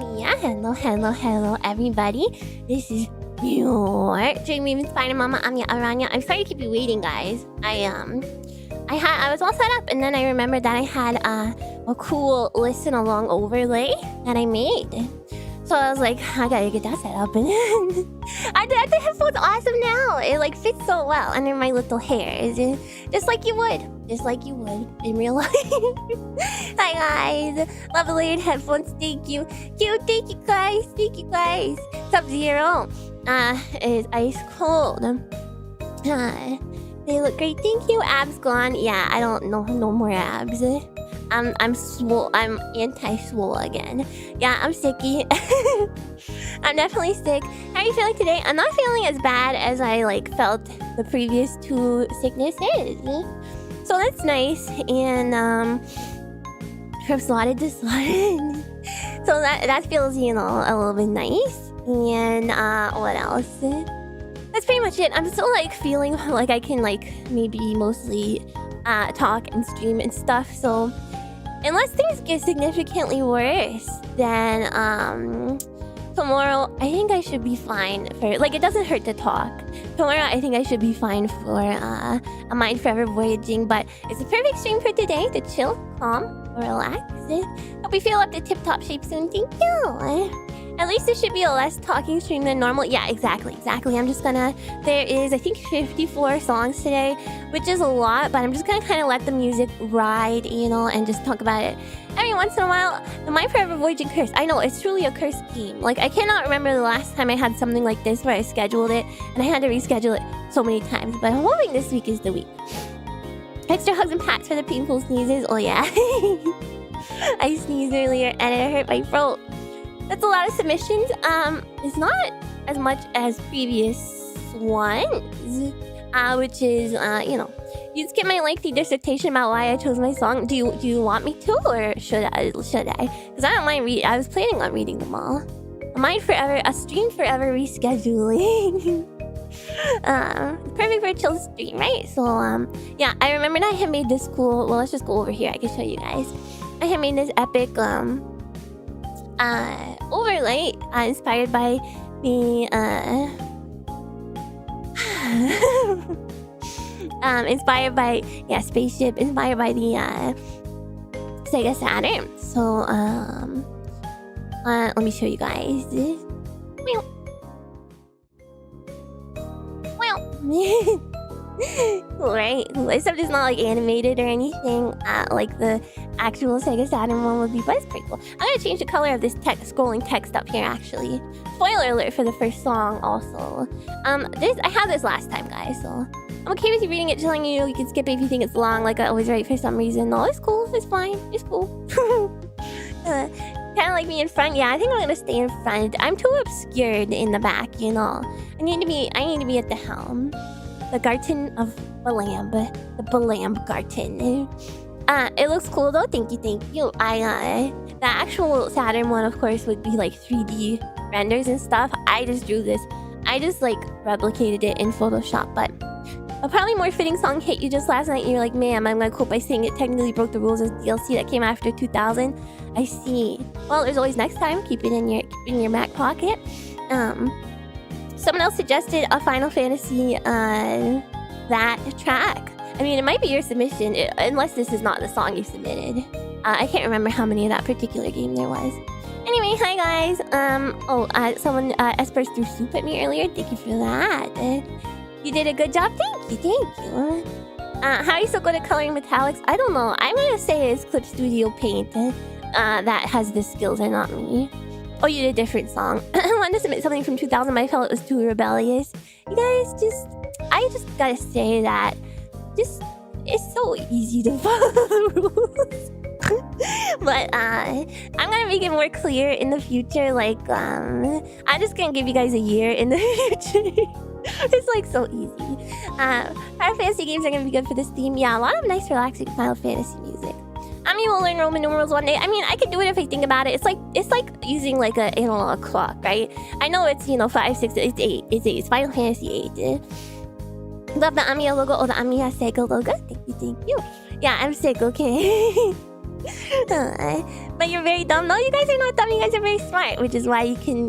Yeah, hello, everybody. This is your Dream Spider Mama Amiya Aranha. I'm sorry to keep you waiting, guys. I was all set up, and then I remembered that I had a cool listen along overlay that I made. So I was like, I gotta get that set up, and the headphones awesome now. It like fits so well under my little hair, just like you would in real life. Hi guys, love the layered headphones. Thank you, thank you guys. Sub-Zero, is ice cold. They look great. Thank you. Abs gone. Yeah, I don't know. No more abs. I'm swole. I'm anti-swole again. Yeah, I'm sicky. I'm definitely sick. How are you feeling today? I'm not feeling as bad as I felt the previous two sicknesses. So that's nice. And from slotted to slotted. So that feels, a little bit nice. And what else? That's pretty much it. I'm still feeling like I can maybe mostly talk and stream and stuff. So unless things get significantly worse, then tomorrow I think I should be fine for it doesn't hurt to talk. Tomorrow I think I should be fine for a mind forever voyaging, but it's a perfect stream for today to chill, calm, relax. Hope you feel up to tip-top shape soon. Thank you. At least it should be a less talking stream than normal. Yeah, exactly. I'm just gonna... There is, I think, 54 songs today, which is a lot, but I'm just gonna kind of let the music ride, and just talk about it. Every once in a while, the My Forever Voyaging curse. I know, it's truly a cursed game. I cannot remember the last time I had something like this where I scheduled it, and I had to reschedule it so many times, but I'm hoping this week is the week. Extra hugs and pats for the painful sneezes. Oh, yeah. I sneezed earlier, and it hurt my throat. That's a lot of submissions. It's not as much as previous ones, which is, you skip my lengthy dissertation about why I chose my song. Do you want me to, or should I? Because I don't mind I was planning on reading them all. A stream forever rescheduling. Perfect for a chill stream, right? So, yeah, I remember I had made this cool. Well, let's just go over here. I can show you guys. I had made this epic, overlay inspired by the inspired by spaceship, inspired by the Sega Saturn. So let me show you guys. Cool, right? Except it's not animated or anything like the actual Sega Saturn one would be, but it's pretty cool. I'm gonna change the color of this scrolling text up here, actually. Spoiler alert for the first song also. I had this last time, guys, so I'm okay with you reading it, telling you you can skip it if you think it's long, like I always write for some reason. No, it's cool, it's fine, it's cool. Kind of like me in front. Yeah, I think I'm gonna stay in front. I'm too obscured in the back, I need to be at the helm. The Garden of Balamb. The Balamb Garden. It looks cool though. Thank you. The actual Saturn one, of course, would be 3D renders and stuff. I just drew this. I just replicated it in Photoshop. But a probably more fitting song hit you just last night. And you're like, ma'am, I'm gonna cope by saying it technically broke the rules as DLC that came after 2000. I see. Well, there's always next time. Keep it in your back pocket. Someone else suggested a Final Fantasy, that track. I mean, it might be your submission, unless this is not the song you submitted. I can't remember how many of that particular game there was. Anyway, hi guys. Someone, Espers threw soup at me earlier. Thank you for that. You did a good job. Thank you. How are you so good at coloring metallics? I don't know. I'm gonna say it's Clip Studio Paint that has the skills and not me. Oh, you did a different song. I wanted to submit something from 2000, but I felt it was too rebellious. You guys, I just gotta say that, it's so easy to follow the rules. But, I'm gonna make it more clear in the future, I'm just gonna give you guys a year in the future. It's so easy. Final Fantasy games are gonna be good for this theme. Yeah, a lot of nice, relaxing Final Fantasy music. I mean, we'll learn Roman numerals one day. I mean, I could do it if I think about it. It's like using an analog clock, right? I know it's 5, 6, it's 8. It's Final Fantasy 8. Love the Amiya logo. Oh, the Amiya Sega logo. Thank you. Yeah, I'm sick. Okay. But you're very dumb. No, you guys are not dumb. You guys are very smart, which is why you can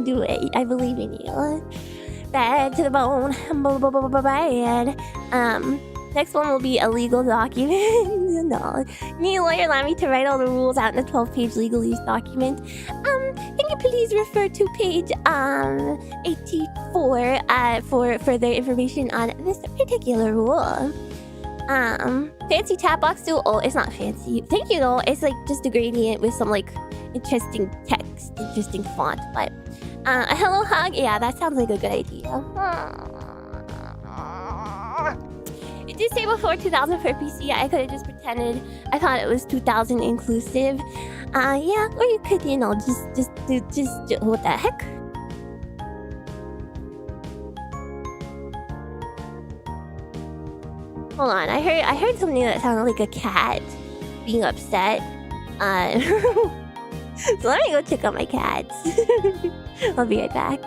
do it. I believe in you. Bad to the bone. Bad. Next one will be a legal document. No. Need a lawyer allow me to write all the rules out in a 12-page legalese document. Can you please refer to page 84 for further information on this particular rule? Fancy chat box too? Oh, it's not fancy. Thank you though. It's like just a gradient with some like interesting text, interesting font. But a hello hug? Yeah, that sounds like a good idea. It did say before 2000 for PC. I could have just pretended I thought it was 2000 inclusive. Yeah, or you could, just what the heck? Hold on, I heard something that sounded like a cat being upset. So let me go check out my cats. I'll be right back.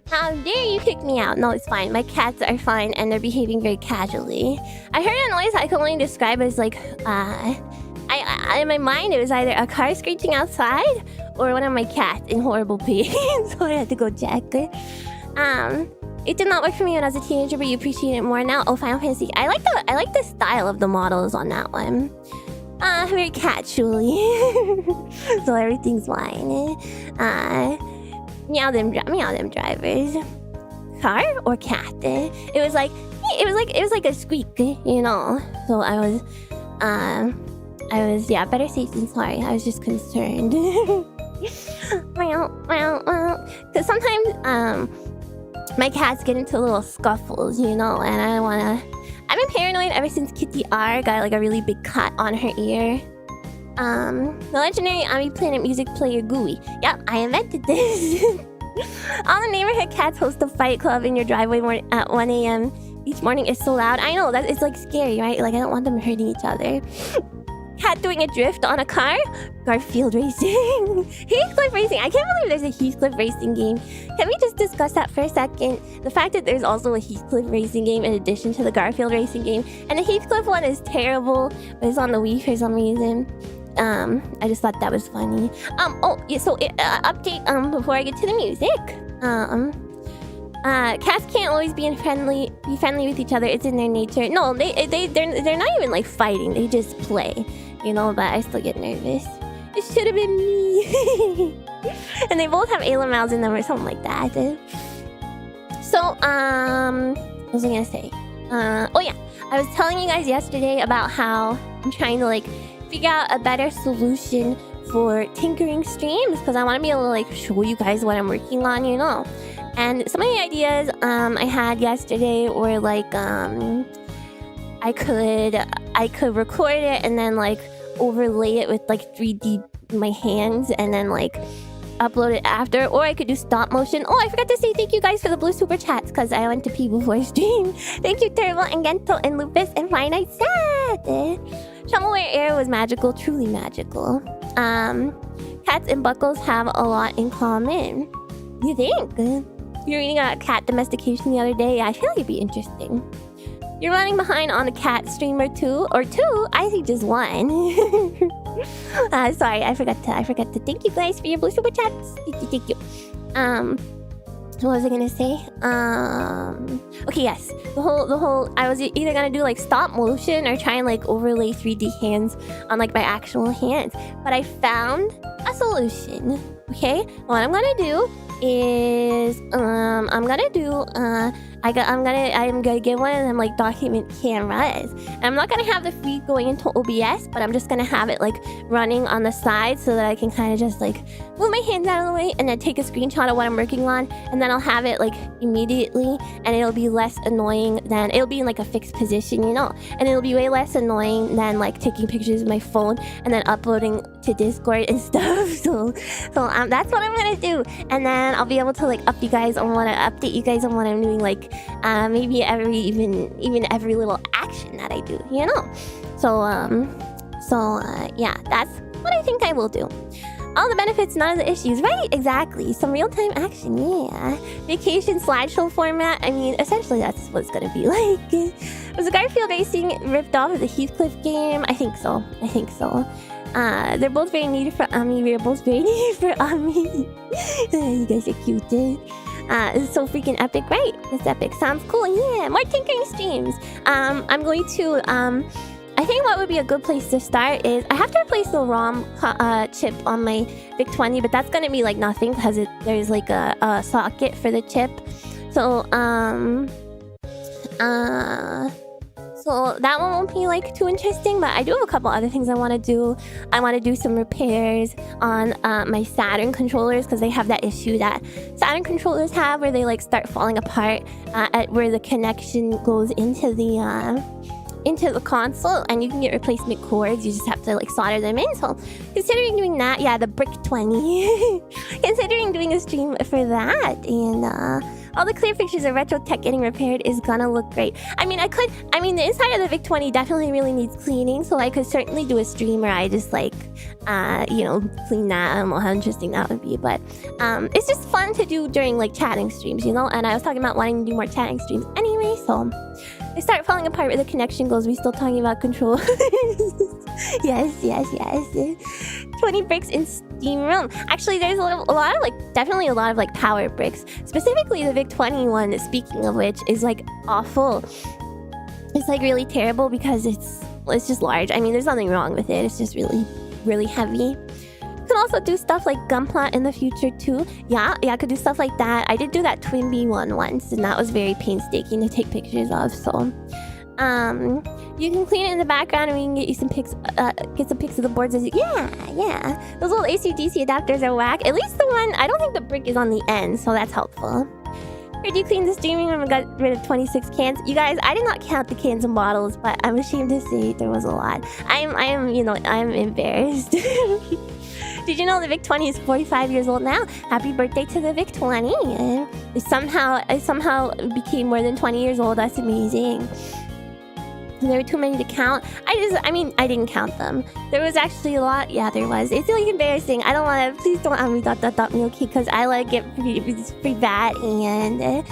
How dare you kick me out? No, it's fine. My cats are fine and they're behaving very casually. I heard a noise I can only describe as like, in my mind it was either a car screeching outside or one of my cats in horrible pain. So I had to go check. It did not work for me when I was a teenager, but you appreciate it more now. Oh, Final Fantasy. I like the style of the models on that one. Very casually. So everything's fine. Meow them drivers. Car or cat? It was like a squeak, So I was better safe than sorry. I was just concerned. Because sometimes my cats get into little scuffles, and I don't wanna. I've been paranoid ever since Kitty R got like a really big cut on her ear. The legendary Ami Planet music player GUI. Yep, I invented this. All the neighborhood cats host a fight club in your driveway at 1 a.m. each morning. Is so loud. I know, that it's like scary, right? Like I don't want them hurting each other. Cat doing a drift on a car? Garfield racing. Heathcliff racing. I can't believe there's a Heathcliff racing game. Can we just discuss that for a second? The fact that there's also a Heathcliff racing game in addition to the Garfield racing game. And the Heathcliff one is terrible, but it's on the Wii for some reason. I just thought that was funny. Update before I get to the music. Cats can't always be friendly with each other. It's in their nature. No, they're not even like fighting. They just play, But I still get nervous. It should have been me. And they both have Ayla mouths in them or something like that. So what was I gonna say? I was telling you guys yesterday about how I'm trying to figure out a better solution for tinkering streams because I want to be able to show you guys what I'm working on, And some of the ideas I had yesterday were I could record it and then overlay it with 3D my hands and then upload it after, or I could do stop motion. Oh, I forgot to say thank you guys for the blue super chats because I went to pee before stream. Thank you Turbo and Gento and Lupus and Finite Sad. Shovelware Air was magical, truly magical. Cats and buckles have a lot in common. You think? You're reading about cat domestication the other day. I feel like it'd be interesting. You're running behind on a cat stream or two. I think just one. Sorry, I forgot to thank you guys for your blue super chats. Thank you. What was I gonna say? Okay, yes. The whole. I was either gonna do like stop motion or try and like overlay 3D hands on like my actual hands. But I found a solution. Okay, what I'm gonna do is I'm gonna get one of them like document cameras. And I'm not gonna have the feed going into OBS, but I'm just gonna have it like running on the side so that I can kind of just like move my hands out of the way and then take a screenshot of what I'm working on, and then I'll have it like immediately, and it'll be less annoying than it'll be in like a fixed position, you know, and it'll be way less annoying than like taking pictures with my phone and then uploading to Discord and stuff. So that's what I'm gonna do, and then I'll be able to like update you guys on what I'm doing, like maybe even every little action that I do, you know. Yeah, that's what I think I will do. All the benefits, none of the issues. Right, exactly. Some real-time action, yeah. Vacation slideshow format. I mean, essentially that's what it's gonna be like. Was the Garfield Racing ripped off of the Heathcliff game? I think so. They're both very needed for Ami. We're both very needed for Ami. You guys are cute. It's so freaking epic, right? It's epic. Sounds cool. Yeah, more tinkering streams. I'm going to I think what would be a good place to start is I have to replace the ROM chip on my VIC-20, but that's gonna be like nothing because there's like a socket for the chip. So that one won't be like too interesting, but I do have a couple other things I want to do. I want to do some repairs on my Saturn controllers because they have that issue that Saturn controllers have where they like start falling apart at where the connection goes into the console, and you can get replacement cords. You just have to like solder them in. So considering doing that, yeah, the Brick 20. Considering doing a stream for that, and all the clear pictures of retro tech getting repaired is gonna look great. I mean, the inside of the VIC-20 definitely really needs cleaning, so I could certainly do a stream where I just like, clean that. I don't know how interesting that would be, but it's just fun to do during like chatting streams, you know? And I was talking about wanting to do more chatting streams anyway, so they start falling apart where the connection goes. We still talking about control. yes. 20 bricks in Steam Room. Actually, there's definitely a lot of like power bricks. Specifically the VIC-20 one, speaking of which, is like awful. It's like really terrible because it's just large. I mean, there's nothing wrong with it. It's just really, really heavy. Could also do stuff like Gunpla in the future too. Yeah, I could do stuff like that. I did do that Twin Bee one once, and that was very painstaking to take pictures of. So, you can clean it in the background, and we can get you some pics. Get some pics of the boards as you. Yeah. Those little AC/DC adapters are whack. At least the one. I don't think the brick is on the end, so that's helpful. Heard you cleaned the streaming room and got rid of 26 cans. You guys, I did not count the cans and bottles, but I'm ashamed to say there was a lot. I'm embarrassed. Did you know the VIC-20 is 45 years old now? Happy birthday to the VIC-20. It somehow became more than 20 years old. That's amazing. There were too many to count. I didn't count them. There was actually a lot. Yeah, there was. It's really embarrassing. I don't want to. Please don't me, okay? Because I like it pretty bad, and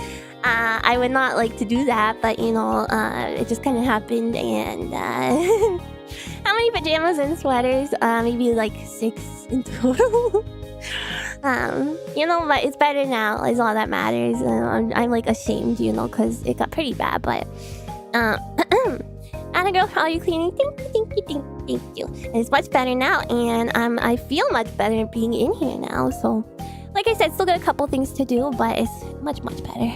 I would not like to do that. But it just kind of happened, and how many pajamas and sweaters? Maybe like 6 in total. But it's better now. Is all that matters. I'm like ashamed, because it got pretty bad, but. Anna girl, how are you cleaning? Thank you. And it's much better now, and I feel much better being in here now. So, like I said, still got a couple things to do, but it's much better.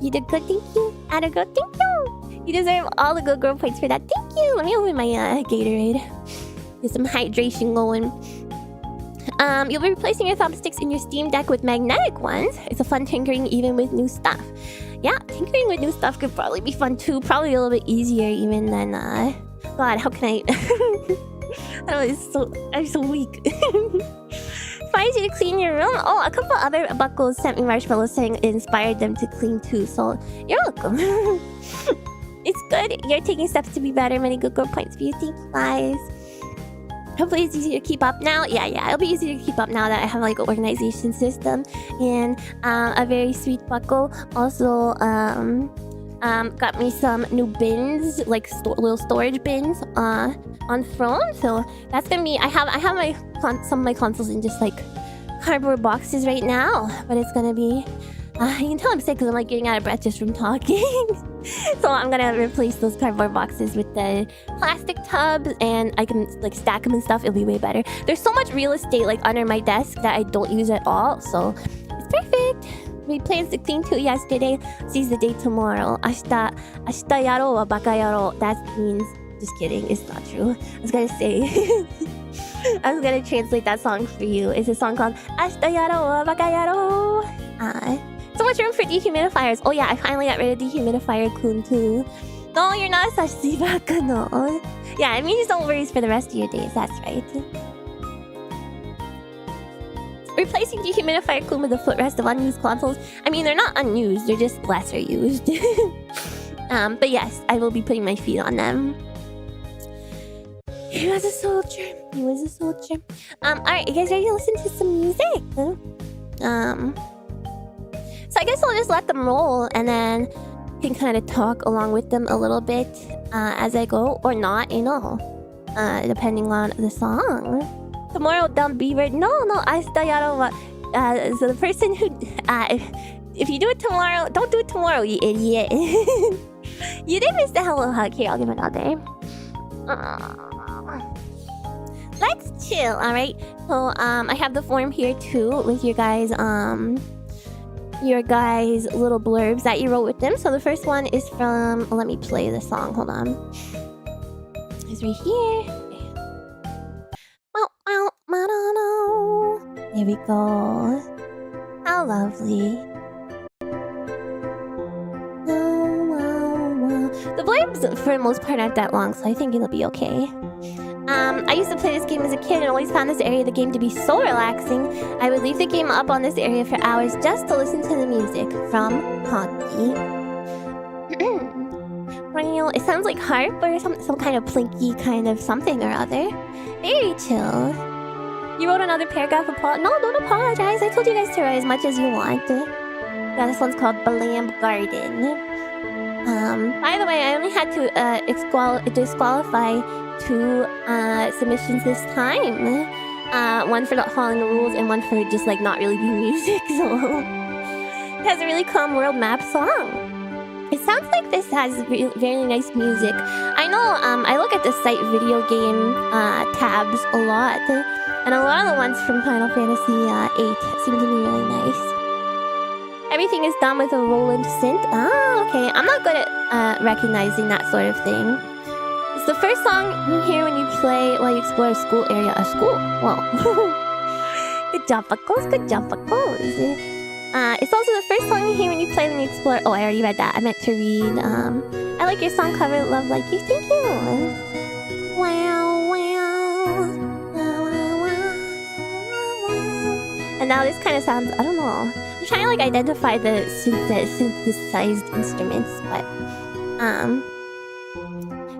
You did good, thank you. Anna girl, thank you. You deserve all the good girl points for that. Thank you. Let me open my Gatorade. Get some hydration going. You'll be replacing your thumbsticks in your Steam Deck with magnetic ones. It's a fun tinkering even with new stuff. Yeah, tinkering with new stuff could probably be fun too. Probably a little bit easier even than, God, how can I... I don't know, I'm so weak. Inspires you to clean your room? Oh, a couple other buckles sent me marshmallows saying it inspired them to clean too, so you're welcome. It's good. You're taking steps to be better. Many good girl points for you. Thank you, guys. Hopefully it's easier to keep up now. Yeah, it'll be easier to keep up now that I have like an organization system. And a very sweet buckle also got me some new bins, like little storage bins on throne. So that's gonna be, I have some of my consoles in just like cardboard boxes right now, but it's gonna be you can tell I'm sick because I'm like getting out of breath just from talking. So I'm gonna replace those cardboard boxes with the plastic tubs, and I can like stack them and stuff. It'll be way better. There's so much real estate like under my desk that I don't use at all, so it's perfect. We planned to clean too yesterday. Seize the day tomorrow. Ashita yaro wa baka yaro. That means, just kidding, it's not true. I was gonna say I was gonna translate that song for you. It's a song called Ashita yaro wa baka yaro. So much room for dehumidifiers. Oh yeah, I finally got rid of dehumidifier kun too. No, you're not sashi baka no. Yeah, it means don't worry for the rest of your days. That's right. Replacing dehumidifier kun with the footrest of unused consoles. I mean, they're not unused. They're just lesser used. But yes, I will be putting my feet on them. He was a soldier. He was a soldier. Alright, you guys ready to listen to some music? So I guess I'll just let them roll and then can kind of talk along with them a little bit as I go, or not, you know, depending on the song. Tomorrow, dumb beaver. No, ashita yaro wa. So the person who, if you do it tomorrow, don't do it tomorrow, you idiot. You did miss the hello hug. Here, I'll give another. Let's chill, alright? So, I have the form here too with your guys' little blurbs that you wrote with them. So the first one is from, let me play the song, hold on. It's right here. There we go. How lovely. The blurbs for the most part aren't that long, so I think it'll be okay. I used to play this game as a kid and always found this area of the game to be so relaxing. I would leave the game up on this area for hours just to listen to the music. From Hockey. It sounds like harp or some kind of plinky kind of something or other. Very chill. You wrote another paragraph of No, don't apologize. I told you guys to write as much as you want. Yeah, this one's called Balam Garden. By the way, I only had to disqualify 2 submissions this time. One for not following the rules and one for just like not really doing music. So it has a really calm world map song. It sounds like this has very nice music. I know I look at the site video game tabs a lot, and a lot of the ones from Final Fantasy VIII seem to be really nice. Everything is done with a Roland synth. Ah, okay. I'm not good at recognizing that sort of thing. It's the first song you hear when you play while you explore a school area. A school? Whoa. Good job, Buckles. Good job, Buckles. It's also the first song you hear when you play when you explore... Oh, I already read that. I meant to read. I like your song cover. Love like you. Thank you. Wow, wow. And now this kind of sounds... I don't know. I'm trying to like identify the synthesized instruments, but...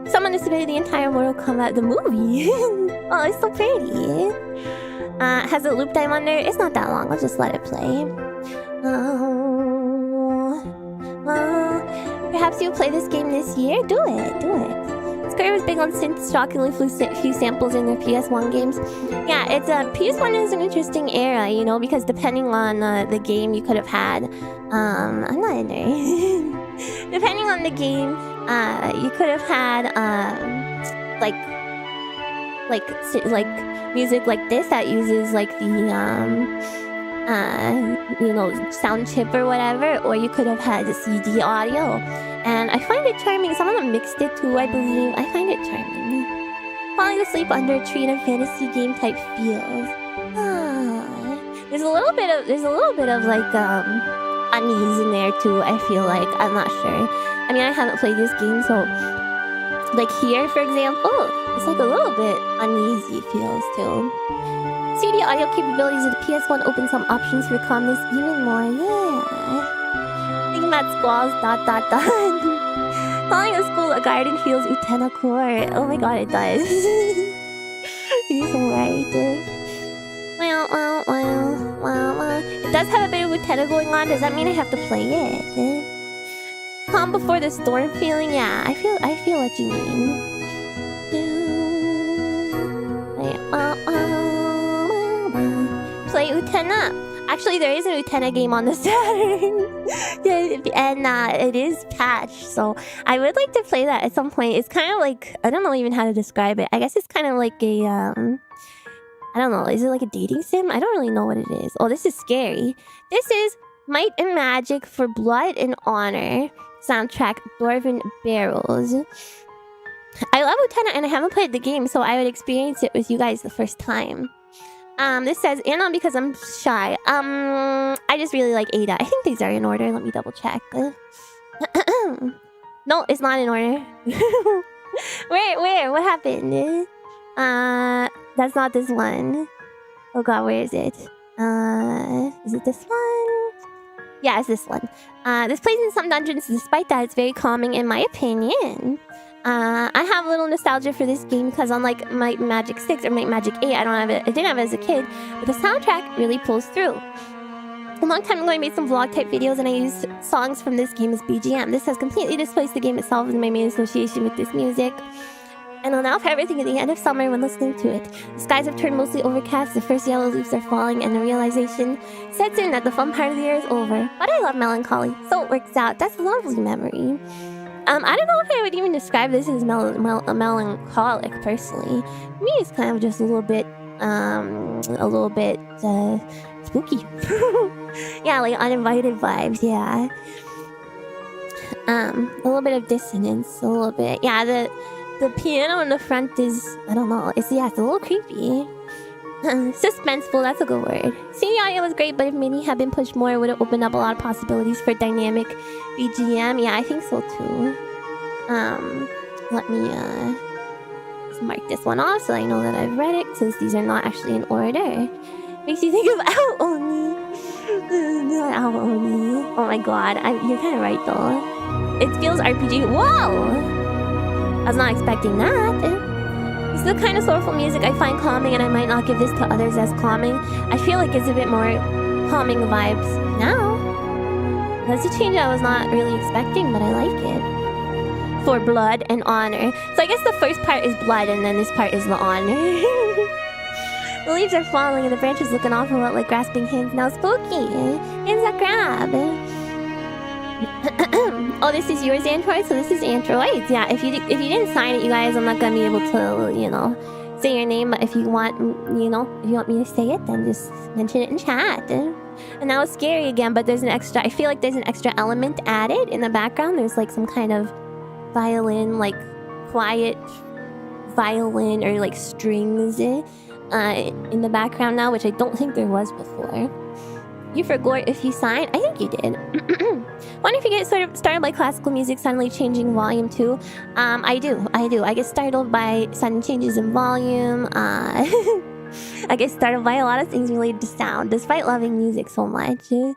Someone has submitted the entire Mortal Kombat the movie. Oh, it's so pretty. Has a loop time under? It's not that long. I'll just let it play. Perhaps you'll play this game this year? Do it. Square was big on synths, shockingly few samples in their PS1 games. Yeah, PS1 is an interesting era, you know, because depending on the game you could have had... I'm not in there. Depending on the game, you could have had, like music like this that uses like the, you know, sound chip or whatever, or you could have had the CD audio. And I find it charming. Some of them mixed it too, I believe. I find it charming. Falling asleep under a tree in a fantasy game type feels. There's a little bit of like unease in there too, I feel like. I'm not sure. I mean, I haven't played this game, so like here, for example, it's like a little bit uneasy feels too. CD audio capabilities of the PS1 open some options for calmness even more. Yeah. Thinking about squalls, ... Calling a school a garden feels Utena core. Oh my god, it does. He's right. Well. It does have a bit of Utena going on. Does that mean I have to play it? Calm before the storm feeling? Yeah, I feel what you mean. Play Utena. Actually, there is an Utena game on the Saturn. And it is patched, so I would like to play that at some point. It's kind of like, I don't know even how to describe it. I guess it's kind of like a, I don't know, is it like a dating sim? I don't really know what it is. Oh, this is scary. This is Might and Magic for Blood and Honor soundtrack, Dwarven Barrels. I love Utena and I haven't played the game, so I would experience it with you guys the first time. This says, and because I'm shy. I just really like Ada. I think these are in order. Let me double check. No, it's not in order. Where? What happened? That's not this one. Oh god, where is it? Is it this one? Yeah, it's this one. This plays in some dungeons. Despite that, it's very calming in my opinion. I have a little nostalgia for this game because unlike Might Magic 6 or Might Magic 8, I didn't have it as a kid, but the soundtrack really pulls through. A long time ago, I made some vlog type videos and I used songs from this game as BGM. This has completely displaced the game itself as my main association with this music. And I'll now forever think at the end of summer when listening to it. The skies have turned mostly overcast, the first yellow leaves are falling, and the realization sets in that the fun part of the year is over. But I love melancholy, so it works out. That's a lovely memory. I don't know if I would even describe this as melancholic, personally. To me, it's kind of just a little bit spooky. Yeah, like uninvited vibes, yeah. A little bit of dissonance, a little bit. Yeah, the piano in the front is, I don't know, it's a little creepy. Suspenseful, that's a good word. CD audio was great, but if MIDI had been pushed more, it would have opened up a lot of possibilities for dynamic VGM. Yeah, I think so too. Let me just mark this one off so I know that I've read it, since these are not actually in order. Makes you think of Ao Oni. Ao Oni. Oh my god, you're kind of right though. It feels RPG. Whoa! I was not expecting that. This is the kind of soulful music I find calming, and I might not give this to others as calming. I feel like it's a bit more calming vibes now. That's a change I was not really expecting, but I like it. For Blood and Honor. So I guess the first part is blood, and then this part is the honor. The leaves are falling, and the branches looking awful like grasping hands. Now spooky. Hands that grab. Oh, this is yours, Android? So this is Android. Yeah, if you didn't sign it, you guys, I'm not gonna be able to, say your name. But if you want, if you want me to say it, then just mention it in chat. And that was scary again, but there's an extra, I feel like there's an extra element added in the background. There's like some kind of violin, like quiet violin or like strings in the background now, which I don't think there was before. You forgot if you signed? I think you did. Wonder if you get sort of startled by classical music suddenly changing volume too? I do. I get startled by sudden changes in volume. I get startled by a lot of things related to sound, despite loving music so much. If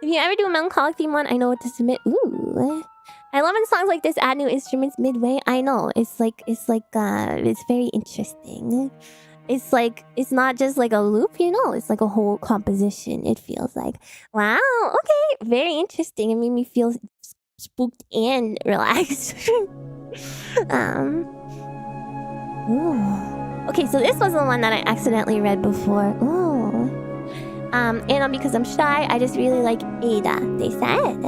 you ever do a melancholic theme one, I know what to submit. Ooh. I love when songs like this add new instruments midway. I know. It's very interesting. It's not just like a loop, it's like a whole composition. It feels like, wow, okay, very interesting. It made me feel spooked and relaxed. Ooh. Okay, so this was the one that I accidentally read before. Ooh. And because I'm shy, I just really like Ada, they said.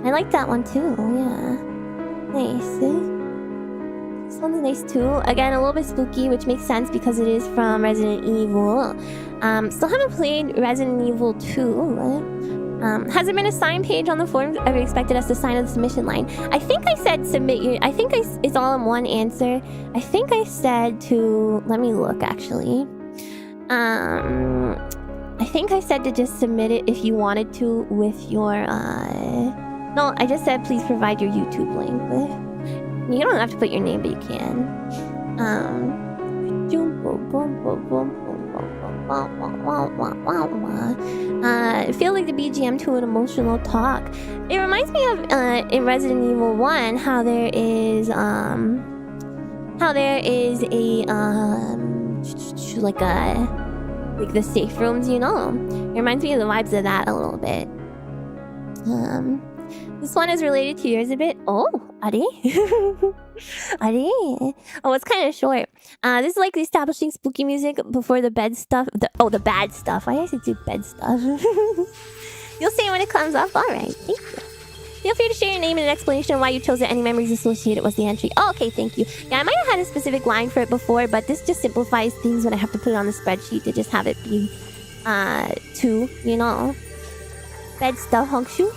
I like that one too, yeah. Nice. This one's nice too. Again, a little bit spooky, which makes sense because it is from Resident Evil. Still haven't played Resident Evil 2. Has there been a sign page on the forums? Ever expected us to sign on the submission line? I think I said submit your... it's all in one answer. I think I said to... Let me look, actually. I think I said to just submit it if you wanted to with your... No, I just said please provide your YouTube link. You don't have to put your name, but you can. It feels like the BGM to an emotional talk. It reminds me of in Resident Evil 1 how there is a like the safe rooms, you know. It reminds me of the vibes of that a little bit. This one is related to yours a bit. Oh, are they? Are they? Oh, it's kind of short. This is like the establishing spooky music before the bed stuff. The bad stuff. Why did I do bed stuff? You'll see when it comes up. All right, thank you. Feel free to share your name and an explanation of why you chose it. Any memories associated with the entry. Oh, okay, thank you. Yeah, I might have had a specific line for it before, but this just simplifies things when I have to put it on the spreadsheet to just have it be two, you know. Bed stuff, honk shoe.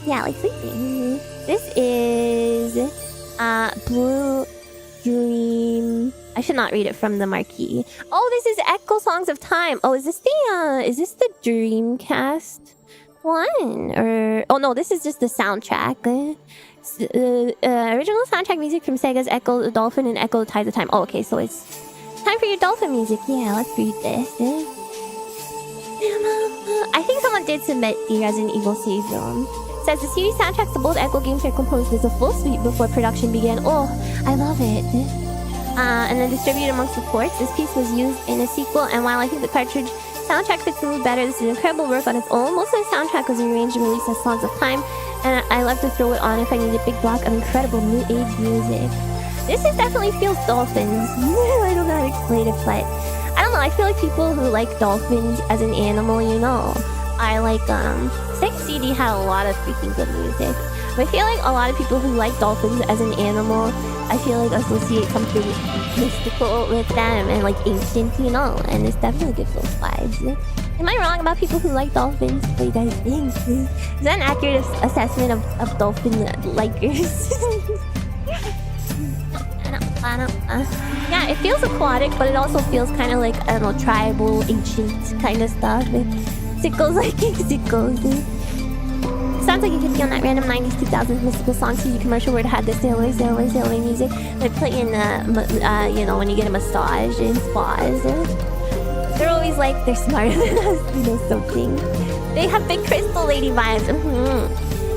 Yeah, like sleeping. This is Blue Dream. I should not read it from the marquee. Oh, this is Echo Songs of Time. Oh, is this the Dreamcast one? Or oh no, this is just the soundtrack. Original soundtrack music from Sega's Echo the Dolphin and Echo the Tides of Time. Oh, okay, so it's time for your dolphin music. Yeah, let's read this. I think someone did submit the Resident Evil save room. Says the CD soundtracks to both Echo games are composed as a full suite before production began. Oh, I love it. And then distributed amongst the ports. This piece was used in a sequel, and while I think the cartridge soundtrack fits the mood better, this is incredible work on its own. Most of the soundtrack was rearranged and released as Songs of Time, and I love to throw it on if I need a big block of incredible new age music. This is definitely feels dolphins. I don't know how to explain it, but I don't know. I feel like people who like dolphins as an animal, you know, are like Sega CD had a lot of freaking good music. But I feel like a lot of people who like dolphins as an animal, I feel like associate something mystical with them and like ancient, you know, and this definitely gives those vibes. Am I wrong about people who like dolphins? What do you guys think? Is that an accurate assessment of dolphin likers? Yeah, it feels aquatic, but it also feels kind of like, I don't know, tribal, ancient kind of stuff. Sickles liking sickles. Sounds like you could be on that random 90s, 2000s mystical song CD commercial where it had the sail away music. They play in, you know, when you get a massage in spas. They're always like, they're smarter than us, you know something. They have big crystal lady vibes.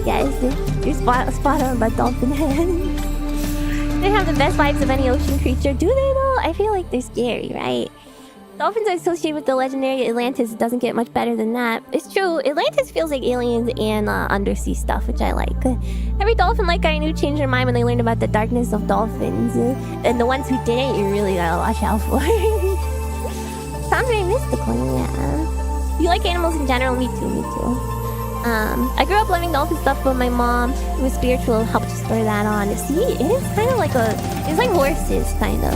Yes, you're spot on by dolphin head. They have the best vibes of any ocean creature. Do they though? I feel like they're scary, right? Dolphins are associated with the legendary Atlantis. It doesn't get much better than that. It's true. Atlantis feels like aliens and undersea stuff, which I like. Every dolphin like I knew changed their mind when they learned about the darkness of dolphins. And the ones who didn't, you really gotta watch out for. Sounds very mystical, yeah. You like animals in general? Me too. I grew up loving dolphin stuff, but my mom, who was spiritual, helped spur that on. See, it's kind of like it's like horses, kind of.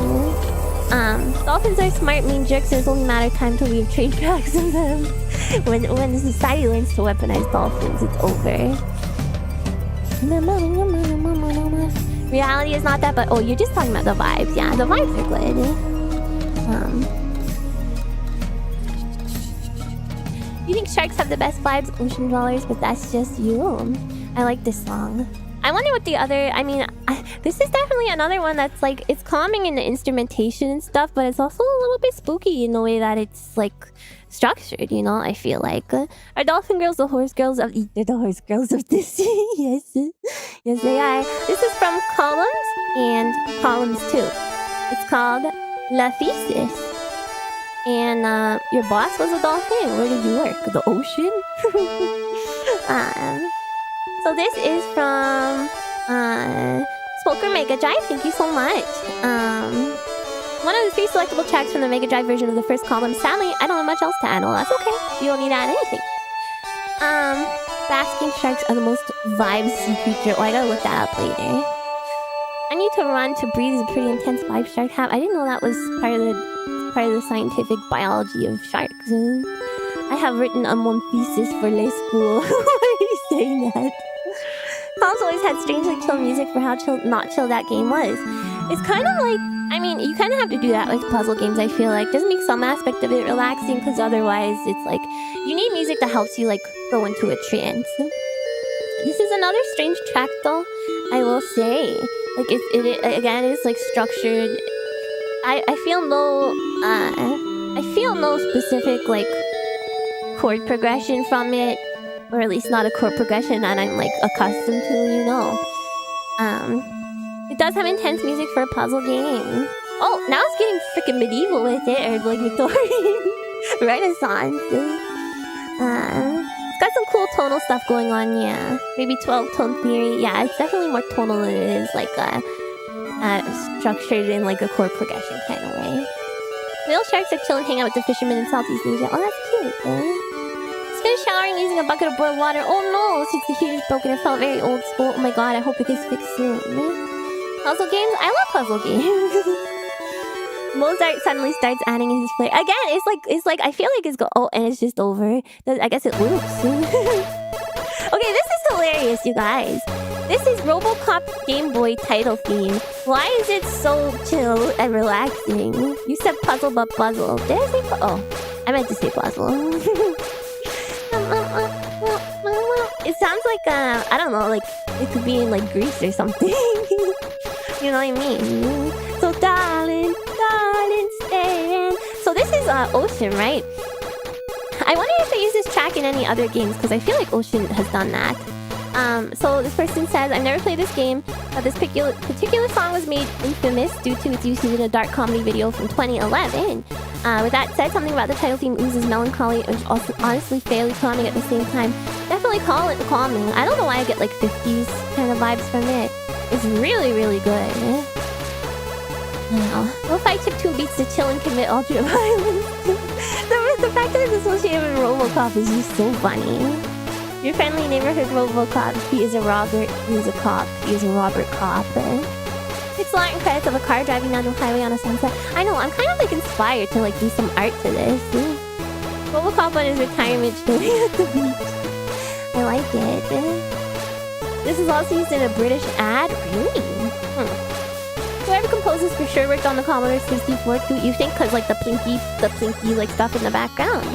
Dolphins are smart, mean jerks, and it's only a matter of time till we have train tracks of them. When the society learns to weaponize dolphins, it's over. Reality is not that, but oh, you're just talking about the vibes. Yeah, the vibes are good. You think sharks have the best vibes? Ocean dwellers, but that's just you. I like this song. I wonder what the other... I mean, this is definitely another one that's like... It's calming in the instrumentation and stuff, but it's also a little bit spooky in the way that it's like structured, you know, I feel like. Are dolphin girls the horse girls of... They're the horse girls of this. Yes. Yes, they are. This is from Columns and Columns 2. It's called La Thesis. And your boss was a dolphin. Where did you work? The ocean? So this is from Spoker Mega Drive. Thank you so much. One of the 3 selectable tracks from the Mega Drive version of the first column. Sadly, I don't have much else to add. Well, that's okay. You don't need to add anything. Basking sharks are the most vibes sea creature. Oh, I gotta look that up later. I need to run to breathe is a pretty intense vibe shark have. I didn't know that was part of the scientific biology of sharks. I have written a mon thesis for lay school. Why are you saying that? Tom's always had strangely chill music for how not chill that game was. It's kind of like, I mean, you kind of have to do that with puzzle games, I feel like. Doesn't make some aspect of it relaxing, because otherwise it's like, you need music that helps you like go into a trance. This is another strange track though, I will say. Like it again, it's like structured. I feel no I feel no specific like chord progression from it, or at least not a chord progression that I'm like accustomed to, you know. It does have intense music for a puzzle game. Oh, now it's getting freaking medieval with it, or like Victorian Renaissance. It's got some cool tonal stuff going on, yeah. Maybe 12-tone theory. Yeah, it's definitely more tonal than it is like structured in like a chord progression kind of way. Little sharks are chilling, hanging out with the fishermen in Salty's Ninja. Oh, that's cute. It's been showering using a bucket of boiled water. Oh no, since the heater's broken, it felt very old school. Oh my god, I hope it gets fixed soon. Puzzle games? I love puzzle games. Mozart suddenly starts adding his flair. Again, it's like I feel like it's oh, and it's just over. I guess it loops. Okay, this is hilarious, you guys. This is RoboCop Game Boy title theme. Why is it so chill and relaxing? You said puzzle but puzzle. Did I say oh, I meant to say puzzle. It sounds like I don't know, like it could be in like Greece or something. You know what I mean? So darling, darling, stand. So this is Ocean, right? I wonder if they use this track in any other games, because I feel like Ocean has done that. So this person says, I've never played this game, but this particular song was made infamous due to its use in a dark comedy video from 2011. With that said, something about the title theme oozes melancholy, which also honestly fairly calming at the same time. Definitely call it calming. I don't know why I get like 50s kind of vibes from it. It's really, really good. Wow. Lo-fi chiptune beats to chill and commit ultra violence. The fact that it's associated with RoboCop is just so funny. Your friendly neighborhood RoboCop. He is a Robert. He is a cop. He is a Robert Cop. It's art and credits of a car driving down the highway on a sunset. I know, I'm kind of like inspired to like do some art to this. RoboCop on his retirement chilling at the beach. I like it. This is also used in a British ad? Really? Whoever composed this for sure worked on the Commodore 64 too. You think because like the plinky like stuff in the background.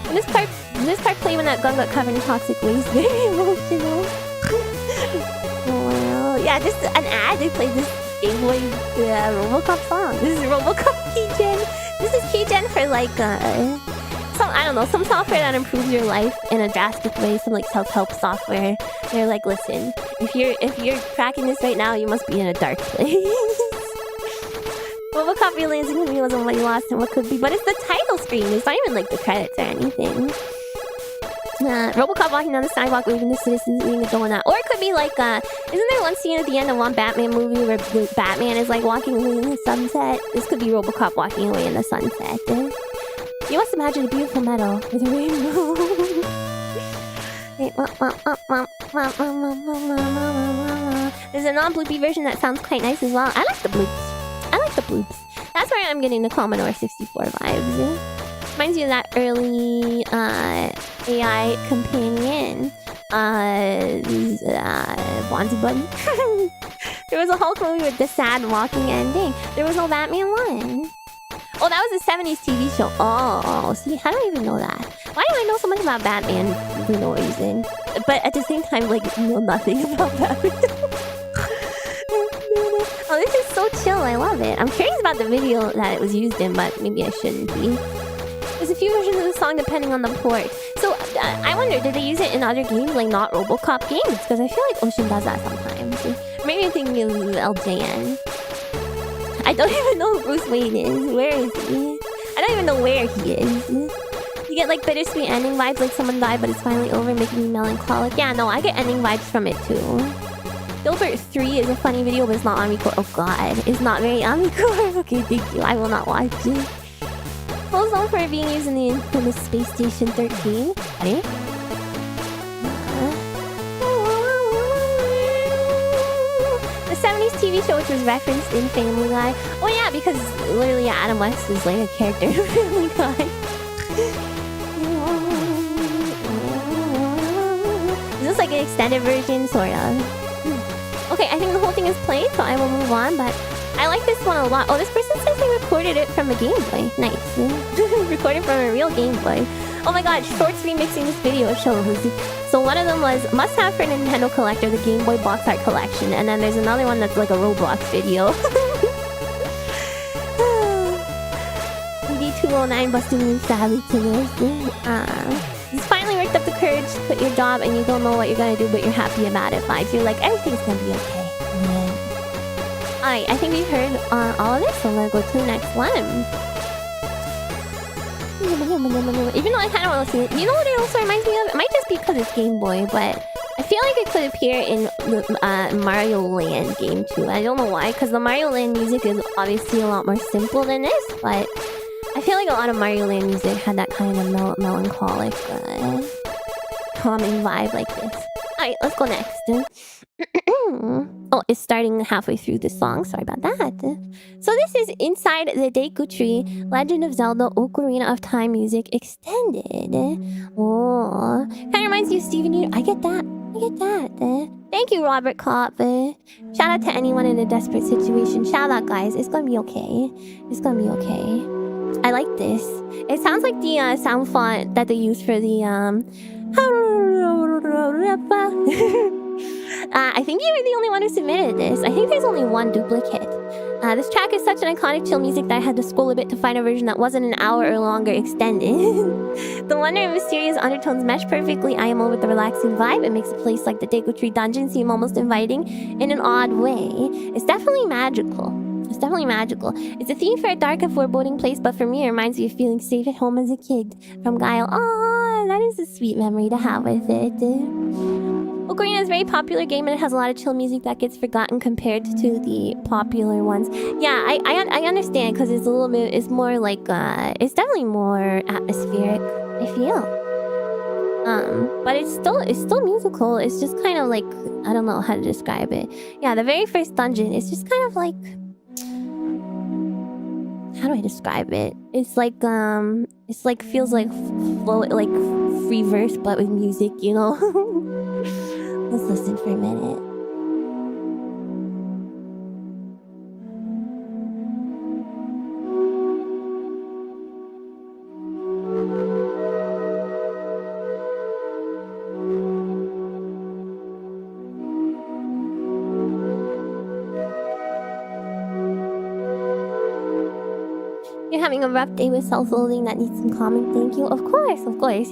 And this part played when that gun got covered in toxic waste. Very emotional. Well, yeah, just an ad. They played this Game Boy RoboCop song. This is RoboCop Keygen. This is Keygen for like I don't know, some software that improves your life in a drastic way. Some like self-help software. They're like, listen, if you're cracking this right now, you must be in a dark place. RoboCop realizing he wasn't what he lost and what could be, but it's the title screen. It's not even like the credits or anything. RoboCop walking down the sidewalk, waving to citizens, eating a donut. Or it could be like, isn't there one scene at the end of one Batman movie where the Batman is like walking away in the sunset? This could be RoboCop walking away in the sunset. You must imagine a beautiful meadow with a rainbow. There's a non-bloopy version that sounds quite nice as well. I like the bloops. That's where I'm getting the Commodore 64 vibes. Reminds you of that early AI companion. Bonzi Buddy. There was a Hulk movie with the sad walking ending. There was no Batman 1. Oh, that was a 70s TV show. Oh, see, how do I even know that? Why do I know so much about Batman for no reason? But at the same time, like, know nothing about Batman. Oh, this is so chill. I love it. I'm curious about the video that it was used in, but maybe I shouldn't be. There's a few versions of the song depending on the port. So, I wonder, did they use it in other games, like not RoboCop games? Because I feel like Ocean does that sometimes. Maybe I'm thinking of LJN. I don't even know who Bruce Wayne is. Where is he? I don't even know where he is. You get like bittersweet ending vibes, like someone died but it's finally over, making me melancholic. Yeah, no, I get ending vibes from it too. Gilbert 3 is a funny video, but it's not Amicore. Oh god, it's not very Amicore. Okay, thank you. I will not watch it. Full zone for being used in the infamous Space Station 13. Ready? The 70s TV show which was referenced in Family Guy. Oh yeah, because literally Adam West is like a character in Family Guy. Is this like an extended version? Sort of. Okay, I think the whole thing is played, so I will move on, but I like this one a lot. Oh, this person says they recorded it from a Game Boy. Nice. Recorded from a real Game Boy. Oh my god, Shorts remixing this video shows. So one of them was must have for Nintendo collector, the Game Boy box art collection, and then there's another one that's like a Roblox video. 209 busting me savage to this. You finally worked up the courage to quit your job and you don't know what you're gonna do, but you're happy about it. Vibes. You're like, everything's gonna be okay. Yeah. Alright, I think we've heard all of this, so I'm gonna go to the next one. Even though I kind of want to listen to it. You know what it also reminds me of? It might just be because it's Game Boy, but I feel like it could appear in the Mario Land game too. I don't know why, because the Mario Land music is obviously a lot more simple than this, but I feel like a lot of Mario Land music had that kind of melancholic, calming vibe like this. Alright, let's go next. Oh, it's starting halfway through the song. Sorry about that. So this is Inside the Deku Tree, Legend of Zelda Ocarina of Time music extended. Oh, kind of reminds you of Steven Universe. I get that. Thank you, Robert Kopp. Shout out to anyone in a desperate situation. Shout out, guys. It's gonna be okay. I like this. It sounds like the sound font that they use for the I think you were the only one who submitted this. I think there's only one duplicate. This track is such an iconic chill music that I had to scroll a bit to find a version that wasn't an hour or longer extended. The wonder and mysterious undertones mesh perfectly IMO with the relaxing vibe. It makes a place like the Deku Tree Dungeon seem almost inviting in an odd way. It's definitely magical. It's a theme for a dark and foreboding place, but for me it reminds me of feeling safe at home as a kid. From Guile. Aww, that is a sweet memory to have with it. Ocarina is a very popular game and it has a lot of chill music that gets forgotten compared to the popular ones. Yeah, I understand, because it's a little bit, it's more like, it's definitely more atmospheric, I feel. But it's still musical. It's just kind of like, I don't know how to describe it. Yeah, the very first dungeon is just kind of like, how do I describe it? It's like feels like like free verse but with music, you know? Let's listen for a minute. You're having a rough day with self-loathing that needs some calming. Thank you. Of course.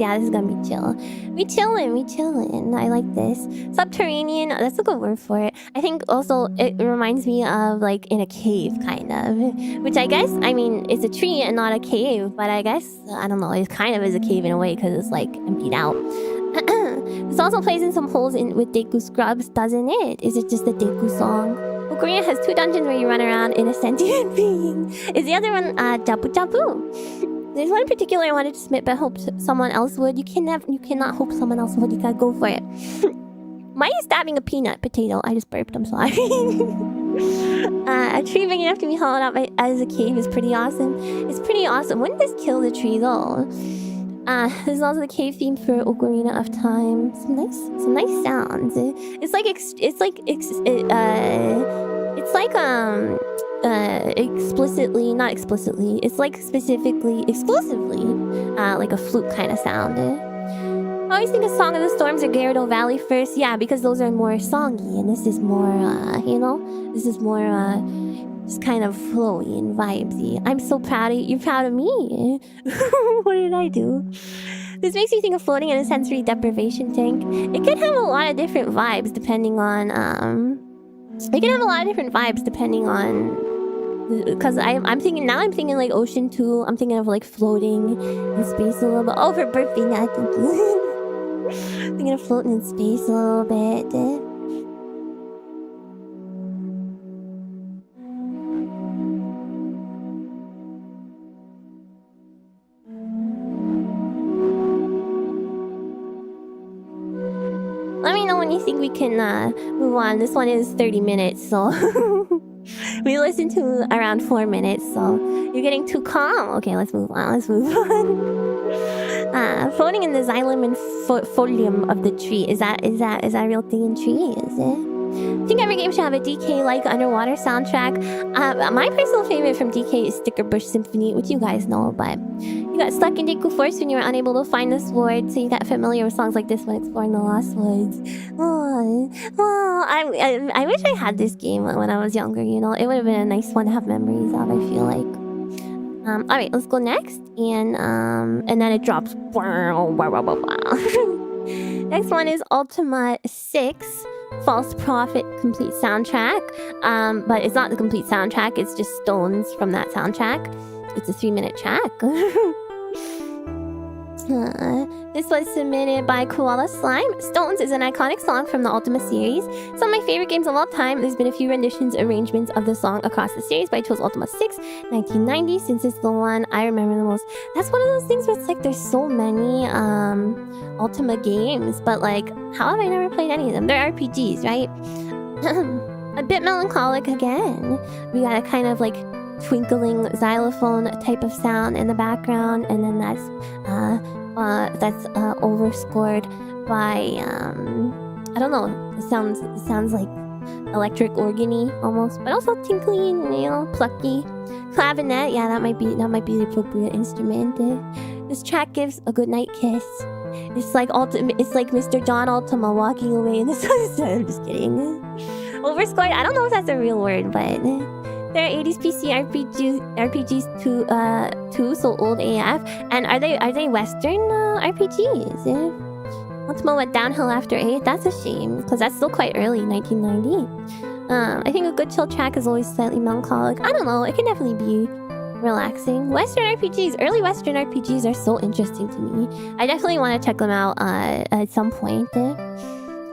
Yeah, this is gonna be chill. We chillin'. I like this. Subterranean. That's a good word for it. I think also it reminds me of like in a cave, kind of. Which I guess, I mean, it's a tree and not a cave. But I guess, I don't know, it kind of is a cave in a way because it's like emptied out. This also plays in some holes in with Deku Scrubs, doesn't it? Is it just a Deku song? Ocarina has 2 dungeons where you run around in a sentient being. Is the other one Jabu Jabu? There's one in particular I wanted to submit, but hope someone else would. You cannot hope someone else would. You gotta go for it. Why are you stabbing a peanut potato? I just burped. I'm sorry. A tree big enough to be hollowed out as a cave is pretty awesome. It's pretty awesome. Wouldn't this kill the tree though? This is also the cave theme for Ocarina of Time. Some nice sounds. Explicitly, not explicitly. It's like specifically, exclusively, like a flute kind of sound. I always think of Song of the Storms or Gyarados Valley first. Yeah, because those are more songy, and this is more, this is more, just kind of flowy and vibesy. I'm so proud of you. You're proud of me. What did I do? This makes me think of floating in a sensory deprivation tank. It could have a lot of different vibes depending on, because I'm thinking like Ocean 2. I'm thinking of like floating in space a little bit. Oh, for burping, I think. Thinking of floating in space a little bit. Let me know when you think we can move on. This one is 30 minutes, so we listened to around 4 minutes, so you're getting too calm. Okay, let's move on. Floating in the xylem and folium of the tree. Is that a real thing in tree? Is it? I think every game should have a DK-like underwater soundtrack. My personal favorite from DK is Sticker Bush Symphony, which you guys know, but you got stuck in Deku Forest when you were unable to find the sword, so you got familiar with songs like this when exploring the Lost Woods. Oh, I wish I had this game when I was younger, you know? It would have been a nice one to have memories of, I feel like. Alright, let's go next. And then it drops. Next one is Ultima 6 False Prophet complete soundtrack. But it's not the complete soundtrack, it's just stones from that soundtrack. It's a 3-minute track. This was submitted by Koala Slime. Stones is an iconic song from the Ultima series. Some of my favorite games of all time. There's been a few renditions, arrangements of the song across the series, but I chose Ultima 6, 1990, since it's the one I remember the most. That's one of those things where it's like there's so many Ultima games, but like, how have I never played any of them? They're RPGs, right? A bit melancholic again. We got a kind of like twinkling xylophone type of sound in the background, and then that's overscored by I don't know. It sounds like electric organy almost, but also tinkly and, you know, plucky. Clavinet, yeah, that might be the appropriate instrument. This track gives a good night kiss. It's like Mr. John Ultima walking away in the sunset. I'm just kidding. Overscored. I don't know if that's a real word, but there are 80s PC RPGs too, so old AF. And are they Western RPGs? Yeah. Ultima went downhill after 8. That's a shame, because that's still quite early, 1990. I think a good chill track is always slightly melancholic. I don't know, it can definitely be relaxing. Western RPGs, early Western RPGs are so interesting to me. I definitely want to check them out at some point.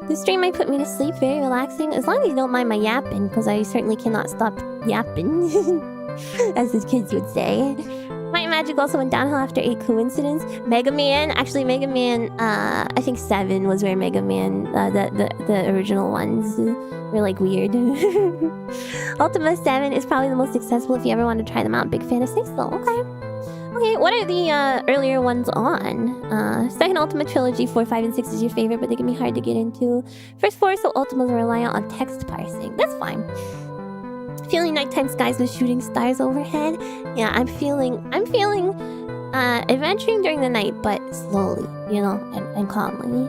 This stream might put me to sleep, very relaxing, as long as you don't mind my yapping, because I certainly cannot stop yapping, as the kids would say. Might and Magic also went downhill after 8. Coincidence? Mega Man, I think 7 was where Mega Man, the original ones were like weird. Ultima 7 is probably the most accessible if you ever want to try them out. Big fan of 6 though, okay. Okay, what are the earlier ones on? Second Ultima Trilogy, 4, 5, and 6 is your favorite, but they can be hard to get into. First 4, so Ultimas are reliant on text parsing. That's fine. Feeling nighttime skies with shooting stars overhead. Yeah, I'm feeling adventuring during the night, but slowly, you know, and calmly.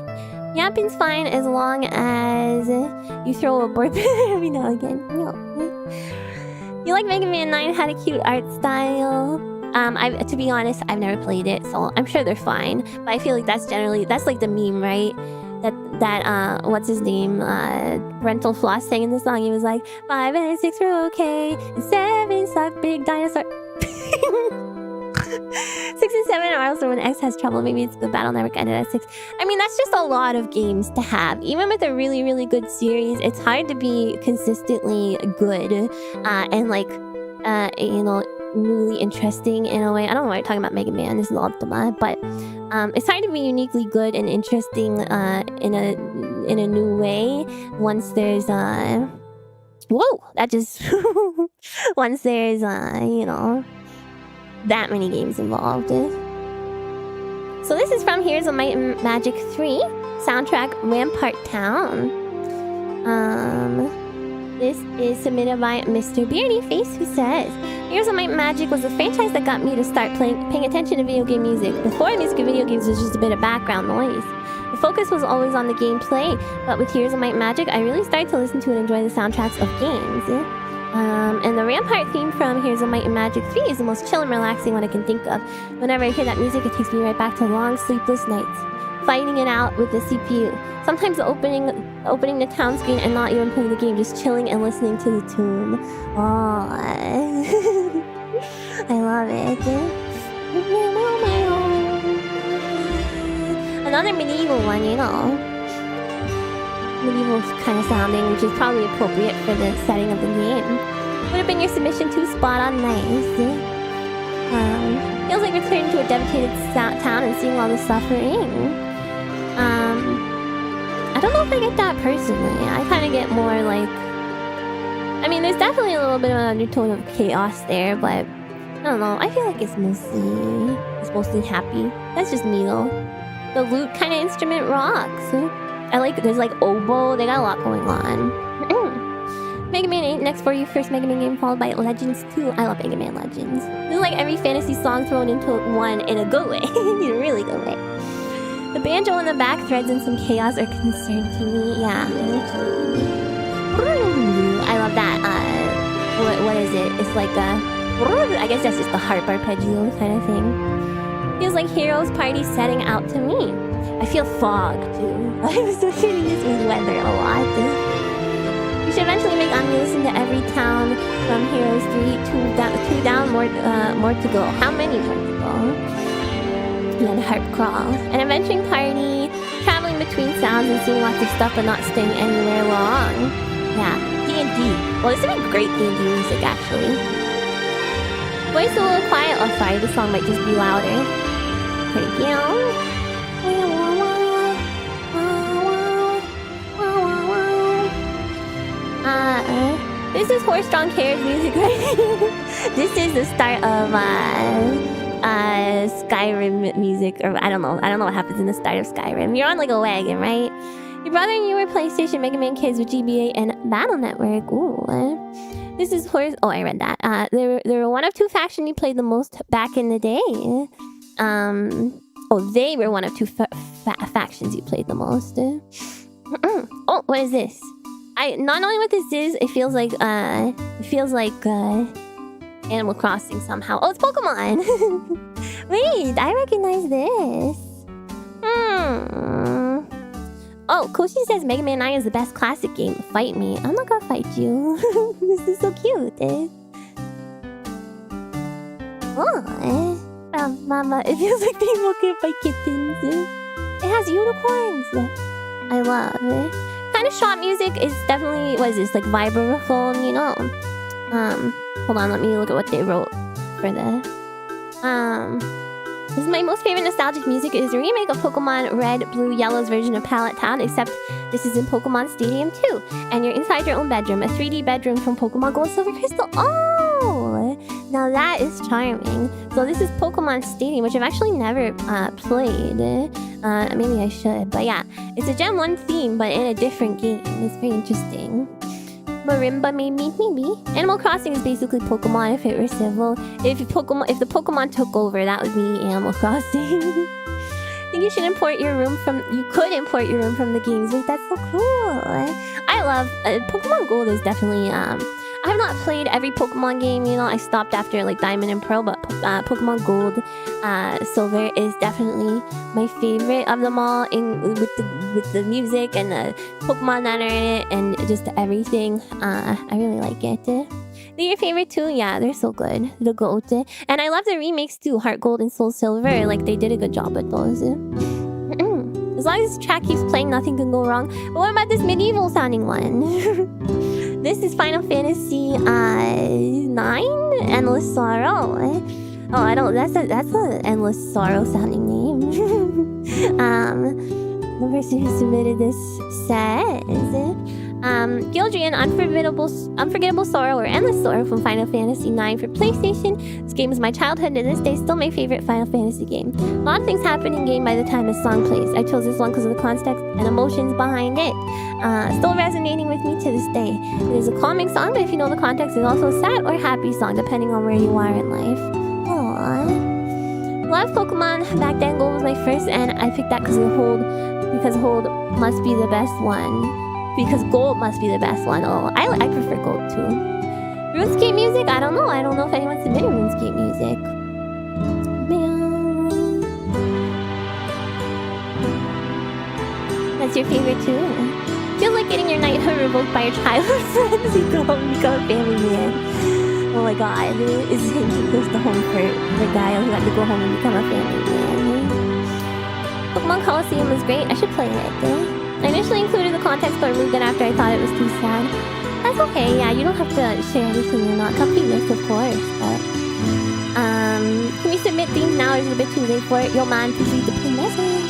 Yapping's fine as long as you throw a board every now and again. No. You like Mega Man 9 had a cute art style. To be honest, I've never played it, so I'm sure they're fine. But I feel like that's like the meme, right? That what's his name? Rental Floss sang in the song. He was like, 5 and 6 were okay, and 7 suck big dinosaur. 6 and 7 are also when X has trouble. Maybe it's the Battle Network ended at 6. I mean, that's just a lot of games to have. Even with a really, really good series, it's hard to be consistently good and like, you know, newly interesting in a way. I don't know why you're talking about Mega Man. This is Ultima, but it's hard to be uniquely good and interesting in a new way once there's whoa, that just once there's you know, that many games involved. So this is from Here's a Might and Magic 3 soundtrack, Rampart Town. This is submitted by Mr. Beardy Face, who says, Here's a Might and Magic was the franchise that got me to start paying attention to video game music. Before, music and video games was just a bit of background noise. The focus was always on the gameplay, but with Here's a Might and Magic, I really started to listen to and enjoy the soundtracks of games. And the Rampart theme from Here's a Might and Magic 3 is the most chill and relaxing one I can think of. Whenever I hear that music, it takes me right back to long, sleepless nights, fighting it out with the CPU. Sometimes opening the town screen and not even playing the game, just chilling and listening to the tune. Oh, I love it. Another medieval one, you know. Medieval kind of sounding, which is probably appropriate for the setting of the game. Would have been your submission too. Spot on, nice. Feels like returning to a devastated town and seeing all the suffering. I don't know if I get that personally. I kind of get more like, I mean, there's definitely a little bit of an undertone of chaos there, but I don't know. I feel like it's mostly happy. That's just me though. The lute kind of instrument rocks. There's like oboe. They got a lot going on. Mega Man 8 next for you. First Mega Man game followed by Legends 2. I love Mega Man Legends. This is like every fantasy song thrown into one in a good way. In a really good way. The banjo in the back threads and some chaos are concerned to me. Yeah. I love that. What is it? It's like I guess that's just the harp arpeggio kind of thing. Feels like Heroes Party setting out to me. I feel fog too. I'm associating this with weather a lot. We should eventually make Amiya listen to every town from Heroes 3. Two down, more to go. How many more to go? And harp crawl. An adventuring party, traveling between sounds and seeing lots of stuff but not staying anywhere long. Yeah, D&D. Well, this would be great D&D music actually. Voice a little quiet. Oh, sorry, this song might just be louder. Thank you. This is Horse-Strong Care's music right here. This is the start of Skyrim music, or I don't know what happens in the start of Skyrim. You're on like a wagon, right? Your brother and you were PlayStation Mega Man kids with GBA and Battle Network. Ooh. This is Horse. Oh, I read that. They were one of two factions you played the most back in the day. They were one of two factions you played the most. Oh, what is this? Not knowing what this is, it feels like Animal Crossing somehow. Oh, it's Pokemon. Wait, I recognize this. Oh, Koshi says Mega Man 9 is the best classic game. Fight me. I'm not gonna fight you. This is so cute. Mama, it feels like people can fight kittens. It has unicorns. I love it. Kind of shop music is definitely, what is this, like vibraphone, you know? Hold on, let me look at what they wrote for this. This is my most favorite nostalgic music. It is a remake of Pokemon Red, Blue, Yellow's version of Pallet Town, except this is in Pokemon Stadium 2. And you're inside your own bedroom, a 3D bedroom from Pokemon Gold, Silver, Crystal. Oh! Now that is charming. So this is Pokemon Stadium, which I've actually never played. Maybe I should. But yeah, it's a Gen 1 theme, but in a different game. It's very interesting. Marimba, maybe. Animal Crossing is basically Pokemon if it were civil. If the Pokemon took over, that would be Animal Crossing. I think you should import your room from... You could import your room from the games. Wait, that's so cool. I love... Pokemon Gold is definitely... I have not played every Pokemon game, you know. I stopped after like Diamond and Pearl, but Pokemon Gold, Silver is definitely my favorite of them all. With the music and the Pokemon that are in it and just everything. I really like it. They're your favorite too? Yeah, they're so good. The Gold. And I love the remakes too, Heart Gold and Soul Silver. Like they did a good job with those. As long as this track keeps playing, nothing can go wrong. But what about this medieval sounding one? This is Final Fantasy 9? Endless Sorrow. Oh, I don't... That's an Endless Sorrow sounding name. The person who submitted this says... Gildrian, Unforgettable Sorrow or Endless Sorrow from Final Fantasy 9 for PlayStation. This game is my childhood and to this day still my favorite Final Fantasy game. A lot of things happen in game by the time a song plays. I chose this one because of the context and emotions behind it. Still resonating with me to this day. It is a calming song, but if you know the context, it's also a sad or happy song depending on where you are in life. Aww. Love Pokemon. Back then, Gold was my first, and I picked that because Hold must be the best one. Because Gold must be the best one. Oh, I prefer Gold too. RuneScape music? I don't know. I don't know if anyone submitted RuneScape music. Man. That's your favorite too? Feels like getting your knighthood revoked by your childhood friends. You go home and become a family man. Oh my god. This is him goes to home for the guy who had to go home and become a family man. Pokemon Coliseum was great. I should play it. I initially included the context but removed it after I thought it was too sad. That's okay, yeah, you don't have to share everything you're not comfy with, of course, but... Can we submit themes now or is it a bit too late for it? Yo man, please read the pin message.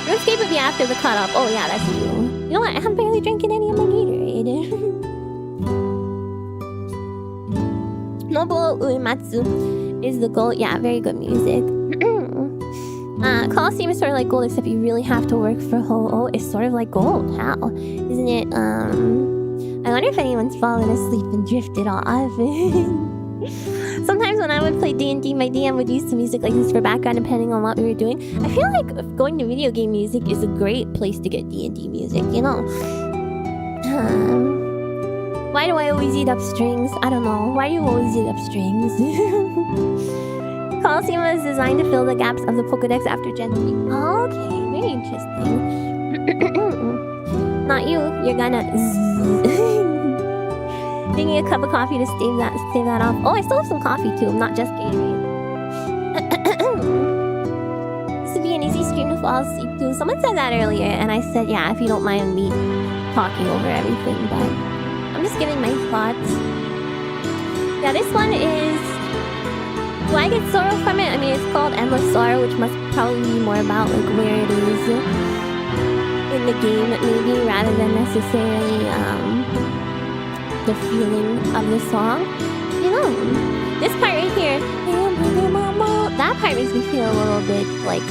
RuneScape would be after the cutoff. Oh yeah, that's you. You know what, I'm barely drinking any of my Gatorade. Nobuo Uematsu is the goal. Yeah, very good music. Coliseum is sort of like Gold, except you really have to work for Ho-Oh. It's sort of like Gold. How? Isn't it, I wonder if anyone's fallen asleep and drifted off. Sometimes when I would play D&D, my DM would use some music like this for background depending on what we were doing. I feel like going to video game music is a great place to get D&D music, you know? Why do I always eat up strings? I don't know. Why do you always eat up strings? Coliseum is designed to fill the gaps of the Pokedex after Gen 3. Oh, okay, very interesting. Not you. You're gonna... Drinking a cup of coffee to stave that off. Oh, I still have some coffee too. I'm not just Gatorade. This would be an easy stream to fall asleep to. Someone said that earlier, and I said, yeah, if you don't mind me talking over everything, but I'm just giving my thoughts. Yeah, this one is... Do I get sorrow from it? I mean, it's called Endless Sorrow, which must probably be more about like where it is in the game, maybe, rather than necessarily the feeling of the song. You know, this part right here, that part makes me feel a little bit like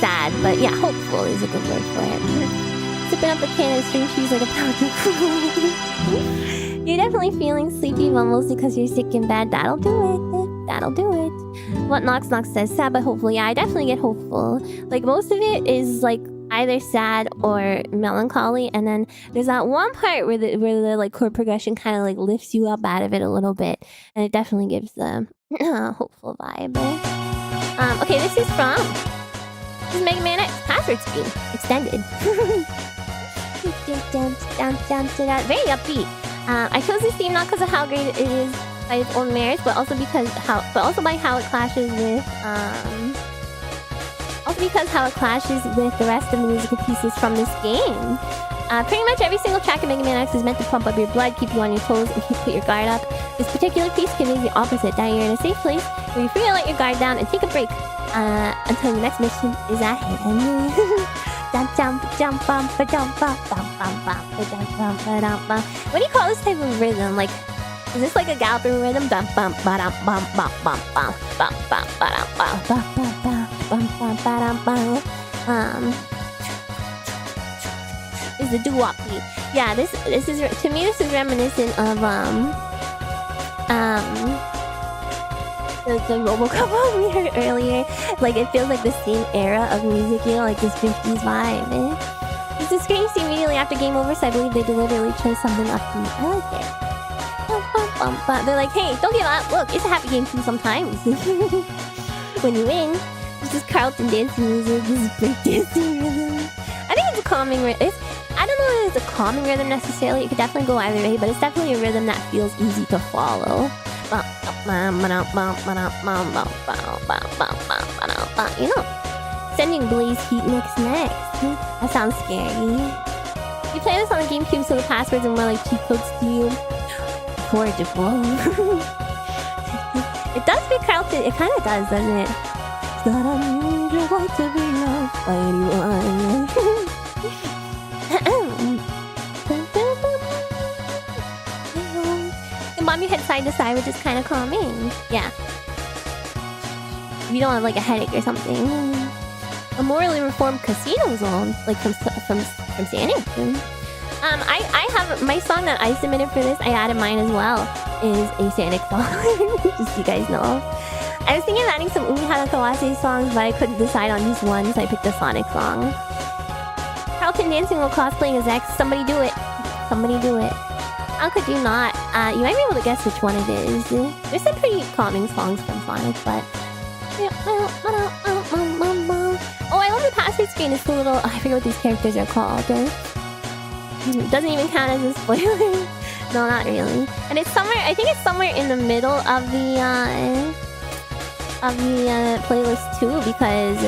sad, but yeah, hopeful is a good word for it. Sipping up a can of string cheese like a pound of You're definitely feeling sleepy, but mostly because you're sick in bed. That'll do it. That'll do it. What Nox says, sad but hopeful. Yeah, I definitely get hopeful. Like, most of it is like either sad or melancholy, and then there's that one part where the like chord progression kind of like lifts you up out of it a little bit, and it definitely gives the hopeful vibe. Okay, this is from Mega Man X Password Screen Extended. Very upbeat. I chose this theme not because of how great it is by its own merits, but also by how it clashes with the rest of the musical pieces from this game. Pretty much every single track in Mega Man X is meant to pump up your blood, keep you on your toes, and put your guard up. This particular piece conveys the opposite, that you're in a safe place where you're free to let your guard down and take a break until the next mission is at hand. What do you call this type of rhythm? Like, is this like a galloping rhythm? Is the doo-wop beat. Yeah, this is, to me, this is reminiscent of the Robocop one we heard earlier. Like, it feels like the same era of music, you know, like this 50s vibe. It's a screen scene immediately after game over, so I believe they deliberately chose something upbeat. I like it. They're like, hey, don't give up. Look, it's a happy game too sometimes. When you win, this is Carlton dancing music, this is breakdancing rhythm. I think it's a calming rhythm. I don't know if it's a calming rhythm necessarily. It could definitely go either way, but it's definitely a rhythm that feels easy to follow. You know, sending Blaze Heat mix next. That sounds scary. You play this on the GameCube, so the passwords are more like cheat codes to you. Horrible. It does fit Carlton. It kind of does, doesn't it? It's not unusual to be loved by anyone. Bomb your head side to side, which is kind of calming. Yeah. If you don't have like a headache or something. A morally reformed casino zone, like from Sonic. I have my song that I submitted for this. I added mine as well. Is a Sonic song, just so you guys know. I was thinking of adding some Umi Hanakawase songs, but I couldn't decide on just one, so I picked a Sonic song. Carlton dancing while cosplaying as X. Somebody do it. Somebody do it. How could you not? You might be able to guess which one it is. There's some pretty calming songs from Sonic, but... Oh, I love the password screen. It's the little... I forget what these characters are called. It doesn't even count as a spoiler. No, not really. And it's somewhere... I think it's somewhere in the middle of the playlist too, because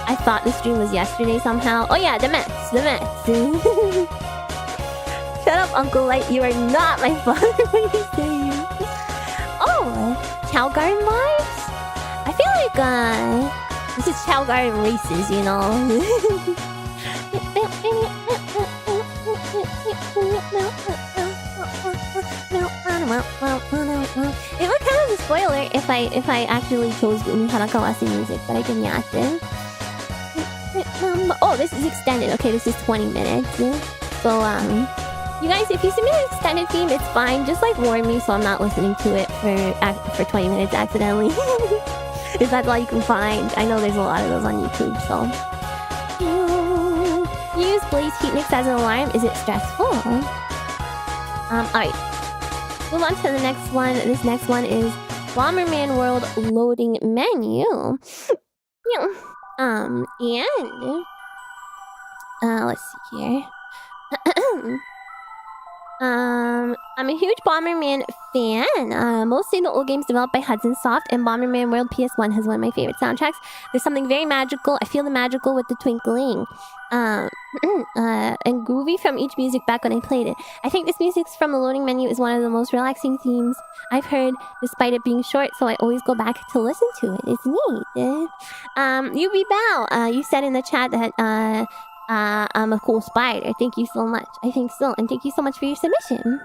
I thought the stream was yesterday somehow. Oh yeah, the Mets. The Mets. Shut up, Uncle Light. You are not my father. What are you saying? Oh, Chow Garden vibes? I feel like, this is Chow Garden races, you know? It would count as a spoiler if I actually chose Umi Hanakawase music, but I didn't yet. Oh, this is extended. Okay, this is 20 minutes. So, you guys, if you submit an extended theme, it's fine. Just like warn me so I'm not listening to it for 20 minutes accidentally. If that's all you can find. I know there's a lot of those on YouTube, so. Use displays heat mix as an alarm. Is it stressful? Alright. Move on to the next one. This next one is Bomberman World loading menu. And let's see here. I'm a huge Bomberman fan. Mostly the old games developed by Hudson Soft, and Bomberman World PS1 has one of my favorite soundtracks. There's something very magical. I feel the magical with the twinkling. And groovy from each music back when I played it. I think this music from the loading menu is one of the most relaxing themes I've heard, despite it being short, so I always go back to listen to it. It's neat. UB Bow, you said in the chat that I'm a cool spider. Thank you so much. I think so. And thank you so much for your submission.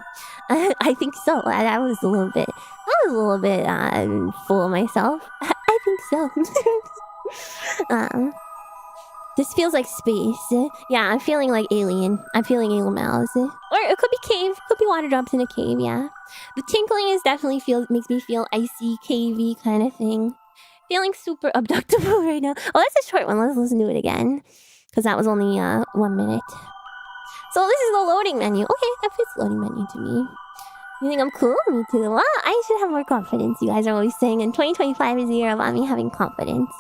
I think so. I was a little bit full of myself. I think so. This feels like space. Yeah, I'm feeling like alien. I'm feeling alien mouse. Or it could be cave. Could be water drops in a cave, yeah. The tinkling is definitely makes me feel icy, cavey kind of thing. Feeling super abductable right now. Oh, that's a short one. Let's listen to it again. Because that was only 1 minute. So this is the loading menu. Okay, that fits loading menu to me. You think I'm cool? Me too. Well, I should have more confidence. You guys are always saying, and 2025 is the year of me having confidence.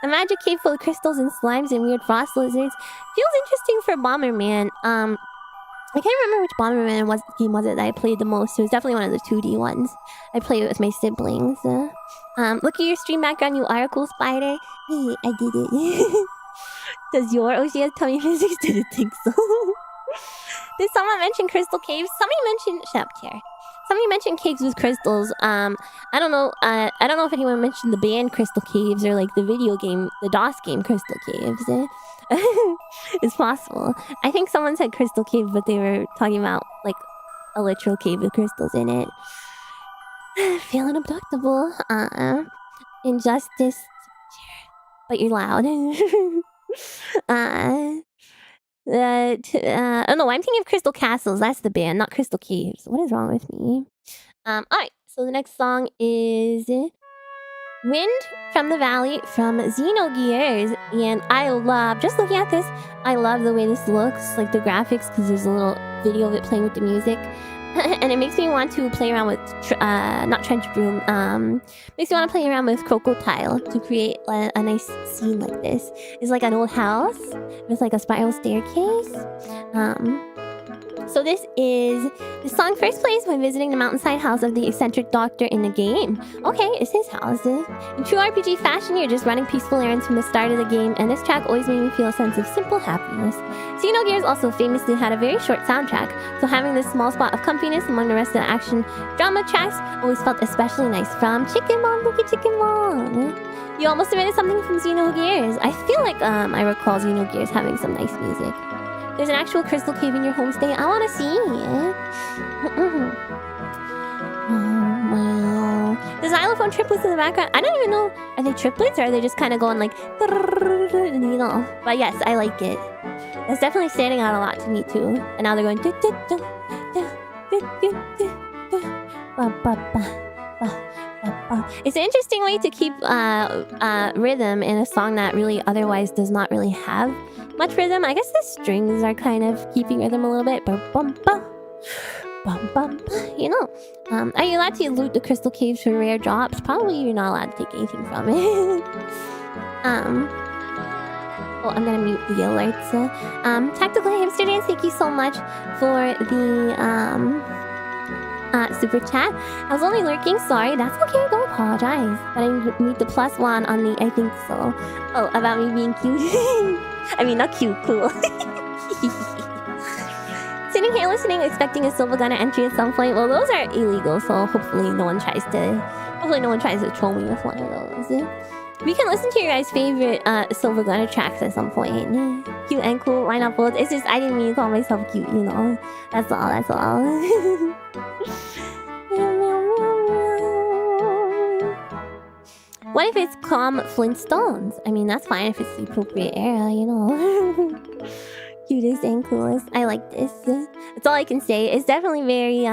A magic cave full of crystals and slimes and weird frost lizards. Feels interesting for Bomberman. I can't remember which Bomberman game was it that I played the most. It was definitely one of the 2D ones. I played it with my siblings. Look at your stream background. You are a cool spider. Hey, I did it. Does your OCS tummy physics? Didn't think so. Did someone mention crystal caves? Somebody mentioned... Shut up, chair. Somebody mentioned caves with crystals. I don't know if anyone mentioned the band Crystal Caves or like the video game, the DOS game Crystal Caves. It's possible. I think someone said Crystal Cave, but they were talking about like a literal cave with crystals in it. Feeling abductable. Injustice. But you're loud. Oh no, I'm thinking of Crystal Castles. That's the band, not Crystal Caves. What is wrong with me? Alright, so the next song is Wind from the Valley from Xenogears. And I love, just looking at this, I love the way this looks, like the graphics, because there's a little video of it playing with the music. And it makes me want to play around with, not Trench Broom, makes me want to play around with Crocodile to create a nice scene like this. It's like an old house with like a spiral staircase. So this song first plays when visiting the mountainside house of the eccentric doctor in the game. Okay, it's his house. In true RPG fashion, you're just running peaceful errands from the start of the game, and this track always made me feel a sense of simple happiness. Xenogears also famously had a very short soundtrack, so having this small spot of comfiness among the rest of the action drama tracks always felt especially nice. From Chicken Mom, look at Chicken Mom. You almost admitted something from Xenogears. I feel like I recall Xenogears having some nice music. There's an actual crystal cave in your homestay. I want to see it. The xylophone triplets in the background. I don't even know. Are they triplets or are they just kind of going like... You know. But yes, I like it. That's definitely standing out a lot to me too. And now they're going... It's an interesting way to keep rhythm in a song that really otherwise does not really have much rhythm. I guess the strings are kind of keeping rhythm a little bit. You know. Are you allowed to loot the crystal caves for rare drops? Probably you're not allowed to take anything from it. Well, I'm gonna mute the alerts. Tactical Hamster Dance, thank you so much for the super chat. I was only lurking, sorry. That's okay, don't apologize. But I need the +1 on the I think so. Oh, about me being cute. I mean, not cute, cool. Sitting here listening, expecting a Silver Gunner entry at some point. Well, those are illegal, so hopefully no one tries to troll me with one of those. We can listen to your guys' favorite Silver Gunner tracks at some point. Cute and cool, why not both? It's just I didn't mean to call myself cute, you know. That's all. What if it's Calm Flintstones? I mean, that's fine if it's the appropriate era, you know. Cutest and coolest. I like this. That's all I can say. It's definitely very,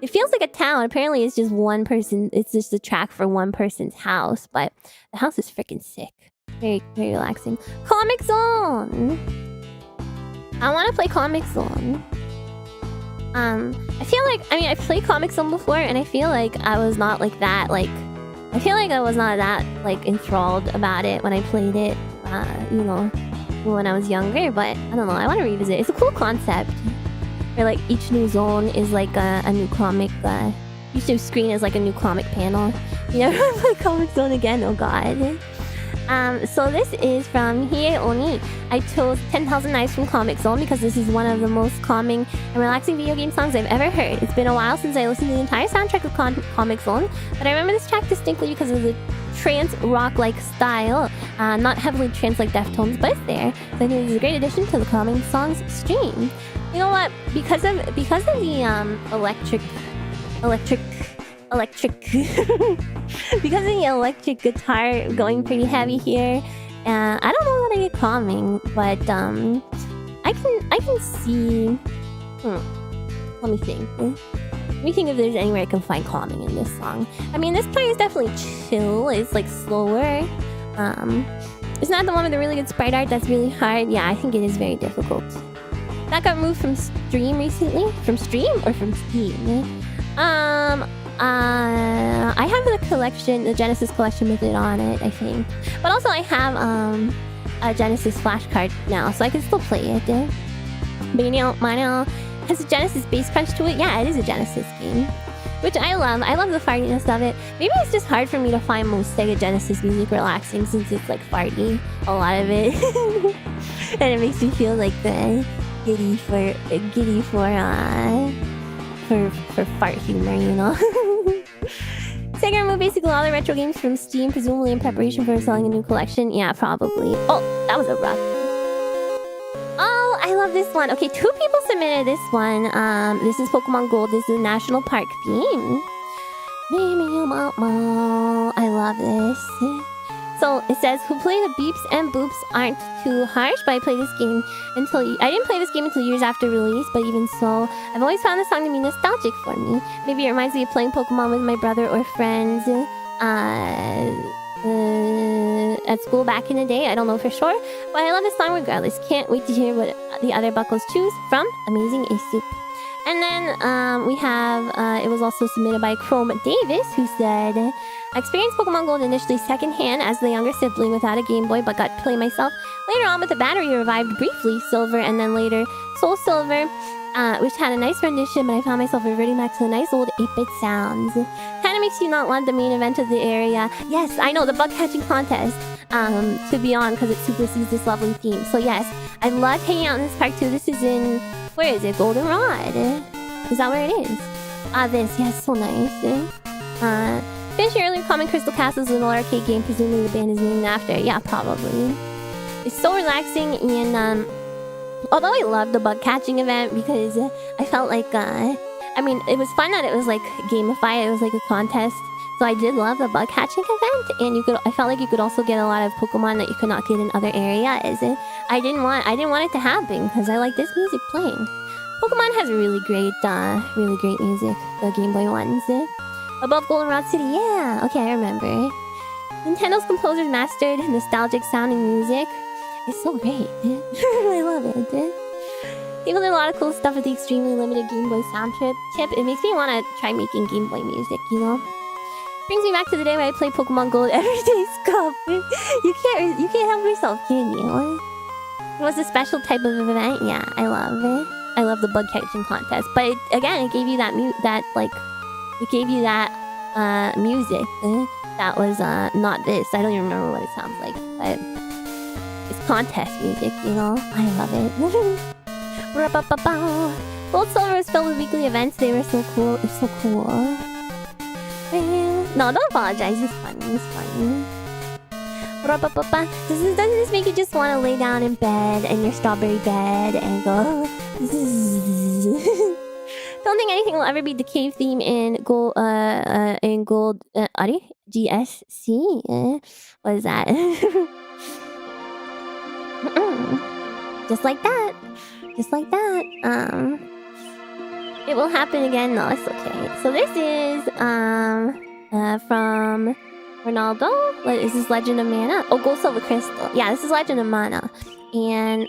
it feels like a town. Apparently it's just one person. It's just a track for one person's house. But the house is freaking sick. Very, very relaxing. Comic Zone! I want to play Comic Zone. I feel like, I mean, I played Comic Zone before, and I feel like I was not like that, like, I feel like I was not that, like, enthralled about it when I played it, you know, when I was younger, but I don't know, I want to revisit. It's a cool concept, where, like, each new zone is, like, a new comic, each new screen is, like, a new comic panel. You never want to play Comic Zone again, oh god. So this is from Hie Oni. I chose 10,000 Knives from Comic Zone because this is one of the most calming and relaxing video game songs I've ever heard. It's been a while since I listened to the entire soundtrack of Comic Zone, but I remember this track distinctly because of the trance rock-like style. Not heavily trance like Deftones, but it's there. So I think this is a great addition to the calming songs stream. You know what? Because of the electric because of the electric guitar going pretty heavy here, I don't know that I get calming, but I can see. Let me think. Let me think if there's anywhere I can find calming in this song. I mean, this part is definitely chill. It's like slower. It's not the one with the really good sprite art that's really hard. Yeah, I think it is very difficult. That got removed from stream recently. From stream or from Steam? I have the collection, the Genesis collection with it on it, I think. But also I have a Genesis flashcard now, so I can still play it. But you know, mine has a Genesis bass crunch to it. Yeah, it is a Genesis game, which I love. I love the fartiness of it. Maybe it's just hard for me to find most Sega Genesis music relaxing since it's like farty, a lot of it, and it makes me feel like giddy for fart humor, you know. Sega removed basically all the retro games from Steam, presumably in preparation for selling a new collection. Yeah, probably. Oh, that was a rough. Oh, I love this one. Okay, 2 people submitted this one. This is Pokemon Gold. This is the National Park theme. I love this. So it says, who play the beeps and boops aren't too harsh, but I didn't play this game until years after release, but even so, I've always found this song to be nostalgic for me. Maybe it reminds me of playing Pokemon with my brother or friends at school back in the day. I don't know for sure, but I love this song regardless. Can't wait to hear what the other buckles choose from Amazing Ace Soup. And then we have, it was also submitted by Chrome Davis, who said, I experienced Pokemon Gold initially secondhand as the younger sibling without a Game Boy, but got to play myself. Later on with the battery revived briefly, Silver, and then later Soul Silver, which had a nice rendition, but I found myself reverting back to the nice old 8-bit sounds. Kinda makes you not want the main event of the area. Yes, I know, the bug catching contest, to be on, because it supersedes this lovely theme. So yes, I love hanging out in this park too. This is in, where is it? Goldenrod? Is that where it is? This, yes, so nice. Finished your earlier Common Crystal Castle's little arcade game, presumably the band is named after. Yeah, probably. It's so relaxing, and although I loved the bug catching event because I felt like I mean, it was fun that it was like gamified. It was like a contest, so I did love the bug catching event. And I felt like you could also get a lot of Pokemon that you could not get in other areas. I didn't want it to happen because I like this music playing. Pokemon has really great music. The Game Boy ones. Above Goldenrod City, yeah. Okay, I remember. Nintendo's composers mastered nostalgic sounding music. It's so great. I love it. People did a lot of cool stuff with the extremely limited Game Boy sound chip. It makes me want to try making Game Boy music, you know? Brings me back to the day when I played Pokemon Gold every day, Scuff. You can't help yourself, can you? It was a special type of event. Yeah, I love it. I love the bug catching contest. But it gave you that music that was not this. I don't even remember what it sounds like, but it's contest music, you know? I love it. Gold Silver was filled with weekly events. They were so cool. It's so cool. No, don't apologize. It's funny. It's funny. Doesn't this make you just want to lay down in bed, in your strawberry bed, and go... Don't think anything will ever beat the cave theme in Gold, GSC? What is that? Just like that. Just like that. It will happen again. No, it's okay. So this is, from Ronaldo. This is Legend of Mana. Oh, Gold Silver Crystal. Yeah, this is Legend of Mana. And,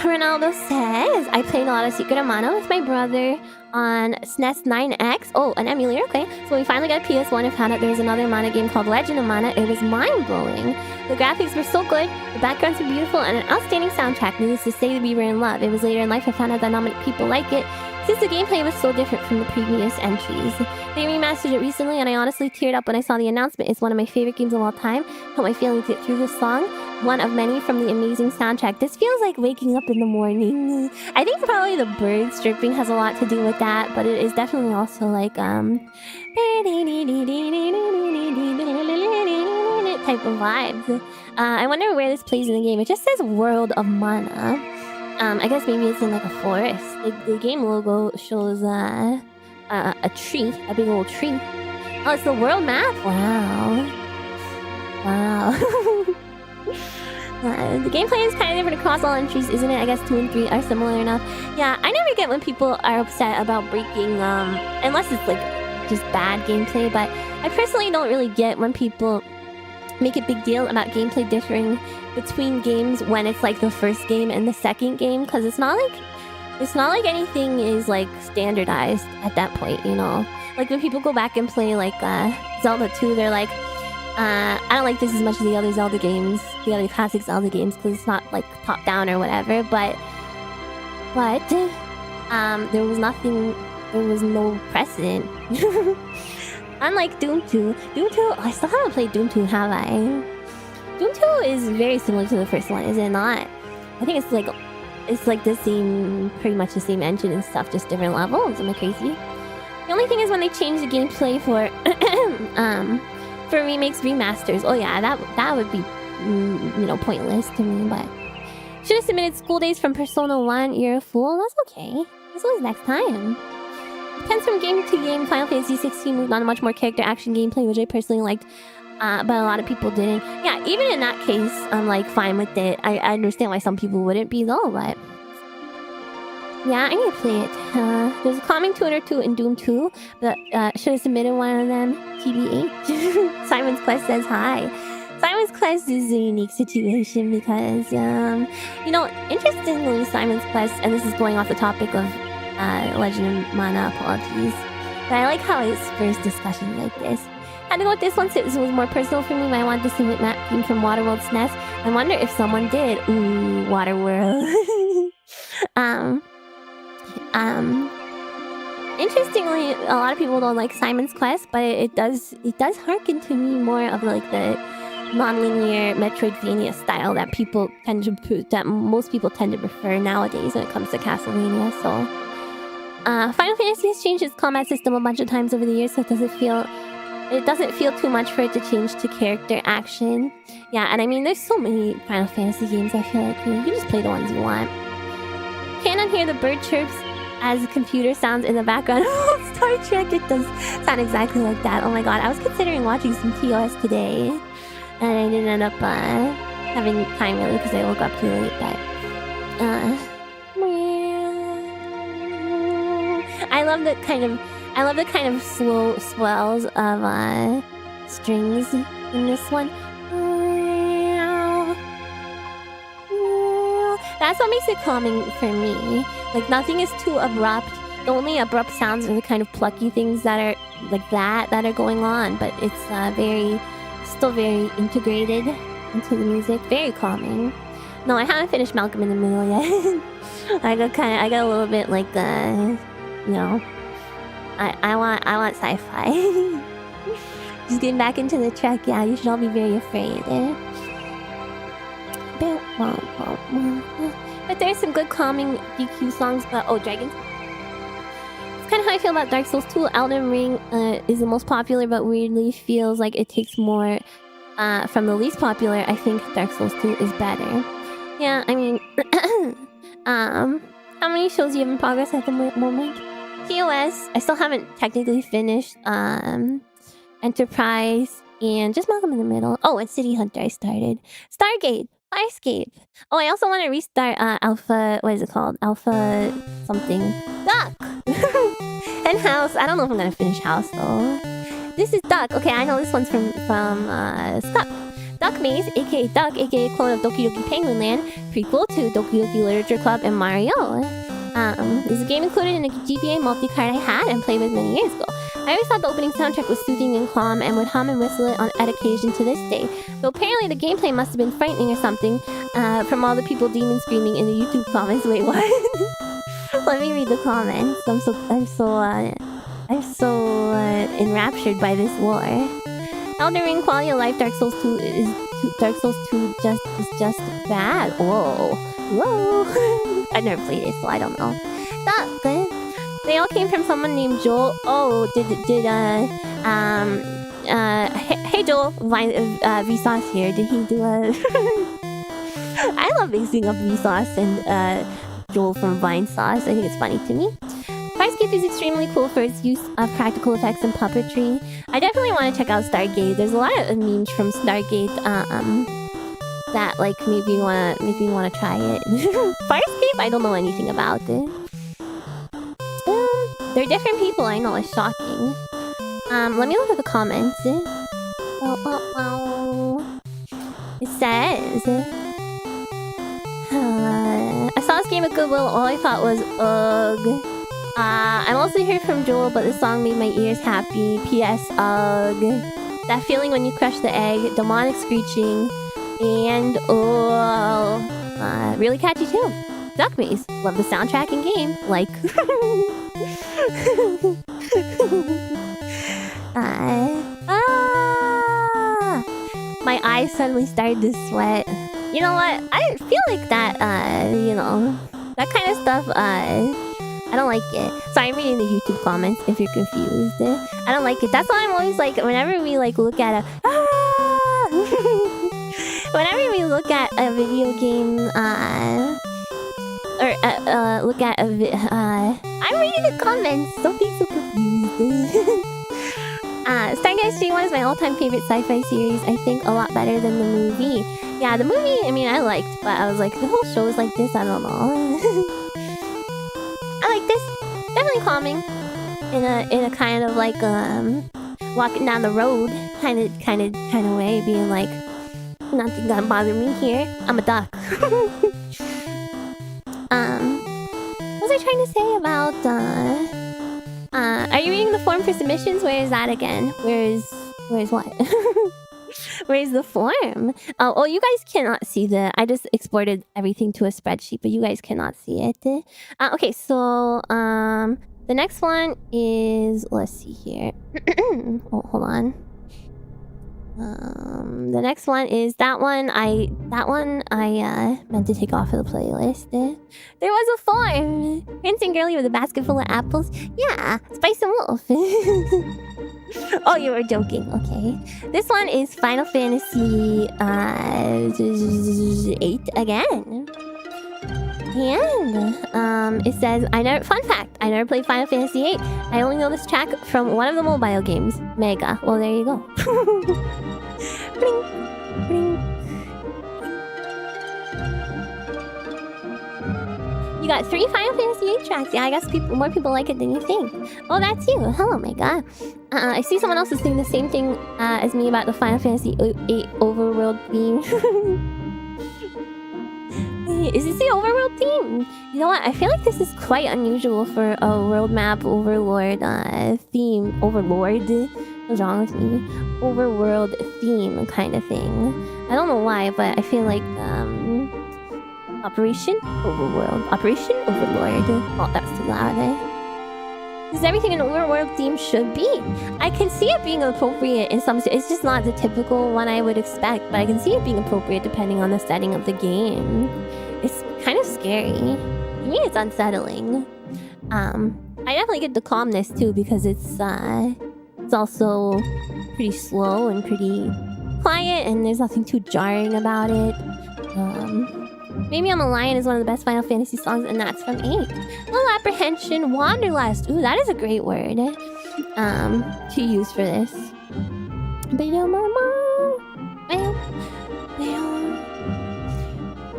Ronaldo says, I played a lot of Secret of Mana with my brother on SNES 9X. Oh, an emulator, okay. So we finally got a PS1 and found out there was another Mana game called Legend of Mana. It was mind-blowing. The graphics were so good, the backgrounds were beautiful, and an outstanding soundtrack. Needless to say, we were in love. It was later in life I found out that not many people like it, since the gameplay was so different from the previous entries. They remastered it recently, and I honestly teared up when I saw the announcement. It's one of my favorite games of all time. Hope my feelings get through this song. One of many from the amazing soundtrack. This feels like waking up in the morning. I think probably the birds chirping has a lot to do with that, but it is definitely also like type of vibes. I wonder where this plays in the game. It just says World of Mana. I guess maybe it's in like a forest. The game logo shows a tree, a big old tree. Oh, it's the world map. Wow. The gameplay is kind of different across all entries, isn't it? I guess 2 and 3 are similar enough. Yeah, I never get when people are upset about breaking, unless it's like just bad gameplay, but I personally don't really get when people make a big deal about gameplay differing between games when it's like the first game and the second game, because it's not like anything is like standardized at that point, you know? Like when people go back and play like Zelda 2, they're like, I don't like this as much as the other Zelda games, the other classic Zelda games, because it's not like top down or whatever, but there was no precedent. Unlike Doom 2. I still haven't played Doom 2, have I? Doom 2 is very similar to the first one, is it not? I think it's like the same, pretty much the same engine and stuff, just different levels. Am I crazy? The only thing is when they change the gameplay for remakes, remasters. Oh yeah, that would be pointless to me. But should have submitted School Days from Persona 1. You're a fool. That's okay. This was next time. Depends from game to game. Final Fantasy 16 moved on to much more character action gameplay, which I personally liked, but a lot of people didn't. Yeah, even in that case, I'm like fine with it. I understand why some people wouldn't be though, but yeah, I need to play it. There's a calming tune or two in Doom 2, but should have submitted one of them. TBH. Simon's Quest says hi. Simon's Quest is a unique situation because, interestingly, Simon's Quest, and this is going off the topic of Legend of Mana, apologies, but I like how it spurs discussions like this. Had to go with this one since it was more personal for me, but I wanted to submit map theme from Waterworld SNES. I wonder if someone did. Ooh, Waterworld. Interestingly, a lot of people don't like Simon's Quest, but it does harken to me more of like the non-linear Metroidvania style that most people tend to prefer nowadays when it comes to Castlevania. So, Final Fantasy has changed its combat system a bunch of times over the years, so it doesn't feel too much for it to change to character action. Yeah, and I mean, there's so many Final Fantasy games. I feel like you just play the ones you want. Cannot hear the bird chirps as computer sounds in the background. Star Trek, it does sound exactly like that. Oh my god, I was considering watching some TOS today, and I didn't end up having time really because I woke up too late. But I love the kind of slow swells of strings in this one. That's what makes it calming for me. Like, nothing is too abrupt. The only abrupt sounds are the kind of plucky things that are like that are going on, but it's still very integrated into the music. Very calming. No, I haven't finished Malcolm in the Middle yet. I got a little bit like I want sci-fi. Just getting back into the track. Yeah, you should all be very afraid. But there's some good calming DQ songs. Dragons. It's kind of how I feel about Dark Souls 2. Elden Ring is the most popular, but weirdly feels like it takes more from the least popular. I think Dark Souls 2 is better. Yeah, I mean, how many shows do you have in progress at the moment? TOS, I still haven't technically finished. Enterprise, and just Malcolm in the Middle. Oh, and City Hunter I started. Stargate, Farscape. Oh, I also want to restart Alpha, what is it called? Alpha something. Duck! And House. I don't know if I'm gonna finish House though. This is Duck. Okay, I know this one's from Scott. Duck Maze, aka Duck, aka clone of Doki Doki Penguin Land, prequel to Doki Doki Literature Club and Mario. This is a game included in a GBA multi-card I had and played with many years ago. I always thought the opening soundtrack was soothing and calm and would hum and whistle it at occasion to this day. Though apparently the gameplay must have been frightening or something from all the people demon screaming in the YouTube comments. Wait, what? Let me read the comments. I'm so enraptured by this lore. Elden Ring quality of life. Dark Souls 2 is just bad. Whoa. I've never played it, so I don't know. Duck. They all came from someone named Joel. Oh, hey Joel, Vsauce here. Did he do a... I love mixing up Vsauce and Joel from Vinesauce. I think it's funny to me. Farscape is extremely cool for its use of practical effects and puppetry. I definitely want to check out Stargate. There's a lot of memes from Stargate that like maybe you wanna try it. Farscape, I don't know anything about it. They're different people, I know, it's shocking. Let me look at the comments. It says... I saw this game at Goodwill, all I thought was, ugh. I'm also here from Joel, but the song made my ears happy. P.S. Ugh. That feeling when you crush the egg, demonic screeching, and really catchy too. Duck Maze, love the soundtrack and game. Like... My eyes suddenly started to sweat. You know what? I feel like that, that kind of stuff, I don't like it. Sorry, I'm reading the YouTube comments if you're confused. I don't like it. That's why I'm always like, whenever we like look at whenever we look at a video game, look at a I'm reading the comments. Don't be so confused. Stargate SG-1 is my all-time favorite sci-fi series. I think a lot better than the movie. Yeah, the movie, I mean, I liked, but I was like, the whole show is like this. I don't know. I like this. Definitely calming. In a kind of like walking down the road kind of way, being like, nothing gonna bother me here. I'm a duck. What was I trying to say about are you reading the form for submissions? Where is that again? Where's what? Where's the form? Oh, you guys cannot see I just exported everything to a spreadsheet, but you guys cannot see it. Okay, so the next one is, let's see here. Oh, hold on. The next one is that one I meant to take off of the playlist. There was a form. Prancing girlie with a basket full of apples. Yeah, Spice and Wolf. Oh, you were joking. Okay. This one is Final Fantasy 8 again. And it says, fun fact, I never played Final Fantasy 8. I only know this track from one of the mobile games, Mega. Well, there you go. Bling, bling. You got 3 Final Fantasy 8 tracks. Yeah, I guess more people like it than you think. Oh, that's you. Hello, Mega. I see someone else is saying the same thing as me about the Final Fantasy 8 overworld theme. Is this the overworld theme? You know what? I feel like this is quite unusual for a world map overlord theme. Overlord? What's wrong with me? Overworld theme kind of thing. I don't know why, but I feel like Operation Overworld. Operation Overlord. Oh, that's too loud, This is everything an overworld theme should be. I can see it being appropriate in some... It's just not the typical one I would expect, but I can see it being appropriate depending on the setting of the game. It's kind of scary. To me, it's unsettling. I definitely get the calmness too because it's also pretty slow and pretty quiet, and there's nothing too jarring about it. Maybe I'm a Lion is one of the best Final Fantasy songs, and that's from 8. Little Apprehension, Wanderlust. Ooh, that is a great word to use for this.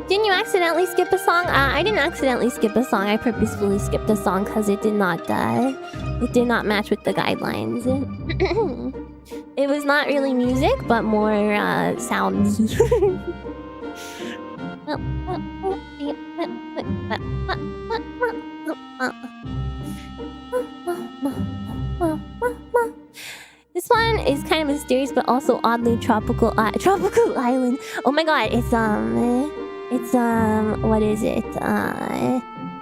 Didn't you accidentally skip a song? I didn't accidentally skip a song. I purposefully skipped a song because it did not match with the guidelines. It was not really music, but more sounds. This one is kind of mysterious, but also oddly tropical. Tropical island. Oh my god! It's what is it?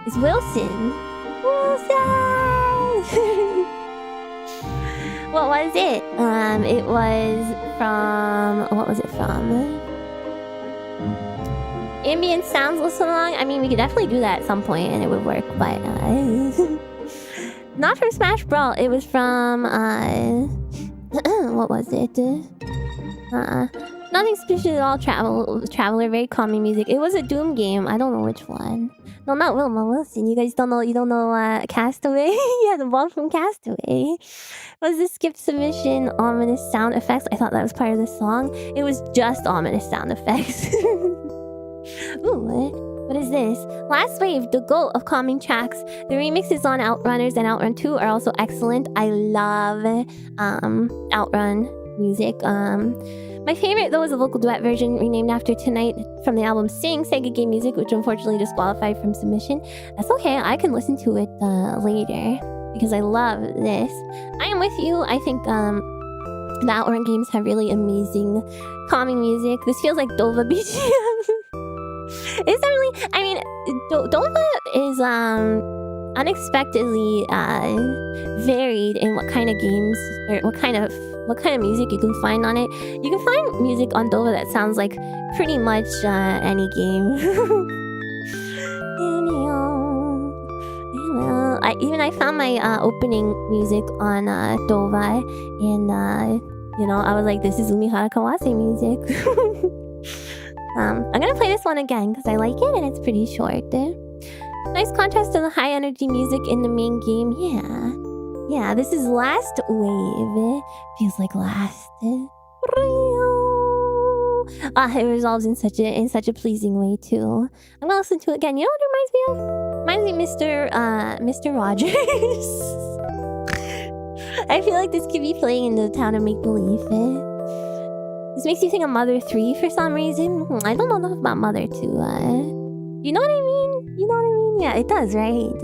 It's Wilson. Wilson. What was it? It was from... What was it from? Ambient sounds Listenalong? I mean, we could definitely do that at some point and it would work, but... Not from Smash Brawl. It was from... what was it? Nothing suspicious at all, Traveler. Very calming music. It was a Doom game. I don't know which one. No, not Wilma Wilson. You guys don't know. You don't know Castaway. Yeah, the ball from Castaway. Was this skipped submission? Ominous sound effects. I thought that was part of the song. It was just ominous sound effects. Ooh, what is this? Last Wave, the GOAT of calming tracks. The remixes on Outrunners and Outrun 2 are also excellent. I love Outrun music. My favorite, though, is a vocal duet version renamed after Tonight from the album Sing, Sega Game Music, which unfortunately disqualified from submission. That's okay, I can listen to it later, because I love this. I am with you. I think the Outrun games have really amazing calming music. This feels like Dova BGM. It's definitely... I mean, Dova is unexpectedly varied in what kind of games, or what kind of music you can find on it. You can find music on Dova that sounds like pretty much any game. I found my opening music on Dova, and you know, I was like, this is Umihara Kawase music. I'm gonna play this one again because I like it and it's pretty short. Nice contrast to the high energy music in the main game. Yeah, this is Last Wave. Feels like last. It resolves in such a pleasing way too. I'm gonna listen to it again. You know what it reminds me of? Reminds me of Mr. Rogers. I feel like this could be playing in the town of Make Believe. This makes you think of Mother 3 for some reason. I don't know enough about Mother 2. You know what I mean? You know what I mean? Yeah, it does, right?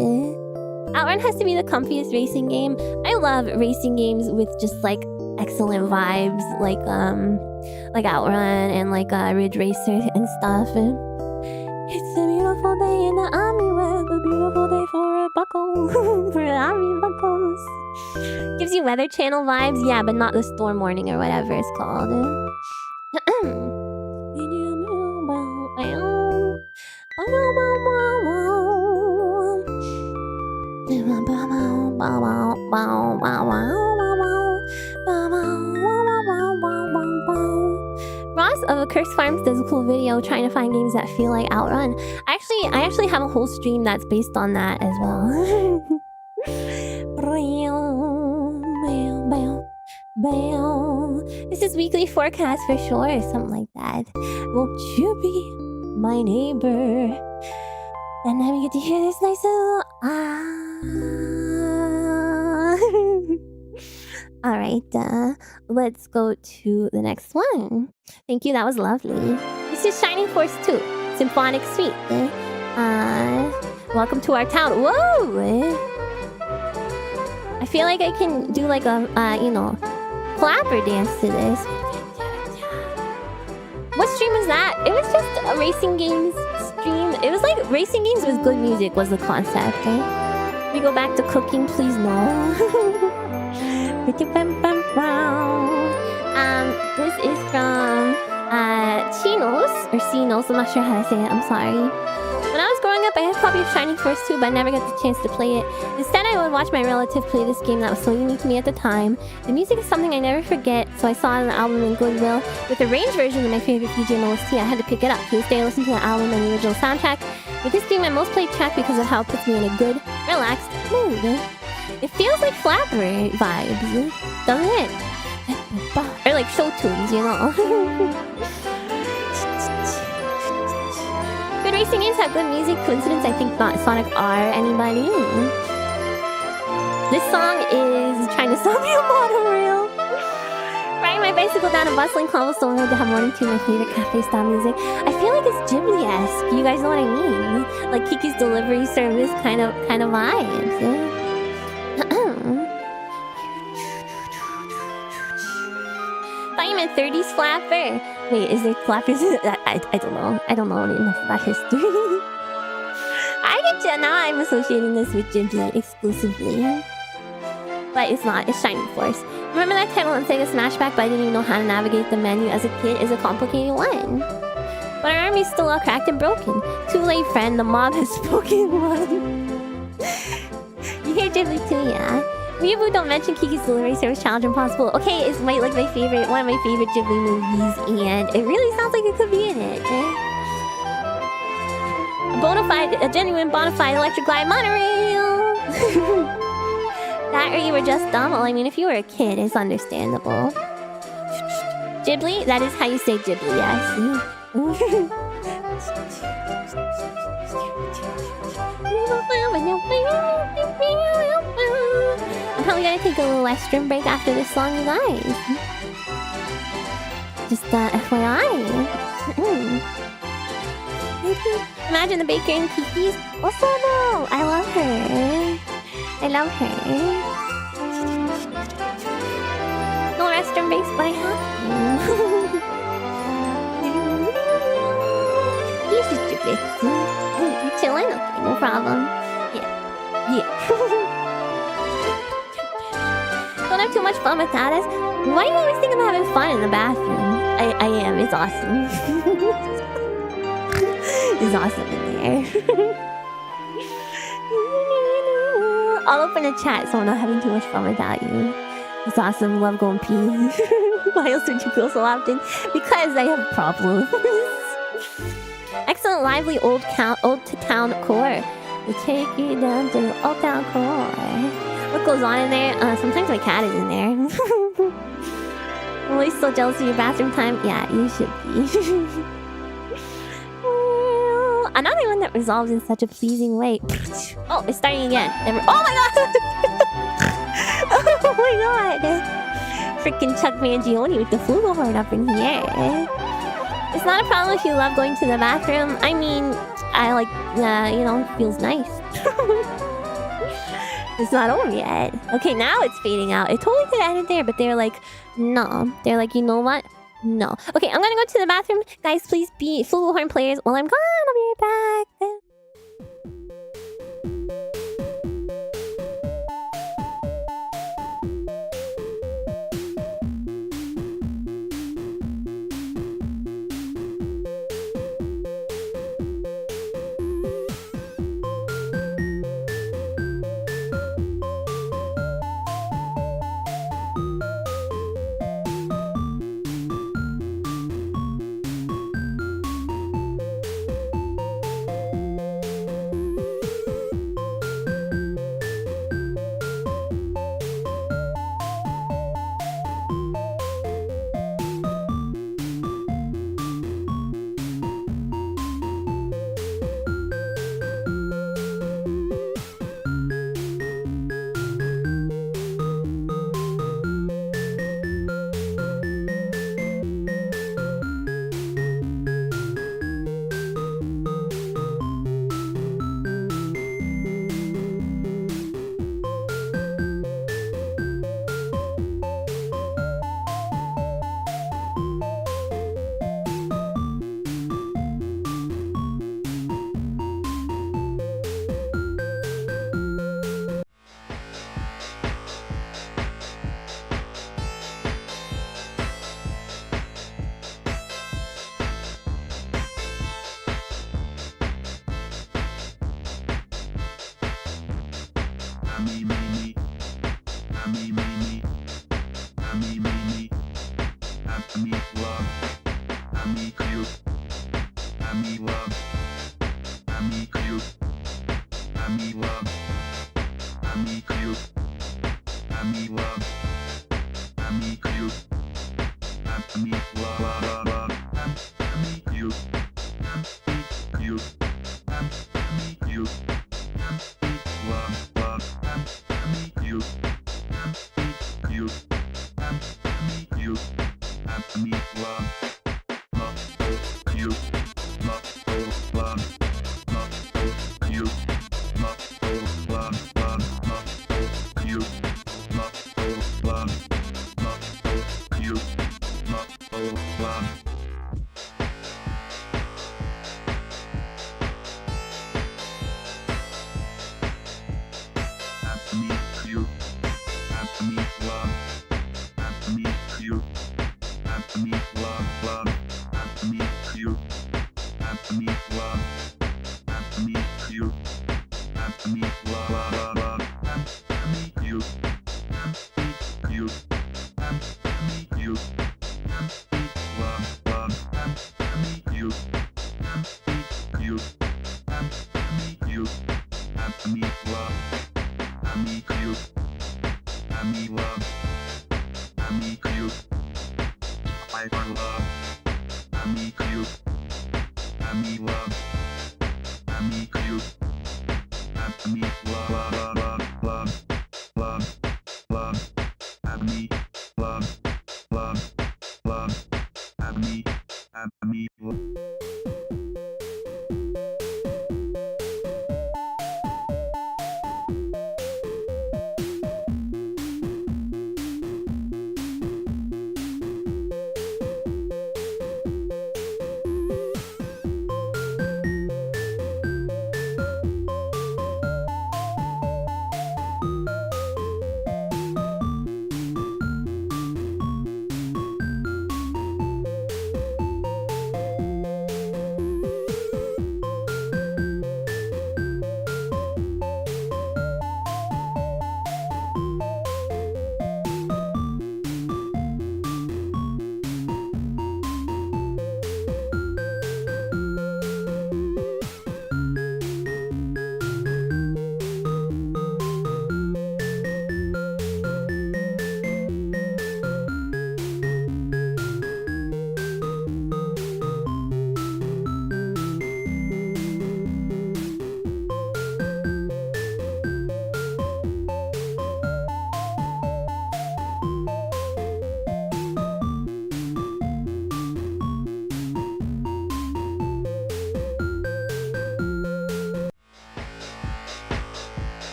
Outrun has to be the comfiest racing game. I love racing games with just like excellent vibes, like Outrun and like Ridge Racer and stuff. It's a beautiful day in the army web, a beautiful day for a buckle, for army buckles. Gives you Weather Channel vibes, yeah, but not the storm warning or whatever it's called. Ross of Curse Farms does a cool video trying to find games that feel like Outrun. I actually have a whole stream that's based on that as well. This is weekly forecast for sure, something like that. Won't you be my neighbor? And then we get to hear this nice little Alright, let's go to the next one. Thank you, that was lovely. This is Shining Force 2, Symphonic Suite. Welcome to our town. Whoa! I feel like I can do like a, flapper dance to this. What stream was that? It was just a racing games stream. It was like racing games with good music was the concept. We go back to cooking, please no. This is from Chinos or Cinos. I'm not sure how to say it. I'm sorry. When I was growing up, I had a copy of Shining Force 2, but I never got the chance to play it. Instead, I would watch my relative play this game that was so unique to me at the time. The music is something I never forget, so I saw it on the album in Goodwill. With the range version of my favorite VGM OST, I had to pick it up. To this day, I listen to the album and the original soundtrack. With this being my most played track because of how it puts me in a good, relaxed mood. It feels like flapper vibes, doesn't it? Or like show tunes, you know? Good racing games have good music. Coincidence? I think not. Sonic R. Anybody? This song is trying to sell me a monorail. my bicycle down a bustling cobblestone road to have morning to my favorite cafe style music. I feel like it's Ghibli-esque. You guys know what I mean? Like Kiki's Delivery Service kind of vibes. Thought you meant 30s flapper. Wait, is there flappers? I don't know. I don't know enough about history. Now I'm associating this with Ghibli exclusively. But it's not. It's Shining Force. Remember that title on Sega Smashback, but I didn't even know how to navigate the menu as a kid is a complicated one. But our army's still all cracked and broken. Too late, friend. The mob has spoken one. You hear Ghibli too, yeah? Weeaboo don't mention Kiki's Delivery Service Challenge Impossible. Okay, it's one of my favorite Ghibli movies, and it really sounds like it could be in it. A genuine bona fide electric glide monorail. That or you were just dumb? Well, I mean, if you were a kid, it's understandable. Ghibli? That is how you say Ghibli, yeah, see? I'm probably gonna take a little restroom break after this song, you guys. Just FYI. Imagine the baker in Kiki's. Osono! I love her. I love her. No restroom breaks, but I have to. He's just a bit. Chilling? Okay, no problem. Yeah. Don't have too much fun with that. Why do you always think I'm having fun in the bathroom? I am. It's awesome. It's awesome in there. I'll open a chat so I'm not having too much fun without you. It's awesome. Love going pee. Why else would you feel so often? Because I have problems. Excellent, lively old to town core. They take you down to the old town core. What goes on in there? Sometimes my cat is in there. I'm always so jealous of your bathroom time. Yeah, you should be. Another one that resolves in such a pleasing way. Oh, it's starting again. Oh my god! Oh my god! Freaking Chuck Mangione with the flugelhorn up in here. It's not a problem if you love going to the bathroom. I mean, I like, feels nice. It's not over yet. Okay, now it's fading out. It totally could have ended there, but they're like, no. They're like, you know what? No. Okay, I'm gonna go to the bathroom. Guys, please be flugelhorn players while I'm gone. I'll be right back.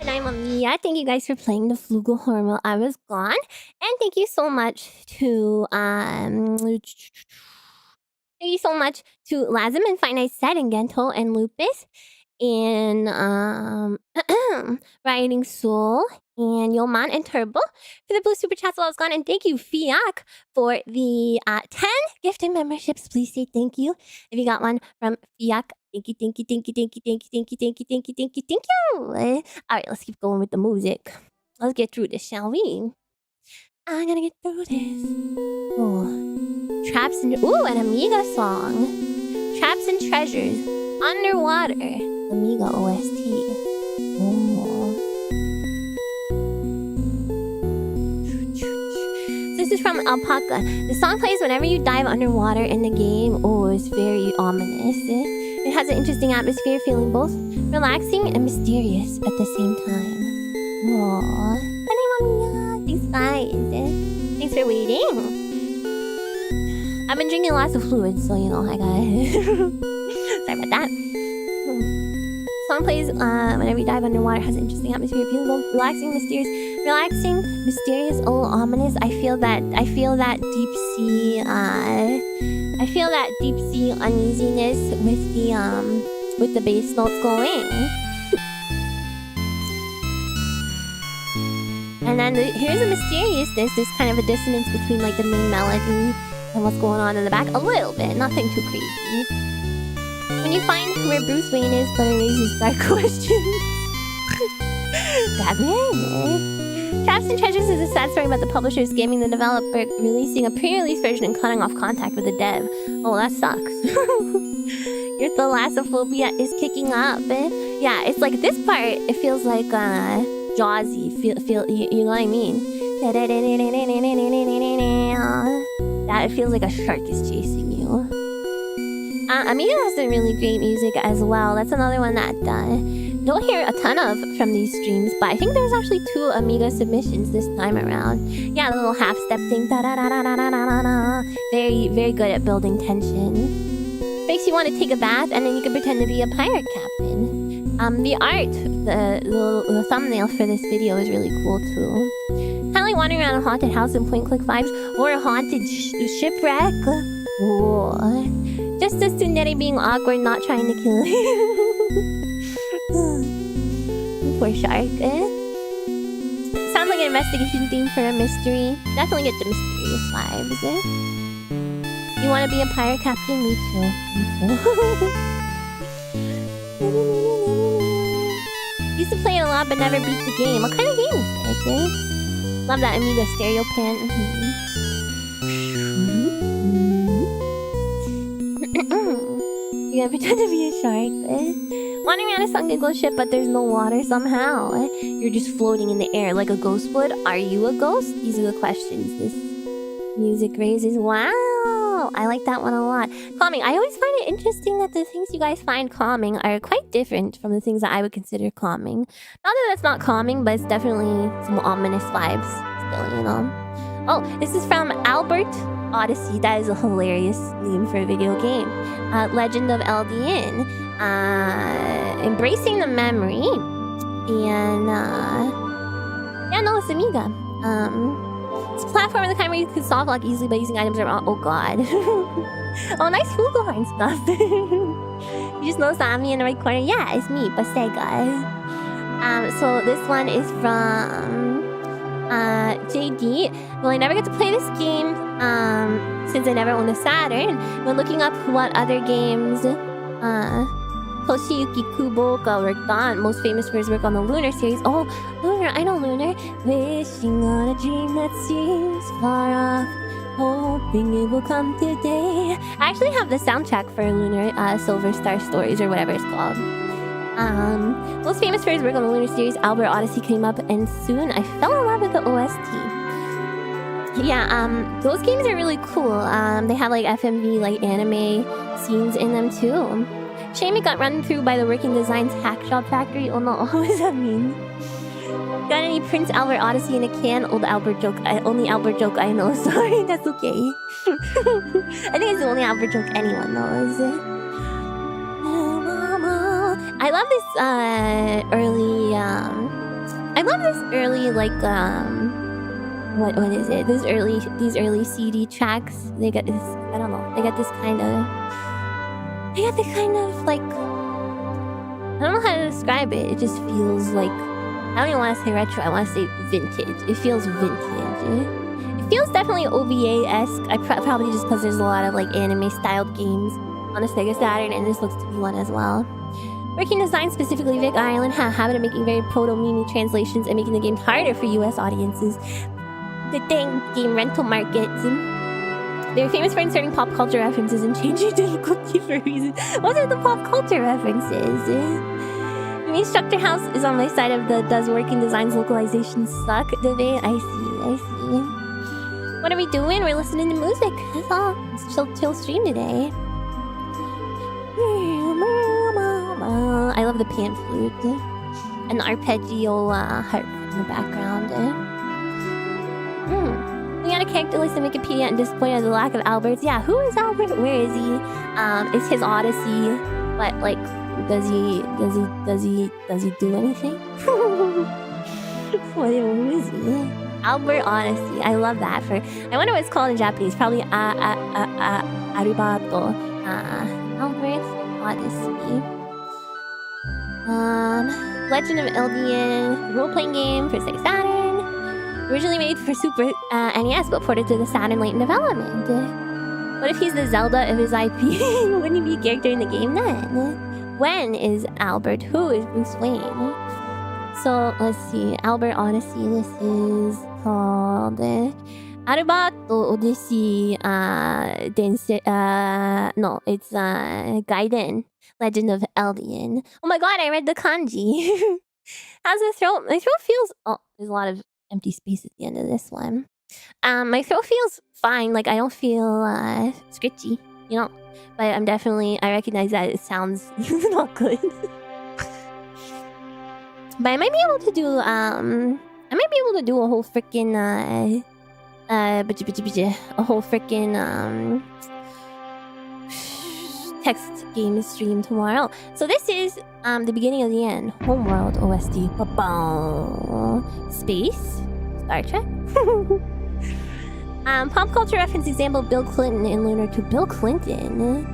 And I'm Amiya. Thank you guys for playing the Flugelhorn while I was gone. And thank you so much to Lazim and Finite Set and Gento and Lupus and Riding Soul and Yoman and Turbo for the blue super chats while I was gone. And thank you, Fiak, for the 10 gifted memberships. Please say thank you if you got one from Fiak. Thank you, thank you, thank you, thank you, thank you, thank you, thank you, thank you, thank you, thank you. All right, let's keep going with the music. Let's get through this, shall we? I'm gonna get through this. Oh, Traps and an Amiga song. Traps and Treasures, Underwater, Amiga OST. Oh. This is from Alpaca. The song plays whenever you dive underwater in the game. Oh, it's very ominous. It has an interesting atmosphere, feeling both Relaxing and mysterious at the same time. Aww. Amiya. Thanks, guys. Thanks for waiting. I've been drinking lots of fluids, so you know, I got sorry about that. Song plays whenever you dive underwater. Has an interesting atmosphere. Beautiful, relaxing, mysterious, oh, ominous. I feel that deep sea. I feel that deep sea uneasiness with the bass notes going. And then here's a mysteriousness. There's kind of a dissonance between like the main melody and what's going on in the back. A little bit, nothing too crazy. When you find where Bruce Wayne is, but it raises dark questions. Batman. Traps and Treasures is a sad story about the publisher scamming the developer, releasing a pre-release version and cutting off contact with the dev. Oh, that sucks. Your thalassophobia is kicking up. Yeah, it's like this part, it feels like Jaws-y. You know what I mean? That it feels like a shark is chasing you. Amiya has some really great music as well. That's another one that don't hear a ton of from these streams, but I think there's actually 2 Amiga submissions this time around. Yeah, the little half-step thing. Very, very good at building tension. Makes you want to take a bath, and then you can pretend to be a pirate captain. The art, the thumbnail for this video is really cool too. Kind of like wandering around a haunted house and point-click vibes, or a haunted shipwreck. Whoa. Just as Tsundere being awkward, not trying to kill you. Poor shark. Sounds like an investigation theme for a mystery. Definitely get the mysterious vibes. You want to be a pirate captain? Me too. Used to play it a lot, but never beat the game. What kind of game is it? Love that Amiga stereo pan. You gotta pretend to be a shark. Wandering around a sunken ghost ship, but there's no water somehow. You're just floating in the air like a ghost would. Are you a ghost? These are the questions this music raises. Wow! I like that one a lot. Calming. I always find it interesting that the things you guys find calming are quite different from the things that I would consider calming. Not that that's not calming, but it's definitely some ominous vibes still, you know? Oh, this is from Albert Odyssey. That is a hilarious name for a video game. Legend of LDN. Embracing the memory. And, yeah, no, it's Amiga. It's a platform of the kind where you can solve lock easily by using items around. Oh, God. Oh, nice Flugelhorn stuff. You just noticed that I'm in the right corner. Yeah, it's me, Basega. So this one is from JD. Well, I never get to play this game since I never owned a Saturn. When looking up what other games Toshiyuki Kuboka worked on, most famous for his work on the Lunar series. Oh, Lunar, I know Lunar. Wishing on a dream that seems far off, hoping it will come today. I actually have the soundtrack for Lunar, Silver Star Stories, or whatever it's called. Most famous for his work on the Lunar series, Albert Odyssey came up, and soon I fell in love with the OST. Yeah, those games are really cool. They have like FMV, like anime scenes in them too. Shame it got run through by the Working Designs Hack Shop Factory. Oh no, what does that mean? Got any Prince Albert Odyssey in a can? Old Albert joke. Only Albert joke I know. Sorry, that's okay. I think it's the only Albert joke anyone knows. I love this early like what is it? These early CD tracks. They got this, I don't know. They got this kind of like, I don't know how to describe it. It just feels like, I don't even want to say retro. I want to say vintage. It feels vintage. It feels definitely OVA-esque. Probably just because there's a lot of like anime-styled games on a Sega Saturn, and this looks to be one as well. Working Design, specifically Vic Island, had a habit of making very proto-meme translations and making the game harder for US audiences. The dang game rental markets. They were famous for inserting pop culture references and changing difficulty for reasons. What are the pop culture references? The instructor house is on my side of the does Working Design's localization suck debate. I see. What are we doing? We're listening to music. That's all. It's chill stream today. I love the pan flute. And the arpeggio harp in the background. We got a character list in Wikipedia and disappointed at the lack of Alberts. Yeah, who is Albert? Where is he? It's his Odyssey. But like, does he do anything? What is he? Albert Odyssey. I love that. I wonder what it's called in Japanese. Probably Aribato. Albert Odyssey. Legend of Eldian, role-playing game for Sega Saturn. Originally made for Super NES, but ported to the Saturn late in development. What if he's the Zelda of his IP? Wouldn't he be a character in the game then? When is Albert? Who is Bruce Wayne? So, let's see. Albert Odyssey. This is called... Arubato Odyssey no, it's Gaiden, Legend of Eldian. Oh my god, I read the kanji. How's the throat? My throat feels... Oh, there's a lot of empty space at the end of this one. My throat feels fine. Like, I don't feel scritchy, you know? But I'm definitely... I recognize that it sounds not good. But I might be able to do... I might be able to do a whole freaking... a whole freaking text game stream tomorrow. So this is the beginning of the end. Homeworld OST. Ba-boom. Space. Star Trek. Pop culture reference example: Bill Clinton in Lunar 2. Bill Clinton.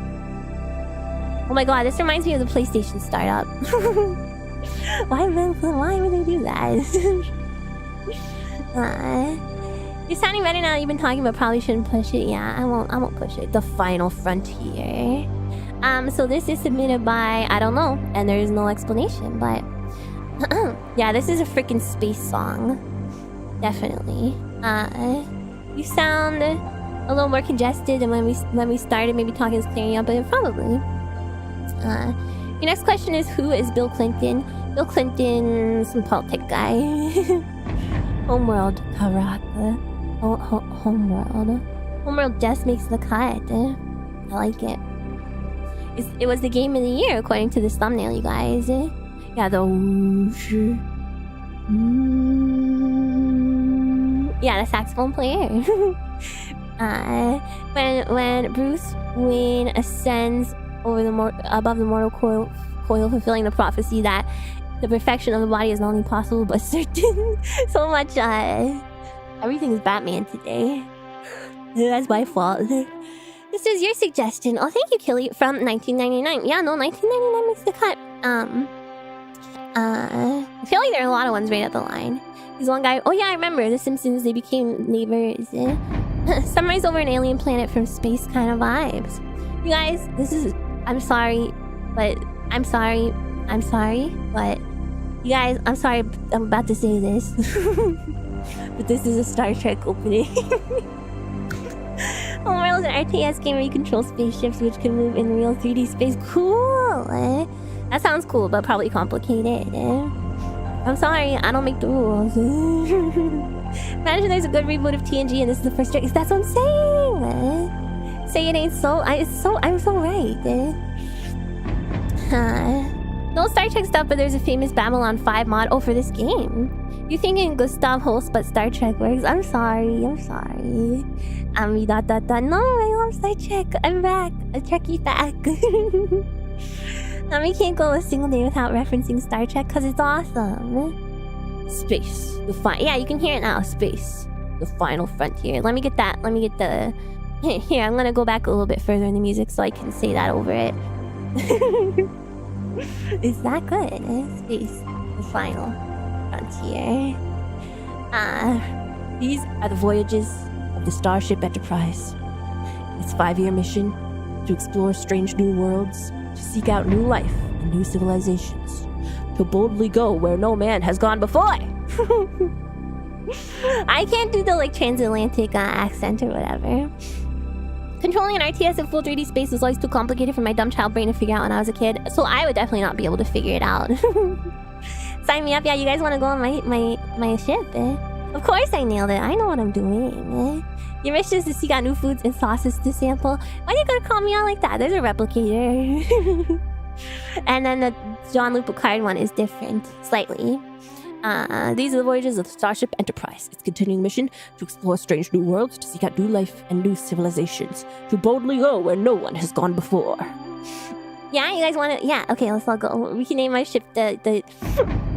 Oh my god, this reminds me of the PlayStation startup. Why would they do that? You're sounding better now. You've been talking, but probably shouldn't push it. Yeah, I won't push it. The Final Frontier. So this is submitted by I don't know, and there is no explanation. But yeah, this is a freaking space song. Definitely. You sound a little more congested than when we started. Maybe talking is clearing up, but probably. Your next question is, who is Bill Clinton? Bill Clinton, some politic guy. Homeworld, Karaka. Homeworld. Homeworld just makes the cut. I like it. It was the game of the year according to this thumbnail, you guys. Yeah, the yeah, the saxophone player. When Bruce Wayne ascends over above the mortal coil, fulfilling the prophecy that the perfection of the body is not only possible but certain. So much, everything is Batman today. That's my fault. This is your suggestion. Oh, thank you, Killy, from 1999. Yeah, no, 1999 makes the cut. I feel like there are a lot of ones right at the line. There's one guy. Oh yeah, I remember The Simpsons. They became neighbors. Sunrise over an alien planet from space kind of vibes. You guys, this is. I'm sorry, but you guys, I'm sorry. I'm about to say this, but this is a Star Trek opening. Homeworld is an RTS game where you control spaceships which can move in real 3D space. Cool. That sounds cool, but probably complicated. I'm sorry, I don't make the rules. Imagine there's a good reboot of TNG and this is the first trick. That's what I'm saying. Say it ain't so. I'm so right. No Star Trek stuff, but there's a famous Babylon 5 mod. Oh, for this game. You're thinking Gustav Holst, but Star Trek works. I'm sorry. No, I love Star Trek. I'm back. A Trekkie back. We can't go a single day without referencing Star Trek because it's awesome. Space. Yeah, you can hear it now. Space. The Final Frontier. Let me get the... Here, I'm gonna go back a little bit further in the music so I can say that over it. Is that good? Space. The Final Frontier. These are the voyages of the Starship Enterprise. Its 5-year mission to explore strange new worlds, to seek out new life and new civilizations, to boldly go where no man has gone before. I can't do the transatlantic accent or whatever. Controlling an RTS in full 3D space was always too complicated for my dumb child brain to figure out when I was a kid, so I would definitely not be able to figure it out. Sign me up. Yeah, you guys want to go on my ship? Of course I nailed it. I know what I'm doing. Your mission is to seek out new foods and sauces to sample. Why are you gonna call me out like that? There's a replicator. And then the Jean-Luc Picard one is different, slightly. These are the voyages of the Starship Enterprise. Its continuing mission to explore strange new worlds, to seek out new life and new civilizations, to boldly go where no one has gone before. Yeah, you guys want to? Yeah, okay, let's all go. We can name our ship the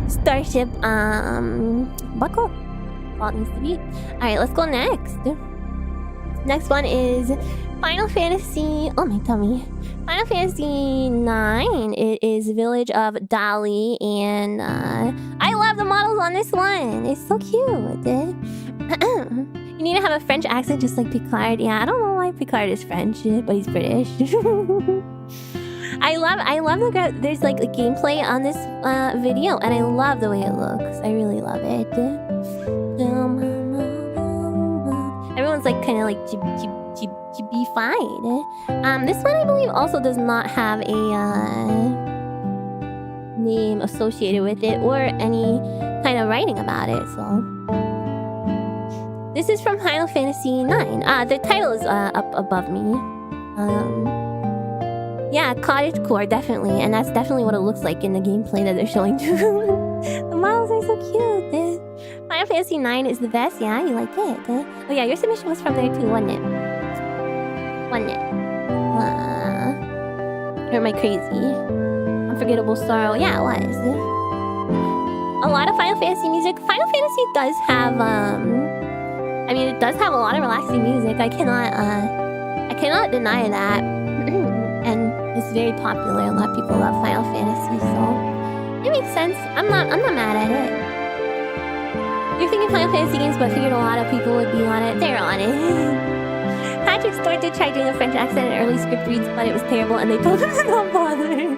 Starship Buckle. All it needs to be. All right, let's go next. Next one is Final Fantasy. Oh my tummy. Final Fantasy 9. It is Village of Dali, and I love the models on this one. It's so cute. You need to have a French accent just like Picard. Yeah, I don't know why Picard is French, but he's British. I love the there's like a gameplay on this video, and I love the way it looks. I really love it. Everyone's like kind of like be fine. This one I believe also does not have a name associated with it or any kind of writing about it. So this is from Final Fantasy 9. The title is up above me. Yeah, cottagecore definitely, and that's definitely what it looks like in the gameplay that they're showing too. The models are so cute. Final Fantasy 9 is the best. Yeah, you like it. Oh yeah, your submission was from there too, wasn't it? Or am I crazy? Unforgettable Sorrow. Yeah, it was. A lot of Final Fantasy music. Final Fantasy does have I mean, it does have a lot of relaxing music. I cannot deny that. And it's very popular. A lot of people love Final Fantasy, so it makes sense. I'm not mad at it. You're thinking Final Fantasy games, but I figured a lot of people would be on it. They're on it. Patrick Stewart did try doing a French accent in early script reads, but it was terrible, and they told him to not bother.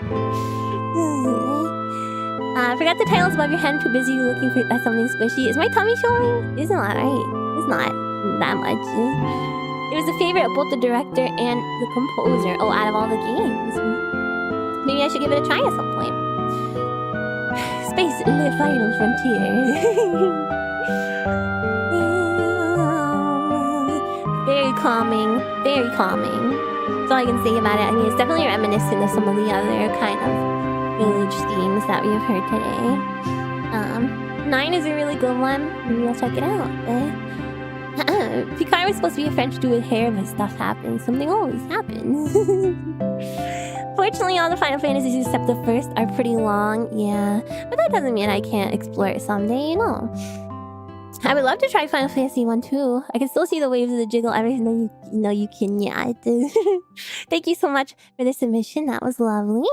Forgot the titles above your head. Too busy looking for something squishy. Is my tummy showing? Isn't that right? It's not that much. It was a favorite of both the director and the composer. Oh, out of all the games. Maybe I should give it a try at some point. Space, the final frontier. Very calming. Very calming. That's all I can say about it. I mean, it's definitely reminiscent of some of the other kind of village themes that we have heard today. 9 is a really good one. Maybe I'll check it out. Picard was supposed to be a French dude with hair, but stuff happens. Something always happens. Fortunately, all the Final Fantasies except the first are pretty long, yeah. But that doesn't mean I can't explore it someday, you know. I would love to try Final Fantasy 1 too. I can still see the waves of the jiggle everything though you know you can, yeah. Thank you so much for the submission. That was lovely.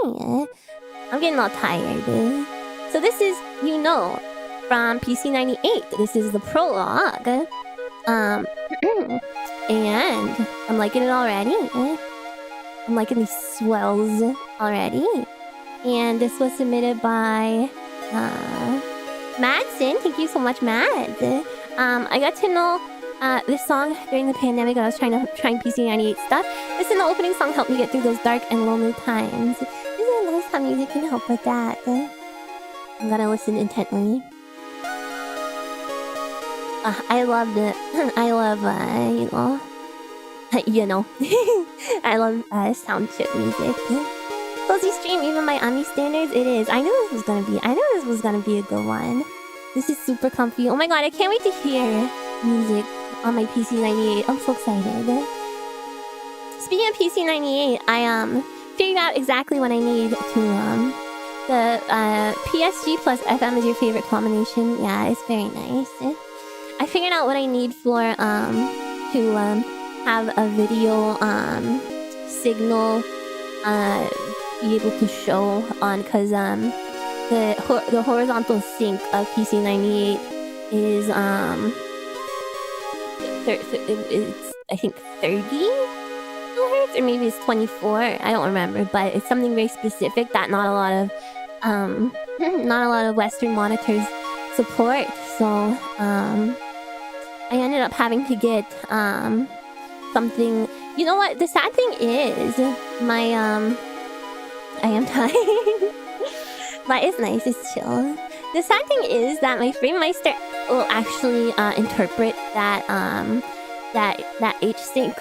I'm getting all tired. So this is, you know, from PC98. This is the prologue. And I'm liking it already. I'm liking these swells already. And this was submitted by Madsen. Thank you so much, Mads. I got to know this song during the pandemic when I was trying PC98 stuff. This in the opening song helped me get through those dark and lonely times. Isn't it nice how music can help with that? I'm gonna listen intently. I love it. I love, I love sound chip music. Cozy stream, even by Ami standards, it is. I knew this was gonna be a good one. This is super comfy. Oh my god, I can't wait to hear music on my PC98. I'm so excited. Speaking of PC98, I figured out exactly what I need to the PSG plus FM is your favorite combination. Yeah, it's very nice. I figured out what I need for to have a video signal be able to show on, because the horizontal sync of PC98 is it's I think 30 kilohertz, or maybe it's 24. I don't remember, but it's something very specific that not a lot of Western monitors support. So I ended up having to get something. You know what? The sad thing is, my I am tired, but it's nice. It's chill. The sad thing is that my FrameMeister will actually interpret that that H sync,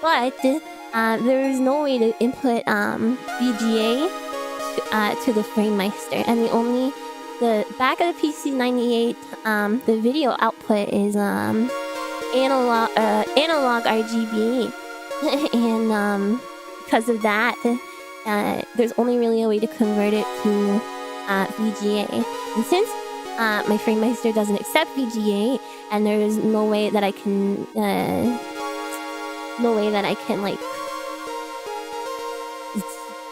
but there is no way to input VGA to the Framemeister, and the back of the PC98, the video output is analog RGB, and because of that, there's only really a way to convert it to VGA, and since my Framemeister doesn't accept VGA, and there is no way that I can like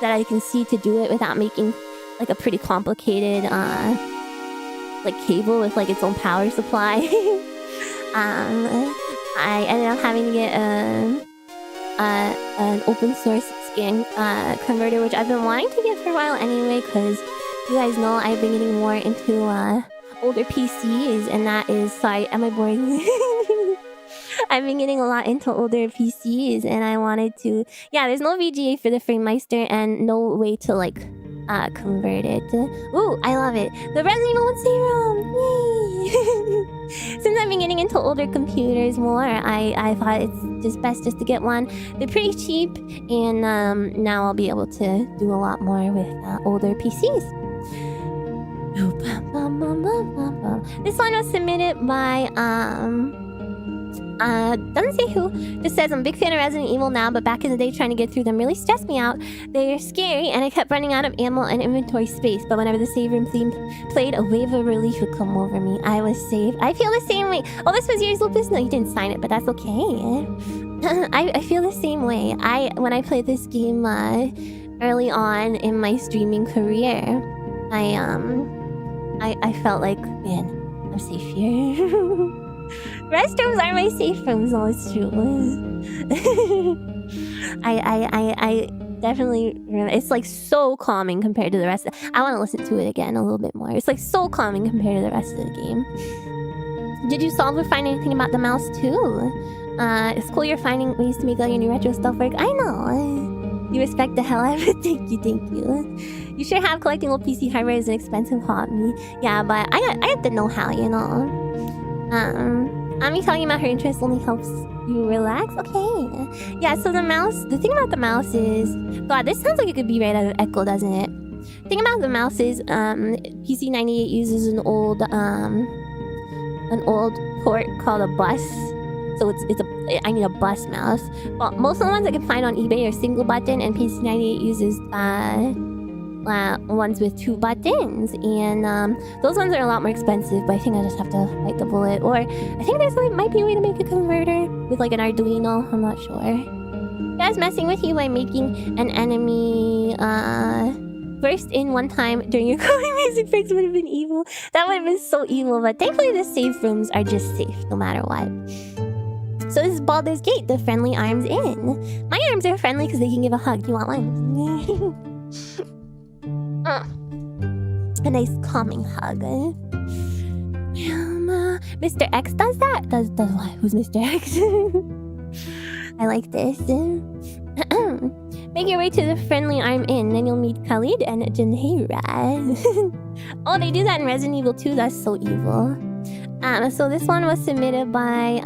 that I can see to do it without making like a pretty complicated like cable with like its own power supply. I ended up having to get an open source scan converter, which I've been wanting to get for a while anyway, because you guys know I've been getting more into older PCs, and that is... Sorry, am I boring? I've been getting a lot into older PCs, and I wanted to... Yeah, there's no VGA for the Framemeister, and no way to, like, convert it. Ooh, I love it. The Resident Evil 1 CD-ROM! Yay! Since I've been getting into older computers more, I thought it's just best just to get one. They're pretty cheap, and now I'll be able to do a lot more with older PCs. This one was submitted by doesn't say who. Just says, I'm a big fan of Resident Evil now, but back in the day trying to get through them really stressed me out. They're scary, and I kept running out of ammo and inventory space, but whenever the save room theme played, a wave of relief would come over me. I was safe. I feel the same way. Oh, this was yours, Lupus? No, you didn't sign it, but that's okay. I feel the same way. When I played this game early on in my streaming career, I felt like, man, I'm safe here. Restrooms are my safe rooms, though, it's true. I definitely remember. It's like so calming compared to the rest. I want to listen to it again a little bit more. It's like so calming compared to the rest of the game. Did you solve or find anything about the mouse too? It's cool you're finding ways to make all your new retro stuff work. I know. You respect the hell out of it. Thank you. You sure have collecting old PC hardware is an expensive hobby. Yeah, but I have the know-how, you know. Ami talking about her interest only helps you relax? Okay. Yeah, so the thing about the mouse is... God, this sounds like it could be right out of Echo, doesn't it? The thing about the mouse is, PC98 uses an old port called a bus. So I need a bus mouse. But most of the ones I can find on eBay are single button, and PC98 uses ones with 2 buttons, and those ones are a lot more expensive, but I think I just have to bite the bullet. Or I think might be a way to make a converter with like an Arduino. I'm not sure. I was messing with you by making an enemy burst in one time during your calling music breaks. Would have been evil. That would have been so evil, but thankfully the safe rooms are just safe no matter what. So this is Baldur's Gate, the friendly arms in. My arms are friendly because they can give a hug. You want one? A nice calming hug. Mr. X does that? Does what? Who's Mr. X? I like this. Make your way to the friendly arm inn, then you'll meet Khalid and Janheira. Oh, they do that in Resident Evil 2. That's so evil. So this one was submitted by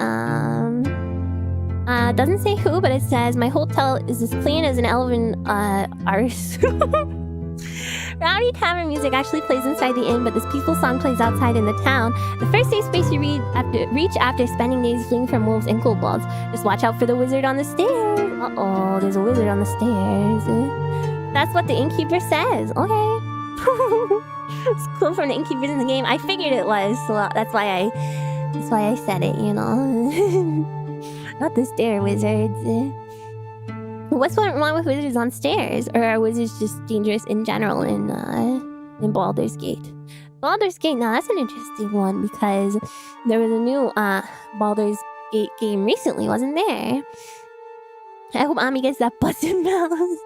doesn't say who, but it says, my hotel is as clean as an elven arse. Rowdy tavern music actually plays inside the inn, but this peaceful song plays outside in the town. The first safe space you reach after spending days fleeing from wolves and kobolds. Just watch out for the wizard on the stairs. Uh-oh, there's a wizard on the stairs. That's what the innkeeper says. Okay. It's cool from the innkeepers in the game. I figured it was, so that's why I said it, you know. Not the stair wizards. What's wrong with wizards on stairs? Or are wizards just dangerous in general in Baldur's Gate? Baldur's Gate, now that's an interesting one, because there was a new Baldur's Gate game recently, wasn't there? I hope Ami gets that busted mouse.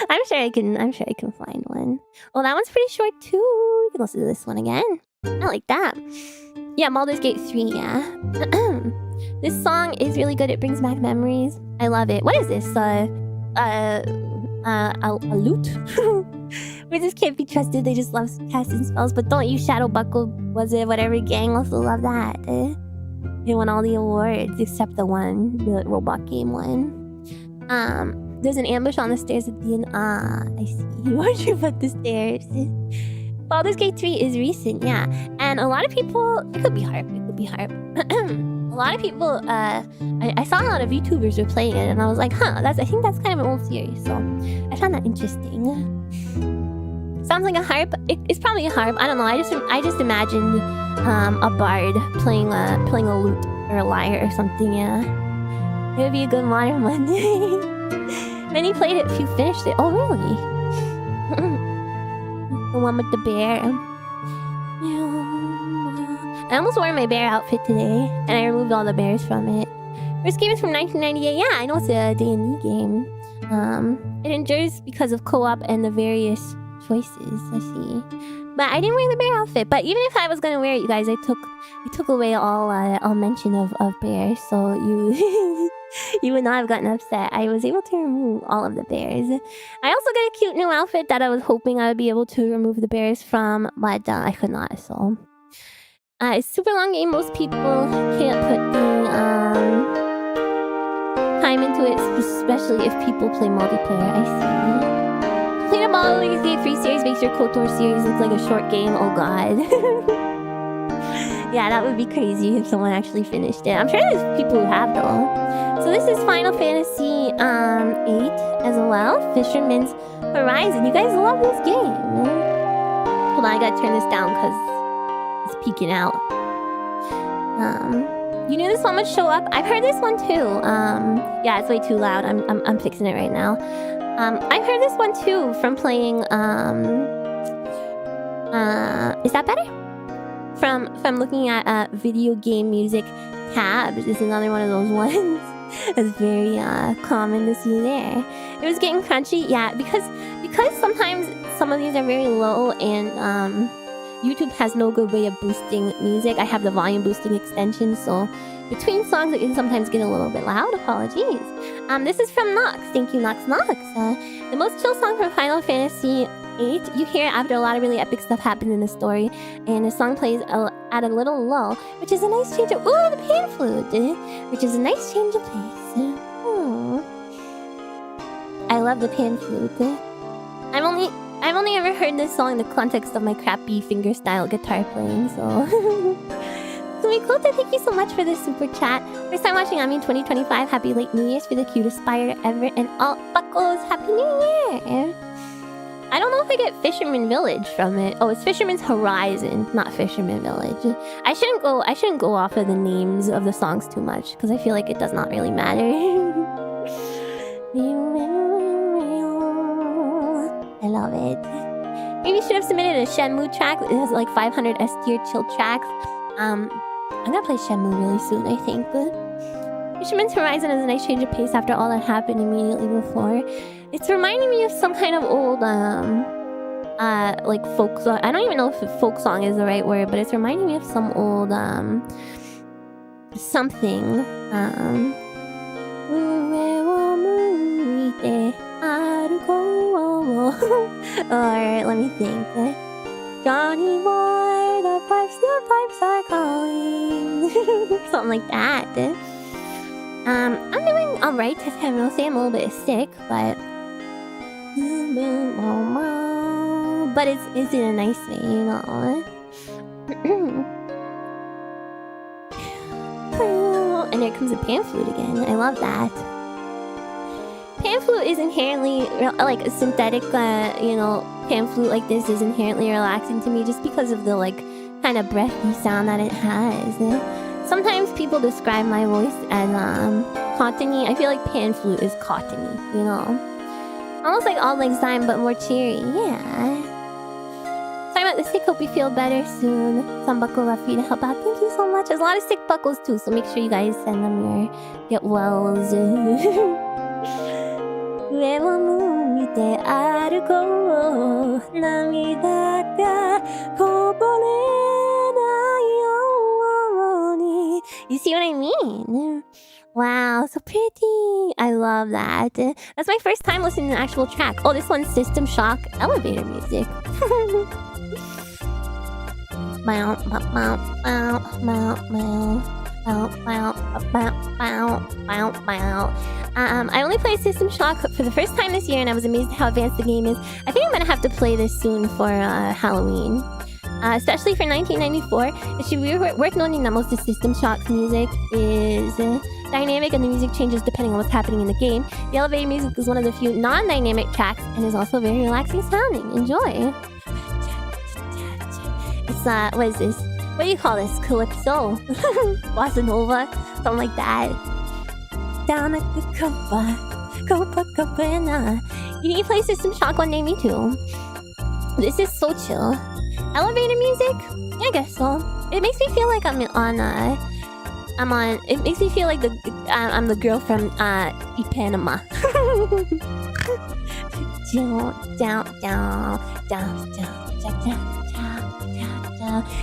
I'm sure I can find one. Well, that one's pretty short too. You can listen to this one again. I like that. Yeah, Baldur's Gate 3, yeah. This song is really good. It brings back memories. I love it. What is this? A lute? Wizards can't be trusted. They just love casting spells. But don't use Shadow Buckle, was it? Whatever gang also love that. It won all the awards except the robot game one. there's an ambush on the stairs at the end. Ah, I see. You weren't sure about the stairs. Baldur's Gate 3 is recent, yeah. And a lot of people... It could be harp. A lot of people... I saw a lot of YouTubers were playing it, and I was like, huh, I think that's kind of an old series, so I found that interesting. Sounds like a harp. It's probably a harp. I don't know. I just imagined a bard playing a lute or a lyre or something, yeah. It would be a good modern one. Many played it, few finished it. Oh, really? The one with the bear. I almost wore my bear outfit today, and I removed all the bears from it. First game is from 1998. Yeah, I know it's a D&D game. It endures because of co-op and the various choices. I see. But I didn't wear the bear outfit. But even if I was gonna wear it, you guys, I took away all mention of bears, so you you would not have gotten upset. I was able to remove all of the bears. I also got a cute new outfit that I was hoping I would be able to remove the bears from, but I could not. So it's a super long game. Most people can't put the time into it, especially if people play multiplayer. I see. Playing a Baldur's Gate 3 series makes your KOTOR series look like a short game. Oh god. Yeah, that would be crazy if someone actually finished it. I'm sure there's people who have though. So this is Final Fantasy 8 as well. Fisherman's Horizon. You guys love this game. Hold on, I gotta turn this down because it's peeking out. You knew this one would show up. I've heard this one too. Yeah, it's way too loud. I'm fixing it right now. I've heard this one too from playing. Is that better? From looking at video game music tabs. This is another one of those ones that's very common to see there. It was getting crunchy, yeah, because sometimes some of these are very low and YouTube has no good way of boosting music. I have the volume boosting extension, so between songs it can sometimes get a little bit loud. Apologies. This is from Nox. Thank you, Nox. The most chill song from Final Fantasy 8. You hear it after a lot of really epic stuff happens in the story, and the song plays at a little lull, which is a nice change of... Ooh, the pan flute! Which is a nice change of pace. I love the pan flute. I've only ever heard this song in the context of my crappy fingerstyle guitar playing, so... Kumikota, thank you so much for this super chat. First time watching Ami 2025. Happy late New Year's for the cutest spider ever. And all buckles, Happy New Year! I don't know if I get Fisherman Village from it. Oh, it's Fisherman's Horizon, not Fisherman Village. I shouldn't go off of the names of the songs too much, because I feel like it does not really matter. I love it. Maybe you should have submitted a Shenmue track. It has like 500 S-tier chill tracks. I'm gonna play Shenmue really soon, I think. Fisherman's Horizon has a nice change of pace after all that happened immediately before. It's reminding me of some kind of old, like folk song. I don't even know if folk song is the right word, but it's reminding me of some old, something. Or, let me think. Johnny boy, the pipes are calling. Something like that. I'm doing alright. I will say I'm a little bit sick, but it's in a nice way, you know. And there comes a pan flute again. I love that. Pan flute is inherently like a synthetic, you know, pan flute like this is inherently relaxing to me just because of the like kind of breathy sound that it has. Sometimes people describe my voice as cottony. I feel like pan flute is cottony, you know, almost like Auld Lang Syne but more cheery. Yeah. Sorry about the sick. Hope you feel better soon. Some buckle left for you to help out. Thank you so much. There's a lot of sick buckles too, so make sure you guys send them your get wells. 上を向いて歩こう涙がこぼれないように You see what I mean? Wow, so pretty. I love that. That's my first time listening to actual tracks. Oh, this one's System Shock elevator music. Bow, bow, bow, bow, bow, bow, bow, bow, bow, bow, bow. I only played System Shock for the first time this year, and I was amazed at how advanced the game is. I think I'm gonna have to play this soon for Halloween. Especially for 1994, it should be worth noting that most of System Shock's music is dynamic, and the music changes depending on what's happening in the game. The elevator music is one of the few non-dynamic tracks, and is also very relaxing sounding. Enjoy! It's, what is this? What do you call this? Calypso? Bossa Nova? Something like that. Down at the Copacabana. You need to play System Shock one day, me too. This is so chill. Elevator music? Yeah, I guess so. It makes me feel like it makes me feel like I'm the girl from Ipanema.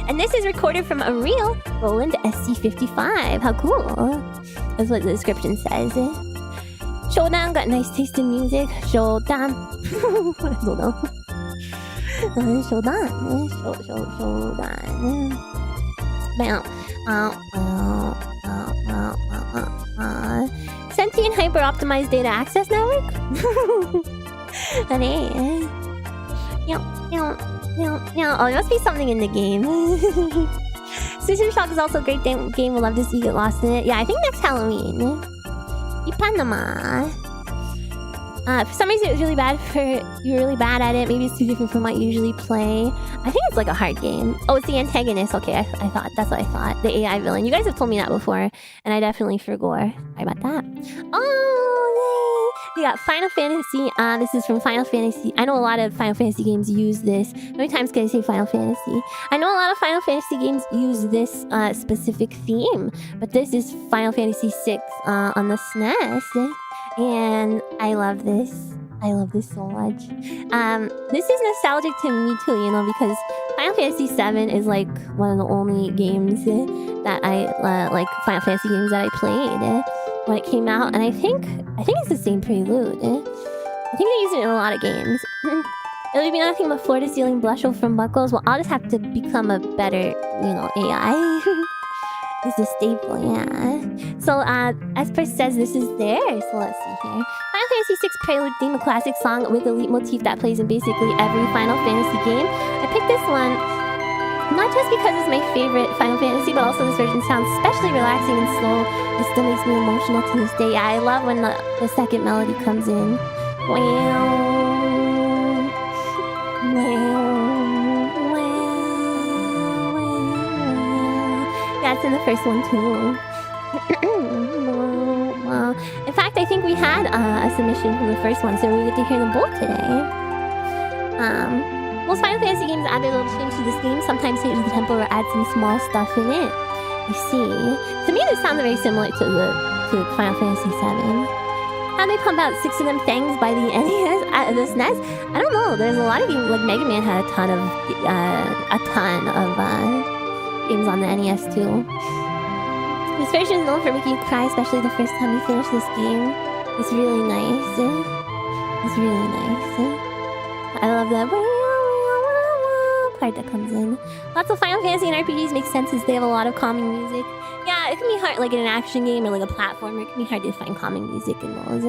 And this is recorded from a real Roland SC55. How cool. That's what the description says. Showdown got nice taste in music. Showdown. I don't know. Showdown. Sentient hyper optimized data access network? Honey. Oh, there must be something in the game. System Shock is also a great game. We'll love to see you get lost in it. Yeah, I think next Halloween. Ipanema. For some reason, it was really bad you were really bad at it. Maybe it's too different from what you usually play. I think it's like a hard game. Oh, it's the antagonist. Okay, I thought. That's what I thought. The AI villain. You guys have told me that before, and I definitely forgot. Sorry about that. Oh, yay! We got Final Fantasy. This is from Final Fantasy. I know a lot of Final Fantasy games use this. How many times can I say Final Fantasy? I know a lot of Final Fantasy games use this specific theme, but this is Final Fantasy VI on the SNES. And I love this. I love this so much. This is nostalgic to me too, you know, because Final Fantasy VII is like one of the only games that I like Final Fantasy games that I played when it came out, and I think it's the same prelude. I think they use it in a lot of games. It would be nothing but floor to ceiling blush from buckles. Well, I'll just have to become a better, you know, AI. It's a staple, yeah. So, as per says, this is theirs. So let's see here. Final Fantasy VI Prelude theme, a classic song with a leitmotif that plays in basically every Final Fantasy game. I picked this one not just because it's my favorite Final Fantasy, but also this version sounds especially relaxing and slow. It still makes me emotional to this day. I love when the second melody comes in. Yeah, it's in the first one too. In fact, I think we had a submission from the first one, so we get to hear them both today. Most Final Fantasy games add their little change to this game, sometimes change the tempo or add some small stuff in it. I see. To me, this sounds very similar to Final Fantasy VII. How they pump out 6 of them things by the NES, the SNES? I don't know. There's a lot of games, like Mega Man had a ton of games on the NES too. This version is known for making you cry, especially the first time you finish this game. It's really nice. It's really nice. I love that part that comes in. Lots of Final Fantasy and RPGs make sense as they have a lot of calming music. Yeah, it can be hard, like in an action game or like a platformer, it can be hard to find calming music in those.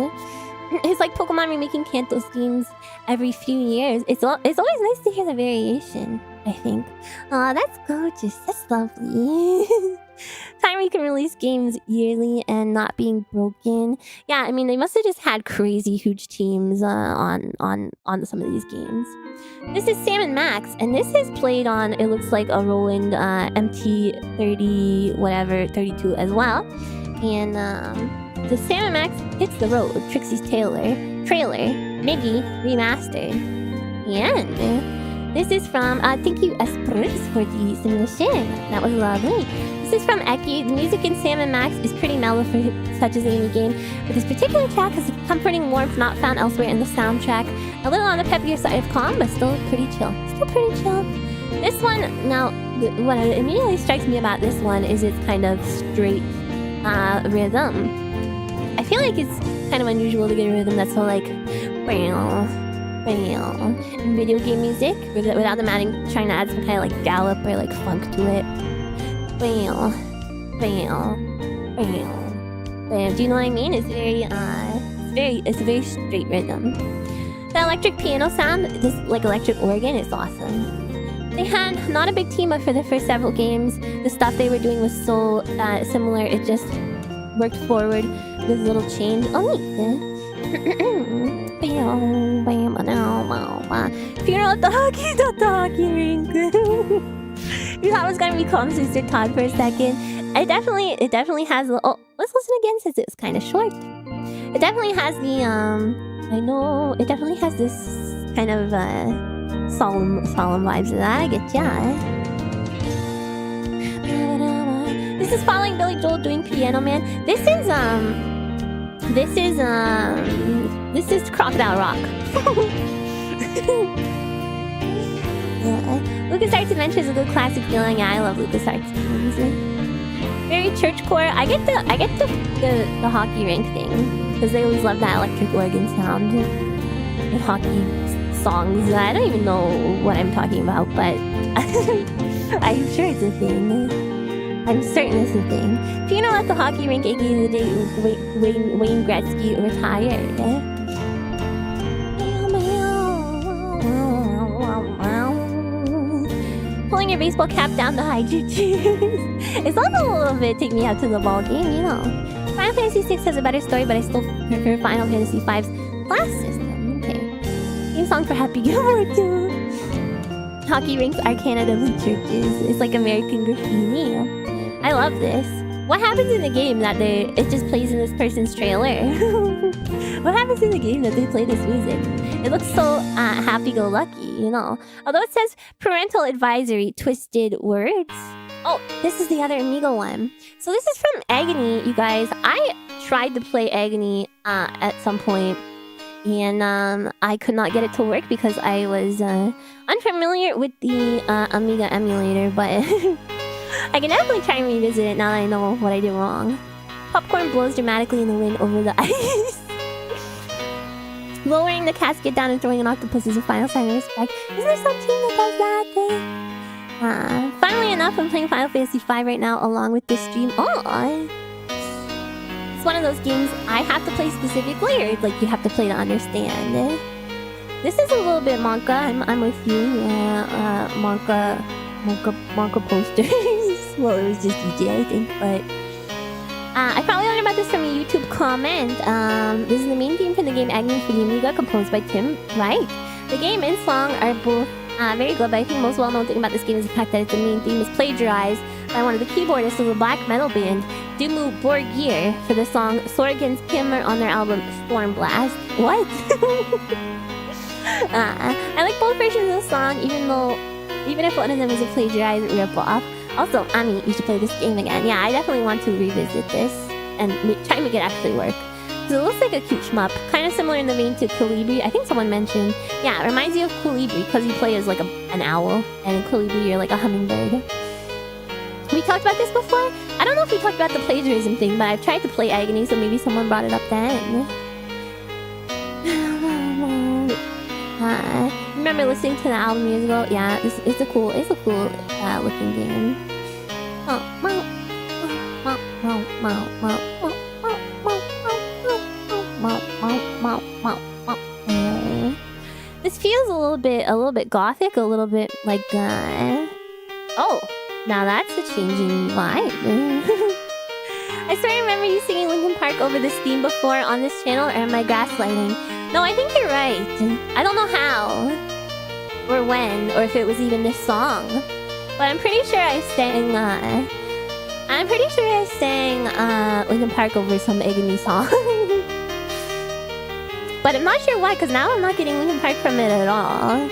It's like Pokemon remaking Kanto schemes every few years. It's always nice to hear the variation, I think. Aw, that's gorgeous. That's lovely. Time we can release games yearly and not being broken. Yeah, I mean, they must have just had crazy huge teams on some of these games. This is Sam and Max, and this is played on, it looks like a Roland MT30 whatever 32 as well. And the Sam and Max Hits the Road, Trixie's trailer, Miggy remastered. And this is from thank you Espers for the submission. That was lovely. This is from Eki. The music in Sam & Max is pretty mellow for such as any game, but this particular track has a comforting warmth not found elsewhere in the soundtrack. A little on the peppier side of calm, but still pretty chill. This one, now, what immediately strikes me about this one is its kind of straight rhythm. I feel like it's kind of unusual to get a rhythm that's so like, in video game music, without them trying to add some kind of like gallop or like funk to it. Do you know what I mean? It's a very straight rhythm. The electric piano sound, this like electric organ, is awesome. They had not a big team up for the first several games. The stuff they were doing was so similar, it just worked forward with little change. Oh, neat. Funeral at the hockey rink. You thought it was gonna become Sister Todd for a second. It definitely has the. Oh, let's listen again since it's kind of short. It definitely has the I know it definitely has this kind of solemn vibes of that. I get ya. This is following Billy Joel doing Piano Man. This is Crocodile Rock. LucasArts Adventure is a good classic feeling. Yeah, I love LucasArts games. Very churchcore. I get the hockey rink thing because they always love that electric organ sound in hockey songs. I don't even know what I'm talking about, but I'm sure it's a thing. I'm certain it's a thing. Funeral at the hockey rink, aka the day Wayne Gretzky retired. Pulling your baseball cap down to hide your tears. It's also a little bit take me out to the ball game, you know. Final Fantasy VI has a better story, but I still prefer Final Fantasy V's class system. Okay. Theme song for Happy Gilmore too. Hockey rinks are Canada's churches. It's like American graffiti. I love this. What happens in the game that it just plays in this person's trailer? What happens in the game that they play this music? It looks so happy-go-lucky, you know. Although it says parental advisory, twisted words. Oh, this is the other Amiga one. So this is from Agony, you guys. I tried to play Agony at some point, and I could not get it to work because I was unfamiliar with the Amiga emulator, but I can definitely try and revisit it now that I know what I did wrong. Popcorn blows dramatically in the wind over the ice. Lowering the casket down and throwing an octopus is a final sign of respect. Is there some team that does that? Funnily enough, I'm playing Final Fantasy V right now along with this stream. Oh, it's one of those games I have to play specifically, or like you have to play to understand. This is a little bit Monka. I'm with you. Yeah, Monka posters. Well, it was just DJ, I think, but I probably learned about this from a YouTube comment. This is the main theme for the game Agony for the Amiga, composed by Tim Wright. The game and song are both very good, but I think most well-known thing about this game is the fact that the main theme is plagiarized by one of the keyboardists of the black metal band Dimmu Borgir for the song Sorgen's Kimmer on their album Stormblast. What? I like both versions of the song, even if one of them is a plagiarized rip-off. Also, Ami, you should play this game again. Yeah, I definitely want to revisit this and try and make it actually work. Because it looks like a cute shmup. Kind of similar in the vein to Colibri. I think someone mentioned. Yeah, it reminds you of Colibri because you play as like an owl. And in Colibri, you're like a hummingbird. We talked about this before? I don't know if we talked about the plagiarism thing, but I've tried to play Agony, so maybe someone brought it up then. Remember listening to the album years ago? Yeah, it's a cool looking game. This feels a little bit gothic, a little bit like oh, now that's a changing vibe. I swear I remember you singing Linkin Park over this theme before on this channel, or am I gaslighting? No, I think you're right. I don't know how, or when, or if it was even this song. But I'm pretty sure I sang, Linkin Park over some Agony song. But I'm not sure why, because now I'm not getting Linkin Park from it at all.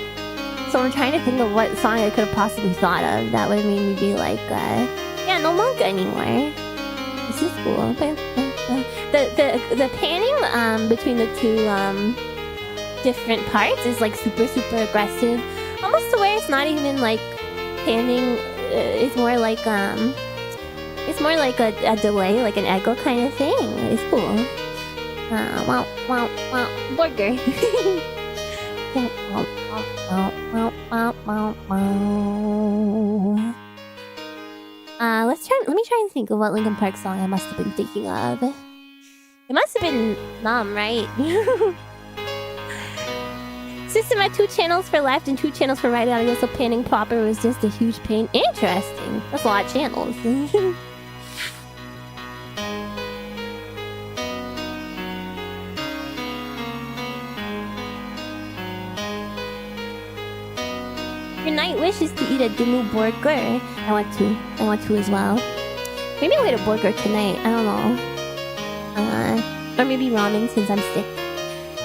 So I'm trying to think of what song I could have possibly thought of that would have made me be like, yeah, no Monka anymore. This is cool. The panning between the two different parts is like super aggressive, almost to where it's not even like panning. It's more like a delay, like an echo kind of thing. It's cool. Wow, burger. Let me try and think of what Linkin Park song I must have been thinking of. It must have been numb, right? System had 2 channels for left and 2 channels for right audio, so panning proper was just a huge pain. Interesting. That's a lot of channels. Your night wish is to eat a Demu burger. I want to as well. Maybe I'll eat a burger tonight. I don't know. Or maybe ramen since I'm sick.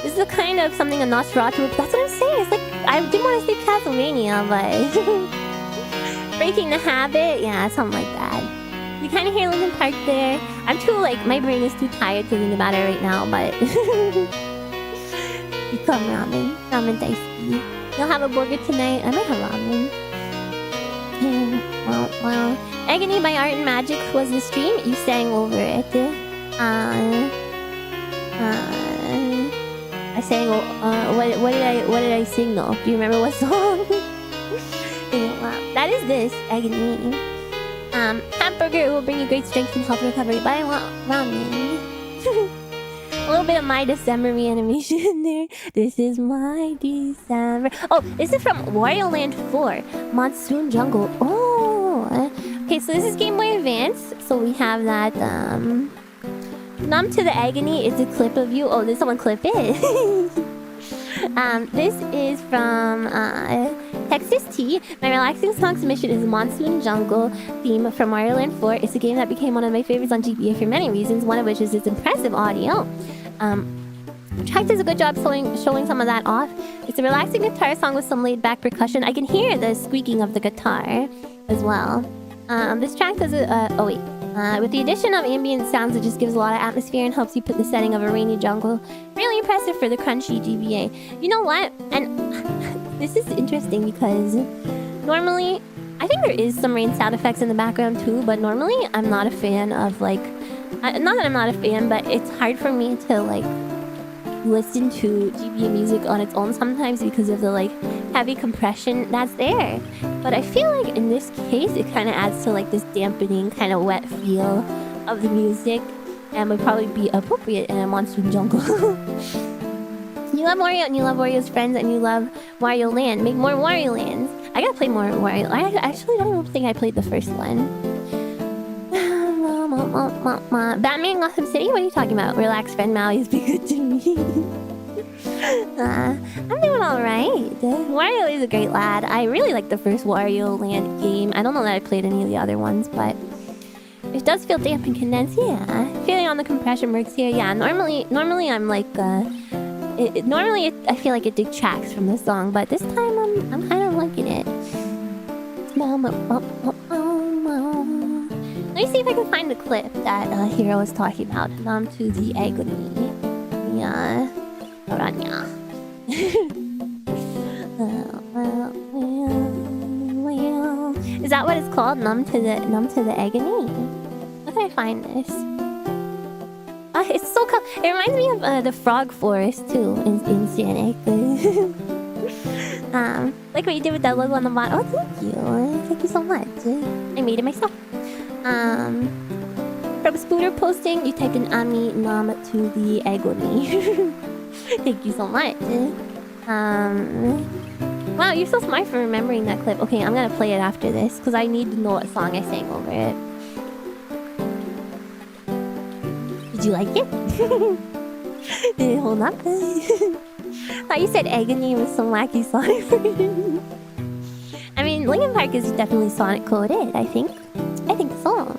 This is a kind of something a Nosferatu. That's what I'm saying. It's like I didn't want to say Castlevania, but breaking the habit, yeah, something like that. You kind of hear Linkin Park there. I'm too my brain is too tired to think about it right now, but become ramen daisuki. You'll have a burger tonight. I might have ramen. Well. Agony by Art and Magic was the stream. You sang over it. I sang. What did I sing though? Do you remember what song? Wow. That is this Agony. Hamburger will bring you great strength and health recovery, but I want ramen. A little bit of my December reanimation there. This is my December. Oh, this is from Wario Land 4, Monsoon Jungle. Oh, okay. So this is Game Boy Advance. So we have that. Numb to the Agony is a clip of you. Oh, did someone clip it? This is from Texas T. My relaxing song submission is Monsoon Jungle theme from Mario Land 4. It's a game that became one of my favorites on GBA for many reasons, one of which is its impressive audio. The track does a good job showing some of that off. It's a relaxing guitar song with some laid-back percussion. I can hear the squeaking of the guitar as well. This track does with the addition of ambient sounds, it just gives a lot of atmosphere and helps you put the setting of a rainy jungle. Really impressive for the crunchy GBA. You know what? And this is interesting because normally, I think there is some rain sound effects in the background too, but normally I'm not a fan of not that I'm not a fan, but it's hard for me to listen to GBA music on its own sometimes because of the heavy compression that's there. But I feel like in this case it kind of adds to this dampening kind of wet feel of the music and would probably be appropriate in a Monsoon Jungle. You love Wario and you love Wario's friends and you love Wario Land. Make more Wario Lands. I gotta play more Wario. I actually don't even think I played the first one. Batman Gotham City? What are you talking about? Relax, friend Maui's be good to me. I'm doing alright. Wario is a great lad. I really like the first Wario Land game. I don't know that I played any of the other ones, but it does feel damp and condensed. Yeah, feeling on the compression works here. Yeah, normally I'm I feel like it detracts from the song, but this time I'm kind of liking it. Let me see if I can find the clip that Hero was talking about. Numb to the Agony. Yeah. Aranha. Is that what it's called? Numb to the Agony? How can I find this? It's so cool. It reminds me of the Frog Forest too in Sonic. Like what you did with that logo on the bottom. Oh, thank you. Thank you so much. I made it myself. From Spooter posting, you typed in Ami Numb to the Agony. Thank you so much. Wow, you're so smart for remembering that clip. Okay, I'm gonna play it after this because I need to know what song I sang over it. Did you like it? Did it hold up? Thought you said Agony was some wacky Sonic version. I mean, Linkin Park is definitely Sonic coded, I think. I think so.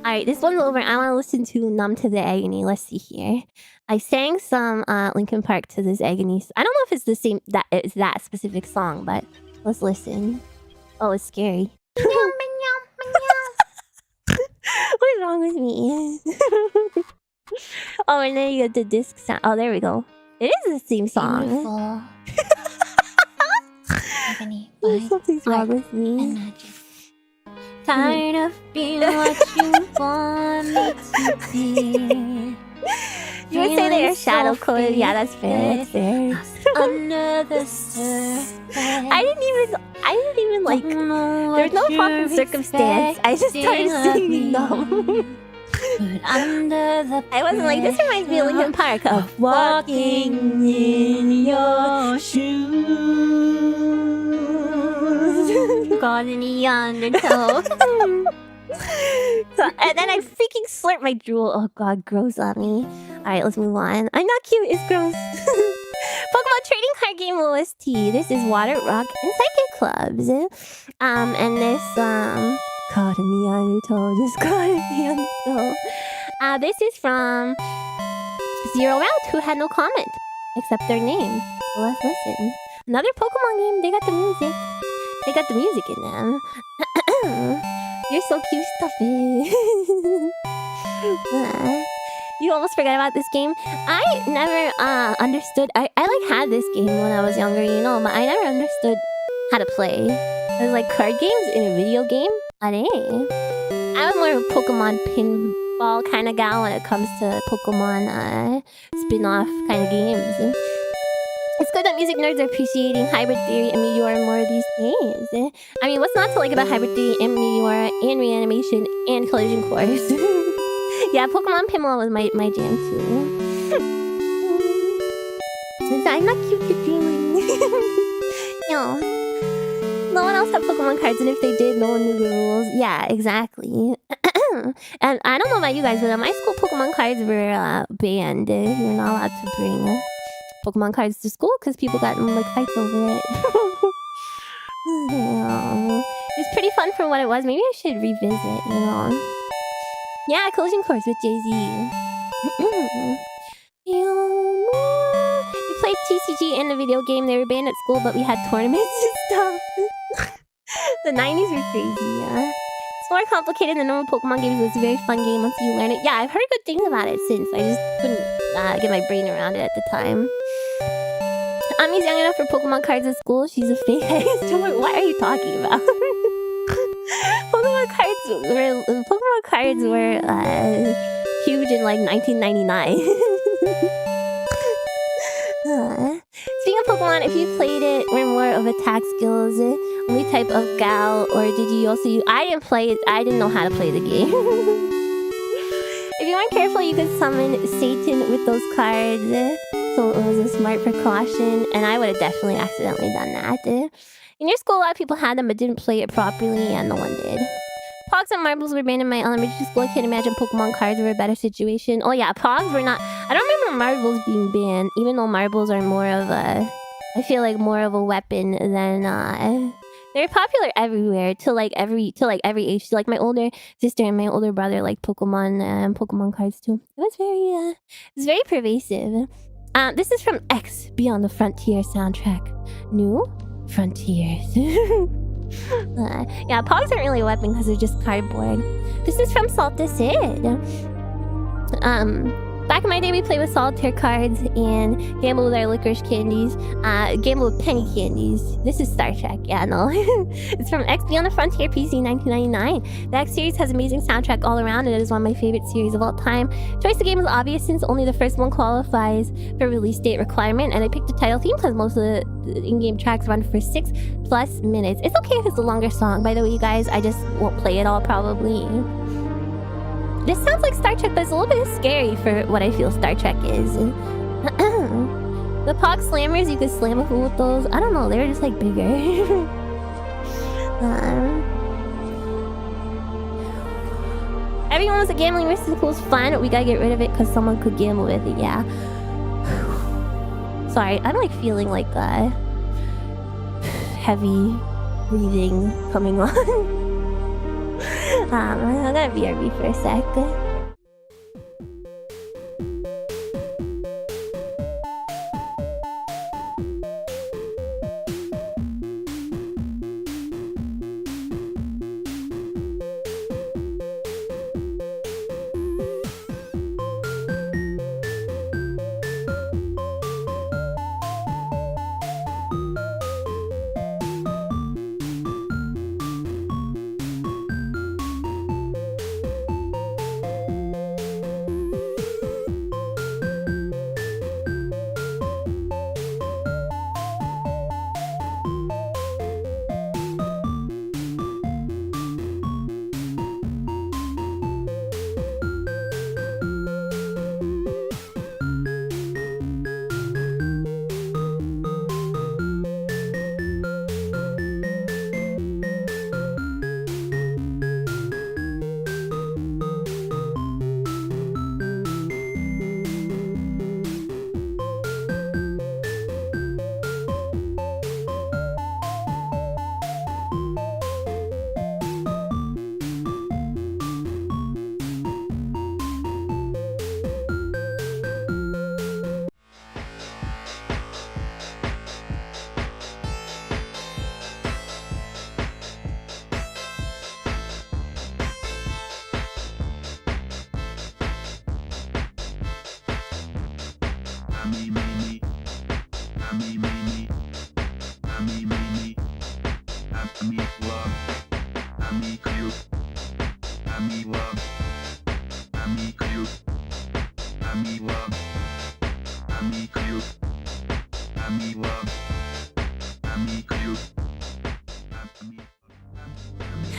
Alright, this one's over. I want to listen to Numb to the Agony. Let's see here. I sang some Linkin Park to this Agony. I don't know if it's the same, that it's that specific song, but let's listen. Oh, it's scary. What's wrong with me? Oh, and then you get the disc sound. Oh, there we go. It is the same song. Beautiful. Agony by Something's wrong with me. and magic. Tired have been what you want me to be. You would say they are shadow coded. Yeah, that's fair. That's fair. Under the surface. I didn't even like. There's no fucking circumstance. I just started singing them. I wasn't like, this reminds me of Linkin Park of walking in your shoes. God in the undertow. And then I freaking slurp my drool. Oh god, gross on me. Alright, let's move on. I'm not cute, it's gross. Pokemon trading card game OST. This is Water, Rock, and Psychic Clubs. And this, caught in the undertow, just caught in the undertow. This is from Zero Route, who had no comment, except their name. Well, let's listen. Another Pokemon game, they got the music. They got the music in them. You're so cute, Stuffy. You almost forgot about this game. I never understood. I like had this game when I was younger, you know, but I never understood how to play. It was like card games in a video game. I was more of a Pokemon pinball kind of gal when it comes to Pokemon spin-off kind of games. It's good that music nerds are appreciating Hybrid Theory and Meteor more these days. I mean, what's not to like about Hybrid Theory and Meteor and Reanimation and Collision Course? Yeah, Pokemon Pinball was my jam too. I'm not cute, you're dreaming. No. No one else had Pokemon cards, and if they did, no one knew the rules. Yeah, exactly. And I don't know about you guys, but at my school, Pokemon cards were banned. You were not allowed to bring Pokemon cards to school because people got in like fights over it. It was pretty fun for what it was. Maybe I should revisit, you know. Yeah, Collision Course with Jay-Z. We played TCG in the video game. They were banned at school, but we had tournaments and stuff. The 90s were crazy, yeah. It's more complicated than normal Pokemon games. It was a very fun game once you learn it. Yeah, I've heard good things about it since. I just couldn't get my brain around it at the time. Ami's young enough for Pokemon cards at school. She's a fake. What are you talking about? Pokemon cards were huge in like 1999. Speaking of Pokemon, if you played it, were more of attack skills, only type of gal, or did you also use... I didn't play it. I didn't know how to play the game. If you weren't careful, you could summon Satan with those cards. So it was a smart precaution, and I would have definitely accidentally done that. In your school, a lot of people had them but didn't play it properly, and no one did. Pogs and marbles were banned in my elementary school. I can't imagine Pokemon cards were a better situation. Oh yeah, Pogs were not... I don't remember marbles being banned, even though marbles are more of a... I feel like more of a weapon than... They're popular everywhere, to like every age. Like my older sister and my older brother like Pokemon cards too. It was very pervasive. This is from X Beyond the Frontier soundtrack. New Frontiers. Yeah, Pogs aren't really a weapon because they're just cardboard. This is from Salt the Sid. Back in my day, we played with solitaire cards and gamble with our licorice candies. Gamble with penny candies. This is Star Trek. Yeah, no. It's from X Beyond the Frontier, PC 1999. The X series has amazing soundtrack all around, and it is one of my favorite series of all time. Choice of game is obvious since only the first one qualifies for release date requirement, and I picked the title theme because most of the in-game tracks run for 6+ minutes. It's okay if it's a longer song. By the way, you guys, I just won't play it all probably. This sounds like Star Trek, but it's a little bit scary for what I feel Star Trek is. The Pog Slammers, you could slam a fool with those. I don't know, they were just like bigger. Everyone was a gambling risk to school's fun. We gotta get rid of it because someone could gamble with it, yeah. Sorry, I'm like feeling like heavy breathing coming on. I'm gonna BRB for a sec.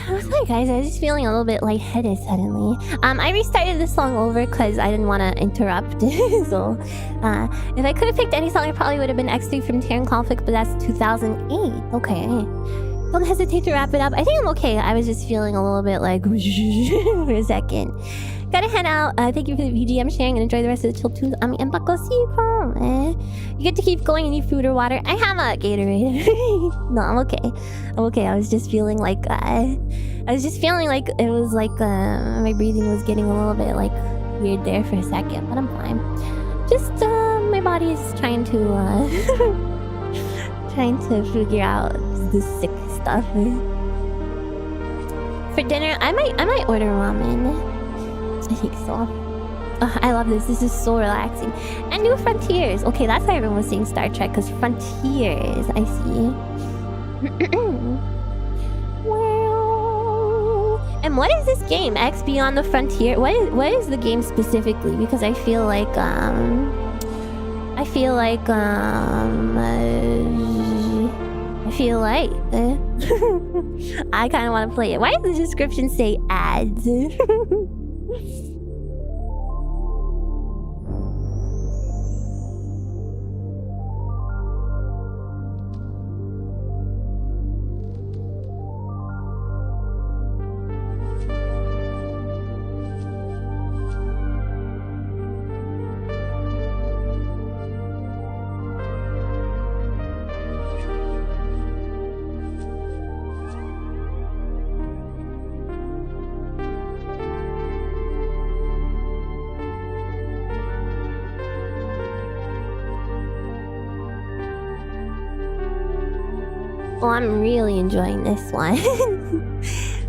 I'm sorry, guys. I was just feeling a little bit lightheaded suddenly. I restarted the song over because I didn't want to interrupt. So, if I could have picked any song, it probably would have been X3 from Terran Conflict, but that's 2008. Okay. Don't hesitate to wrap it up. I think I'm okay. I was just feeling a little bit like for a second. Gotta head out. Thank you for the VGM sharing and enjoy the rest of the chill tunes. And Buckle, see you come. You get to keep going and need food or water. I have a Gatorade. No, I'm okay. I'm okay. I was just feeling like it was like my breathing was getting a little bit like weird there for a second, but I'm fine. Just my body is trying to figure out this sick stuff. For dinner, I might order ramen. I think so. I love this. This is so relaxing. And New Frontiers. Okay, that's why everyone was saying Star Trek, because Frontiers. I see. Well, and what is this game? X Beyond the Frontier. What is the game specifically? Because I feel like I kind of want to play it. Why does the description say ads? Well, I'm really enjoying this one.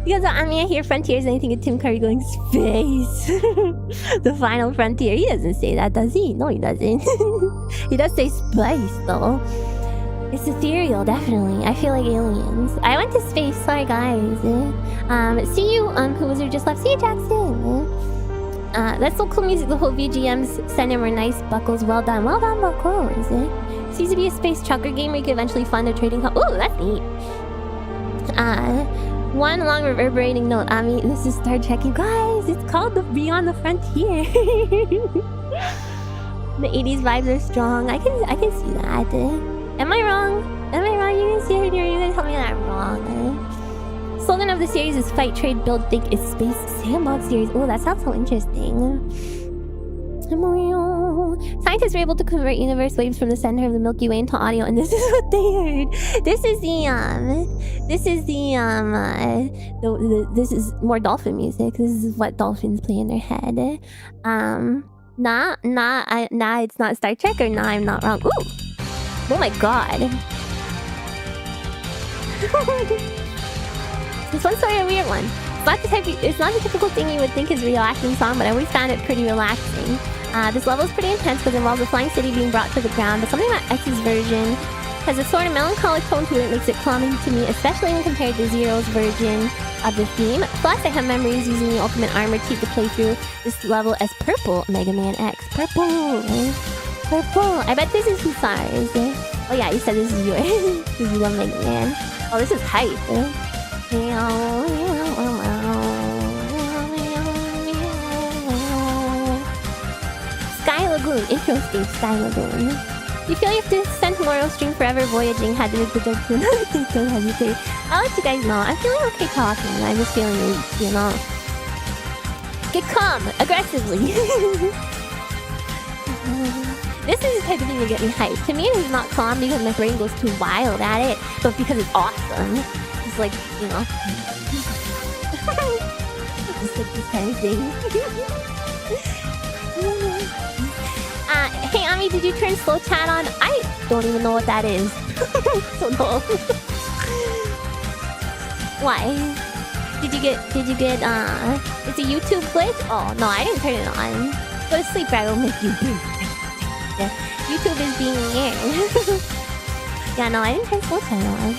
Because I mean, I hear Frontiers and I think of Tim Curry going, space. The final frontier. He doesn't say that, does he? No, he doesn't. He does say space, though. It's ethereal, definitely. I feel like aliens. I went to space. Sorry, guys. See you, who was here just left. See you, Jackson. That's so cool music. The whole VGMs send in were nice. Buckles, well done. Well done, Buckles. Seems to be a space trucker game where you could eventually find a trading hub. Ooh, that's neat. One long reverberating note. I mean, this is Star Trek, you guys. It's called the Beyond the Frontier. The 80s vibes are strong. I can see that. Am I wrong? Am I wrong? You guys see it? You're gonna tell me that I'm wrong. Slogan of the series is Fight, Trade, Build, Think. It's Space Sandbox series. Oh, that sounds so interesting. Scientists were able to convert universe waves from the center of the Milky Way into audio, and this is what they heard. This is more dolphin music. This is what dolphins play in their head. It's not Star Trek, or I'm not wrong. Ooh! Oh my god. This one's sort of a weird one. It's not the typical thing you would think is a relaxing song, but I always found it pretty relaxing. This level is pretty intense because it involves a flying city being brought to the ground, but something about X's version has a sort of melancholic tone to it that makes it calming to me, especially when compared to Zero's version of the theme. Plus, I have memories using the Ultimate Armor Key to play through this level as Purple Mega Man X. Purple! Purple! I bet this is Hussars. Oh yeah, you said this is yours. This is one Mega Man. Oh, this is hype. Sky Lagoon, intro stage, Sky Lagoon. You feel you have to send tomorrow stream forever voyaging, had to make the joke to another thing, don't hesitate. I'll let you guys know. I'm feeling okay talking. I'm just feeling weak, you know. Get calm, aggressively. This is the type of thing to get me hyped. To me, it is not calm because my brain goes too wild at it, but because it's awesome. It's like, you know. Just like this kind of thing. Hey Ami, did you turn slow chat on? I don't even know what that is. So no. Why? Did you get it's a YouTube glitch? Oh no, I didn't turn it on. Go to sleep, I will make you do. Yeah. YouTube is being aired. Yeah, no, I didn't turn slow chat on.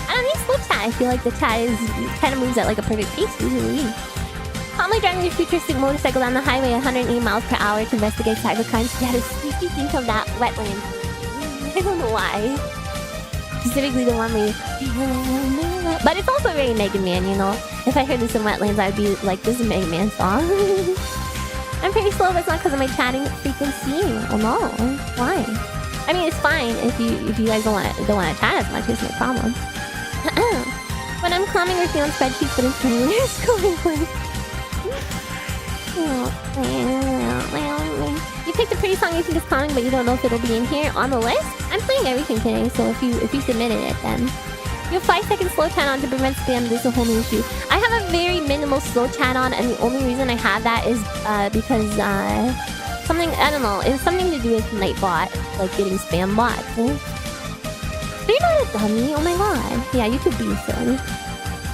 I don't need slow chat. I feel like the chat is kind of moves at like a perfect pace usually. Calmly driving your futuristic motorcycle down the highway at 108 miles per hour to investigate cybercrime status. Makes me think of that wetland. I don't know why. Specifically the one where you... But it's also very Mega Man, you know? If I heard this in Wetlands, I'd be like, this is a Mega Man song. I'm pretty slow, but it's not because of my chatting frequency. Oh no. Why? I mean, it's fine if you guys don't want to chat as much. It's no problem. When I'm calming working on spreadsheets, but internally it's going like... You picked a pretty song you think is calming, but you don't know if it'll be in here on the list. I'm playing everything today, so if you submitted it, then you have 5 seconds slow chat on to prevent spam. This is a whole new issue. I have a very minimal slow chat on, and the only reason I have that is because something, I don't know, it was something to do with Nightbot, like getting spam bots. But you're not a dummy. Oh my god. Yeah, you could be silly.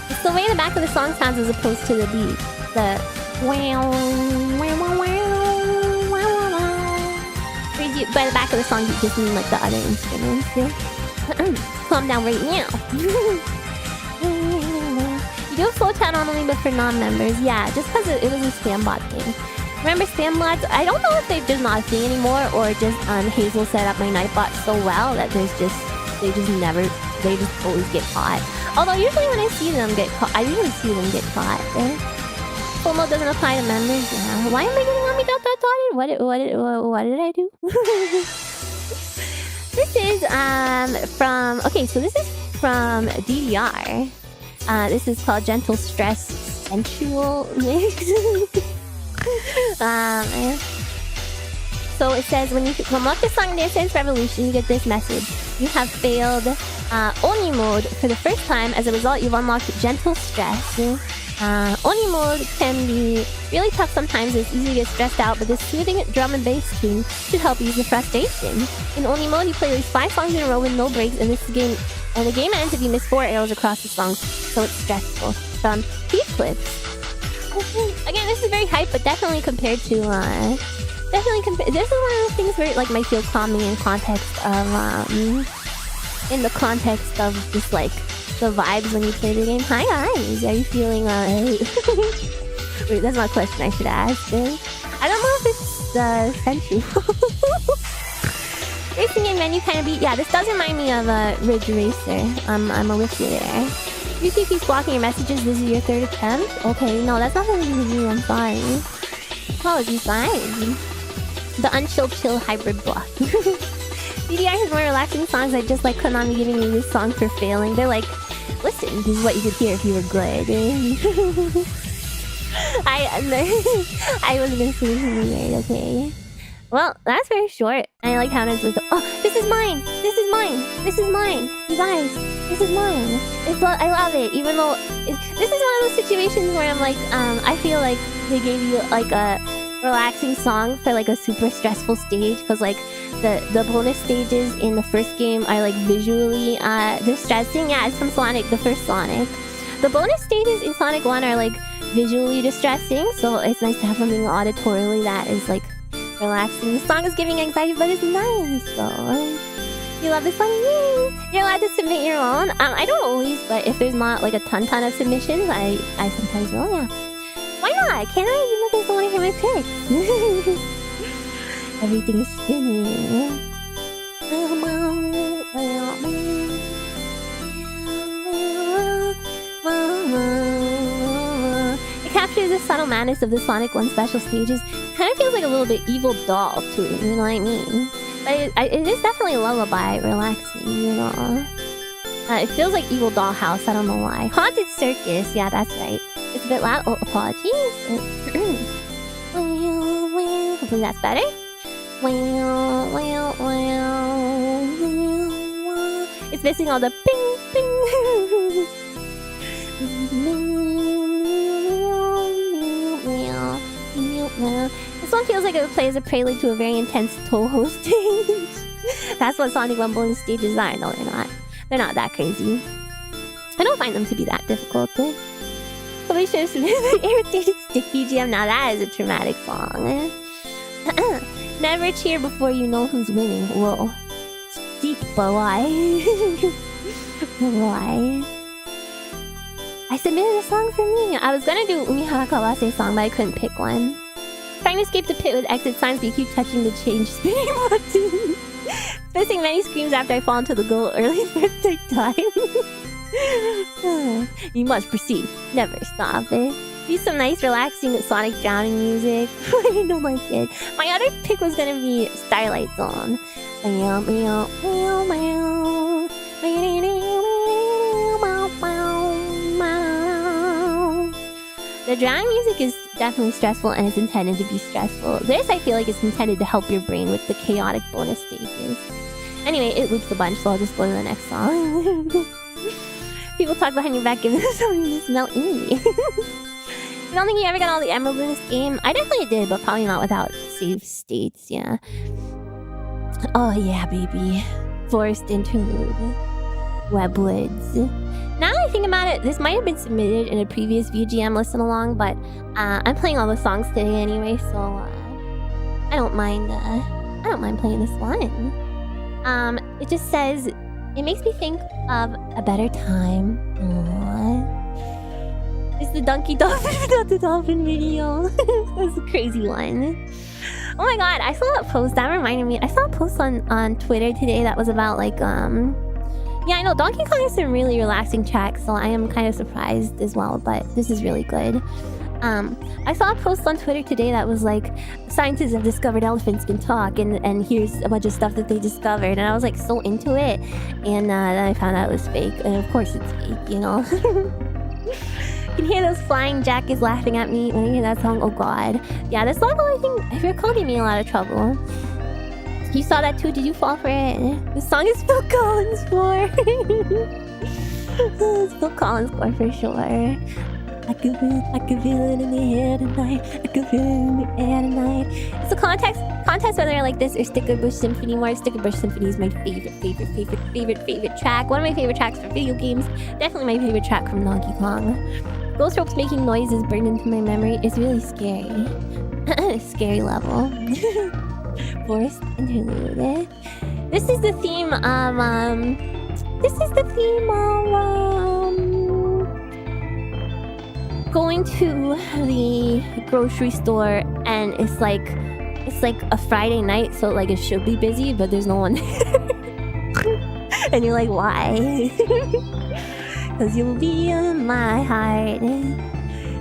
It's the way the back of the song sounds as opposed to the beat. The wow, wow, wow, wow. By the back of the song, you just mean like the other instruments. Calm down right now. You do have slow chat normally, but for non-members, yeah, just because it was a spam bot thing. Remember spam bots? I don't know if they're just not a thing anymore, or just Hazel set up my Nightbot so well that they just always get caught. Although usually when I see them get caught, I usually see them get caught. FOMO doesn't apply to members. Yeah. Why am I getting on me dot? What did I do? This is from so this is from DDR. This is called Gentle Stress Sensual Mix. So it says when you unlock the song Dance Dance Revolution, you get this message. You have failed Oni mode for the first time. As a result, you've unlocked Gentle Stress. Oni mode can be really tough sometimes. It's easy to get stressed out, but this soothing drum and bass tune should help ease the frustration. In Oni mode, you play at least 5 songs in a row with no breaks, and the game ends if you miss 4 arrows across the songs, so it's stressful. From Clips. Again, this is very hype, but definitely compared to this is one of those things where it like might feel calming in context of in the context of just like the vibes when you play the game. Hi guys, are you feeling wait, that's not a question I should ask. I don't know if it's sensual. Racing game menu kind of beat. Yeah, this does remind me of Ridge Racer. I'm with you there. YouTube keeps blocking your messages. This is your 3rd attempt. Okay, no, that's not something to do. I'm sorry. Apologies, guys. The Unchill Chill Hybrid Block. DDR has more relaxing songs. I just like Konami giving me this song for failing. They're like, listen, this is what you could hear if you were good. I was listening, okay? Well, that's very short. I like how it's like, oh, this is mine! This is mine! This is mine! You guys, this is mine! I love it, even though... this is one of those situations where I'm like, I feel like they gave you like a relaxing song for like a super stressful stage, because like the bonus stages in the first game are like visually distressing. Yeah, it's from Sonic, the first Sonic. The bonus stages in Sonic 1 are like visually distressing, so it's nice to have something auditorily that is like relaxing. The song is giving anxiety, but it's nice, so you love this song? Yay! You're allowed to submit your own. I don't always, but if there's not like a ton of submissions, I sometimes will, yeah. Why not? Can I? You guys don't want to hear my picks. Everything is spinning. It captures the subtle madness of the Sonic 1 special stages. Kind of feels like a little bit Evil Doll too, you know what I mean? But it is definitely a lullaby, relaxing, you know? It feels like Evil Doll House, I don't know why. Haunted Circus, yeah, that's right. It's a bit loud. Oh, apologies. Hopefully that's better. It's missing all the ping, ping. This one feels like it would play as a prelude to a very intense Toho stage. That's what Sonic 1 bonus stages are. No, they're not. They're not that crazy. I don't find them to be that difficult. Probably should have submitted an irritating stick VGM. Now that is a traumatic song. Never cheer before you know who's winning. Whoa. It's deep, but why? Why? I submitted a song for me. I was gonna do Umiha Kawase song, but I couldn't pick one. Trying to escape the pit with exit signs, but you keep touching the change speeding button. Facing many screams after I fall into the goal early for a third time. You must proceed. Never stop it. Use some nice relaxing Sonic drowning music. I don't like it. My other pick was gonna be Starlight Zone. The drowning music is definitely stressful and it's intended to be stressful. This, I feel like, is intended to help your brain with the chaotic bonus stages. Anyway, it loops a bunch, so I'll just go to the next song. People talk behind your back, giving something to smell. I don't think you ever got all the emeralds in this game. I definitely did, but probably not without save states, yeah. Oh yeah, baby. Forest interlude. Webwoods. Now that I think about it, this might have been submitted in a previous VGM listen along, but I'm playing all the songs today anyway, so I don't mind playing this one. It just says, it makes me think of a better time. Aww. It's the Donkey Dolphin, not the Dolphin video. That's a crazy one. Oh my god, I saw that post. That reminded me. I saw a post on Twitter today that was about like yeah, I know Donkey Kong has some really relaxing tracks, so I am kind of surprised as well, but this is really good. I saw a post on Twitter today that was like, scientists have discovered elephants can talk, and here's a bunch of stuff that they discovered, and I was like so into it, and then I found out it was fake, and of course it's fake, you know. You can hear those flying jackets laughing at me when I hear that song. Oh god. Yeah, this level, I think, if you're calling me a lot of trouble. You saw that too? Did you fall for it? The song is Phil Collins for. It's Phil Collins score for sure. I can feel it in the air tonight. I can feel it in the air tonight. It's a contest whether I like this or Sticker Bush Symphony more. Sticker Bush Symphony is my favorite track. One of my favorite tracks for video games. Definitely my favorite track from Donkey Kong. Ghost ropes making noises burned into my memory. It's really scary. Scary level. Forest interlude. This is the theme of going to the grocery store, and it's like a Friday night, so like it should be busy, but there's no one there. And you're like, why? Cause you'll be in my heart.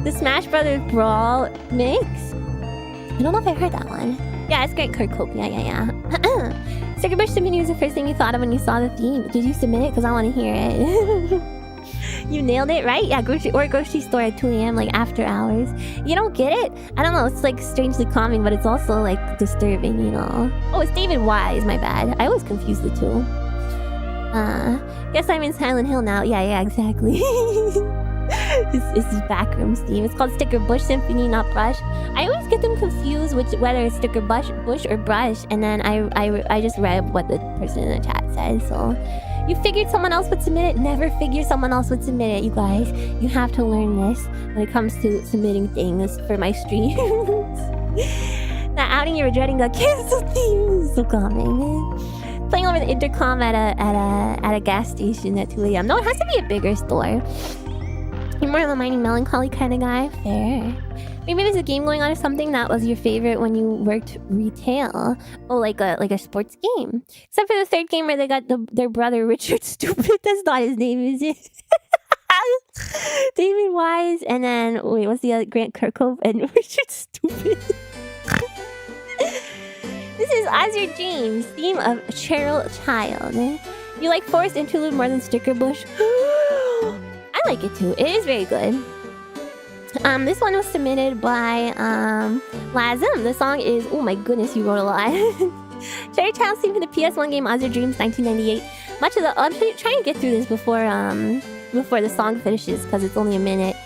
The Smash Brothers Brawl mix. I don't know if I heard that one. Yeah, it's great, Kurt Cope. Yeah. Sticker Bush Symphony was the first thing you thought of when you saw the theme. Did you submit it? Because I want to hear it. You nailed it, right? Yeah, grocery store at 2 a.m. like after hours. You don't get it? I don't know. It's like strangely calming, but it's also like disturbing, you know? Oh, it's David Wise. My bad. I always confuse the two. Guess I'm in Silent Hill now. Yeah, exactly. It's his backrooms theme. It's called Sticker Bush Symphony, not Brush. I always get them confused whether it's Sticker Bush or Brush, and then I just read what the person in the chat said. So you figured someone else would submit it. Never figure someone else would submit it, you guys. You have to learn this when it comes to submitting things for my streams. That outing you're regretting got canceled theme is so calming. Playing over the intercom at a gas station at 2 a.m. No, it has to be a bigger store. You're more of a mining melancholy kind of guy. Fair. Maybe there's a game going on or something that was your favorite when you worked retail. Oh, like a sports game. Except for the third game where they got their brother Richard Stupid. That's not his name, is it? David Wise, and then wait, what's the other? Grant Kirkhope and Richard Stupid. This is As Your Dreams, theme of Cheryl Child. You like Forest Interlude more than Sticker Bush? I like it too. It is very good. This one was submitted by Lazim. The song is, oh my goodness, you wrote a lot. Cherry Child theme for the PS1 game As Your Dreams 1998. Much of the I'm trying to get through this before the song finishes because it's only a minute.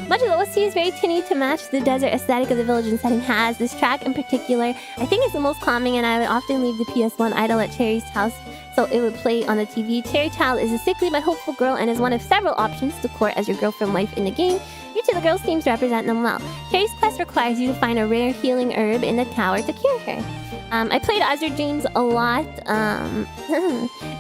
Much of the OST is very tinny to match the desert aesthetic of the village and setting has. This track in particular, I think, is the most calming, and I would often leave the PS1 idle at Cherry's house so it would play on the TV. Cherry Child is a sickly but hopeful girl and is one of several options to court as your girlfriend wife in the game. Each of the girls' themes represent them well. Cherry's quest requires you to find a rare healing herb in the tower to cure her. I played Azure Dreams a lot.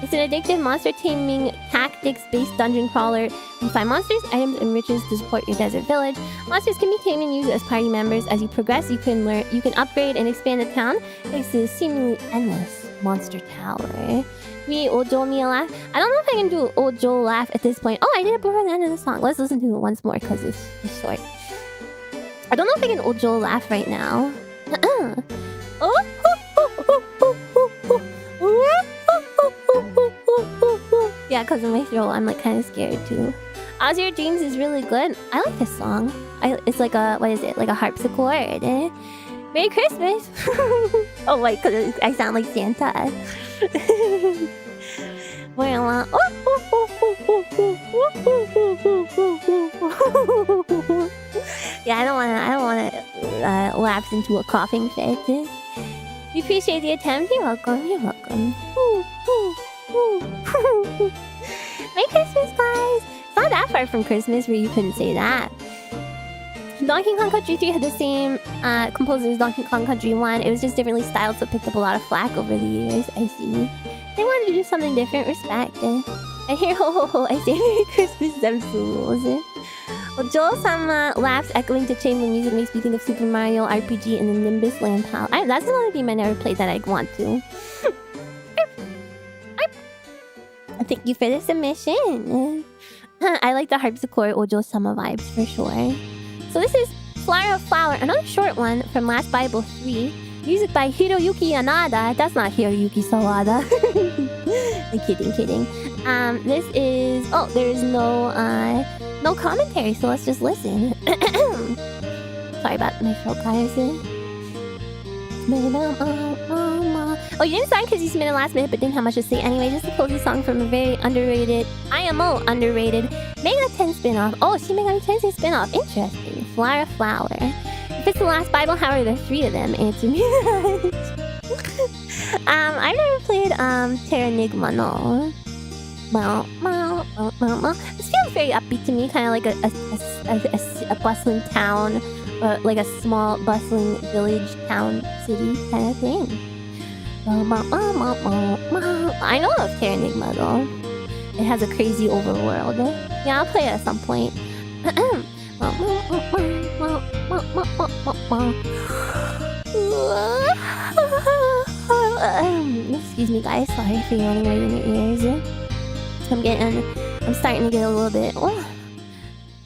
It's an addictive monster taming tactics-based dungeon crawler. You find monsters, items, and riches to support your desert village. Monsters can be tamed and used as party members. As you progress, you can upgrade and expand the town thanks to the seemingly endless monster tower. Me, Ojo, me laugh. I don't know if I can do Ojo laugh at this point. Oh, I did it before the end of the song. Let's listen to it once more because it's short. I don't know if I can Ojo laugh right now. Yeah, because of my throat, I'm like kind of scared too. Azure Dreams is really good. I like this song. It's like a, what is it? Like a harpsichord. Merry Christmas! Oh wait, because I sound like Santa. Well, yeah, I don't wanna lapse into a coughing fit. We appreciate the attempt. You're welcome. You're welcome. Merry Christmas, guys! It's not that far from Christmas where you couldn't say that. Donkey Kong Country 3 had the same composer as Donkey Kong Country 1. It was just differently styled, so it picked up a lot of flack over the years. I see. They wanted to do something different. Respect. I hear ho ho ho. I say Merry Christmas, them fools. Well, Joel-sama laughs, echoing to chamber music makes me think of Super Mario RPG and the Nimbus Land Pal. That's another game I never played that I'd want to. Thank you for the submission. I like the harpsichord Ojo-sama vibes for sure. So this is Flower of Flower, another short one from Last Bible 3. Music by Hiroyuki Yanada. That's not Hiroyuki Sawada. Kidding. This is... Oh, there is no commentary, so let's just listen. Sorry about my throat, guys. Oh, you didn't sign because you submitted last minute but didn't have much to say anyway. Just a cozy song from a very underrated, IMO underrated Mega 10 spin-off. Oh, Shin Megami Tensei spin-off. Interesting. Flower of Flower. If it's the last Bible, how are there 3 of them? Answer me that. I've never played Terranigma, no. This feels very upbeat to me, kind of like a bustling town, like a small bustling village, town, city kind of thing. I know of Terranigma though. It has a crazy overworld. Yeah, I'll play it at some point. Excuse me, guys. Sorry for yawning right in your ears. I'm starting to get a little bit.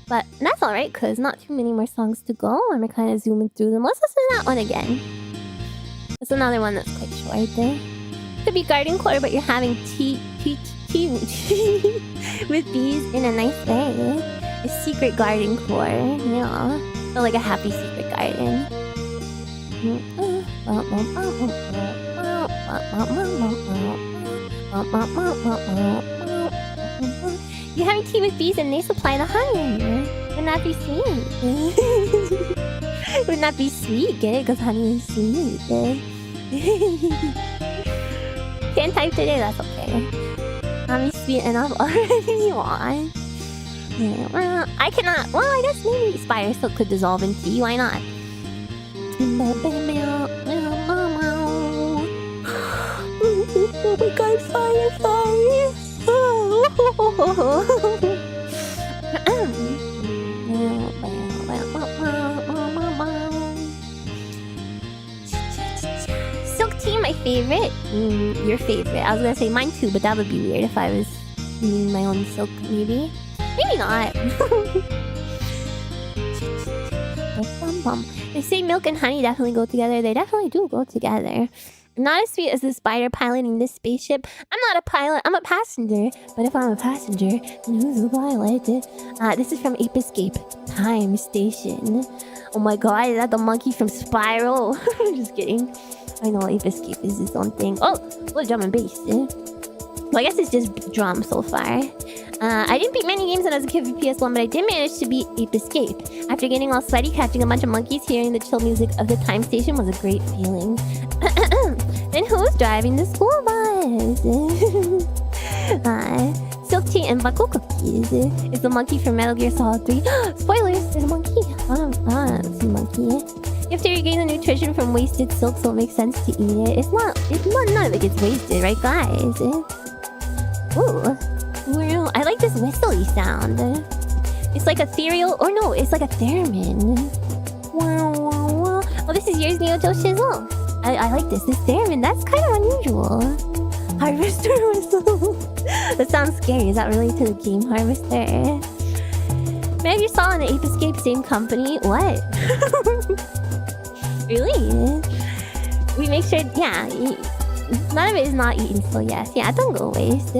But that's alright, because not too many more songs to go. I'm kind of zooming through them. Let's listen to that one again. There's another one that's quite short there. Could be garden core, but you're having tea with bees in a nice way. A secret garden core, yeah. So like a happy secret garden. You're having tea with bees and they supply the honey. Wouldn't that be sweet? Wouldn't that be sweet? Get it? Because honey is sweet. Can't type today, that's okay. I'm sweet enough already. Why? Yeah, well, I cannot. Well, I guess maybe Spire Silk could dissolve in tea. Why not? Oh my god, fire. Silk tea, my favorite. Your favorite. I was gonna say mine too, but that would be weird if I was eating my own silk, maybe. Maybe not. They say milk and honey definitely go together. They definitely do go together. Not as sweet as the spider piloting this spaceship. I'm not a pilot, I'm a passenger. But if I'm a passenger, then who's the pilot? This is from Ape Escape Time Station. Oh my god, is that the monkey from Spiral? Just kidding. I know Ape Escape is his own thing. Oh, what drum and bass. Well, I guess it's just drum so far. I didn't beat many games when I was a kid for PS1, but I did manage to beat Ape Escape. After getting all sweaty, catching a bunch of monkeys, hearing the chill music of the time station was a great feeling. Then who's driving the school bus? Silk tea and Baku cookies. It's the monkey from Metal Gear Solid 3. Spoilers! There's a monkey. I don't see a monkey. You have to regain the nutrition from wasted silk, so it makes sense to eat it. It's not none of it gets wasted, right, guys? Ooh. Well, I like this whistly sound. It's like ethereal, or no, it's like a theremin. Wow, wow, wow. Oh, this is yours, Neo-To Shizzle. I like this. This theremin, that's kind of unusual. Harvester whistle. That sounds scary. Is that related to the game Harvester? Man, you saw in the Ape Escape, same company. What? Really? We make sure, yeah. None of it is not eaten, so yes. Yeah, don't go waste.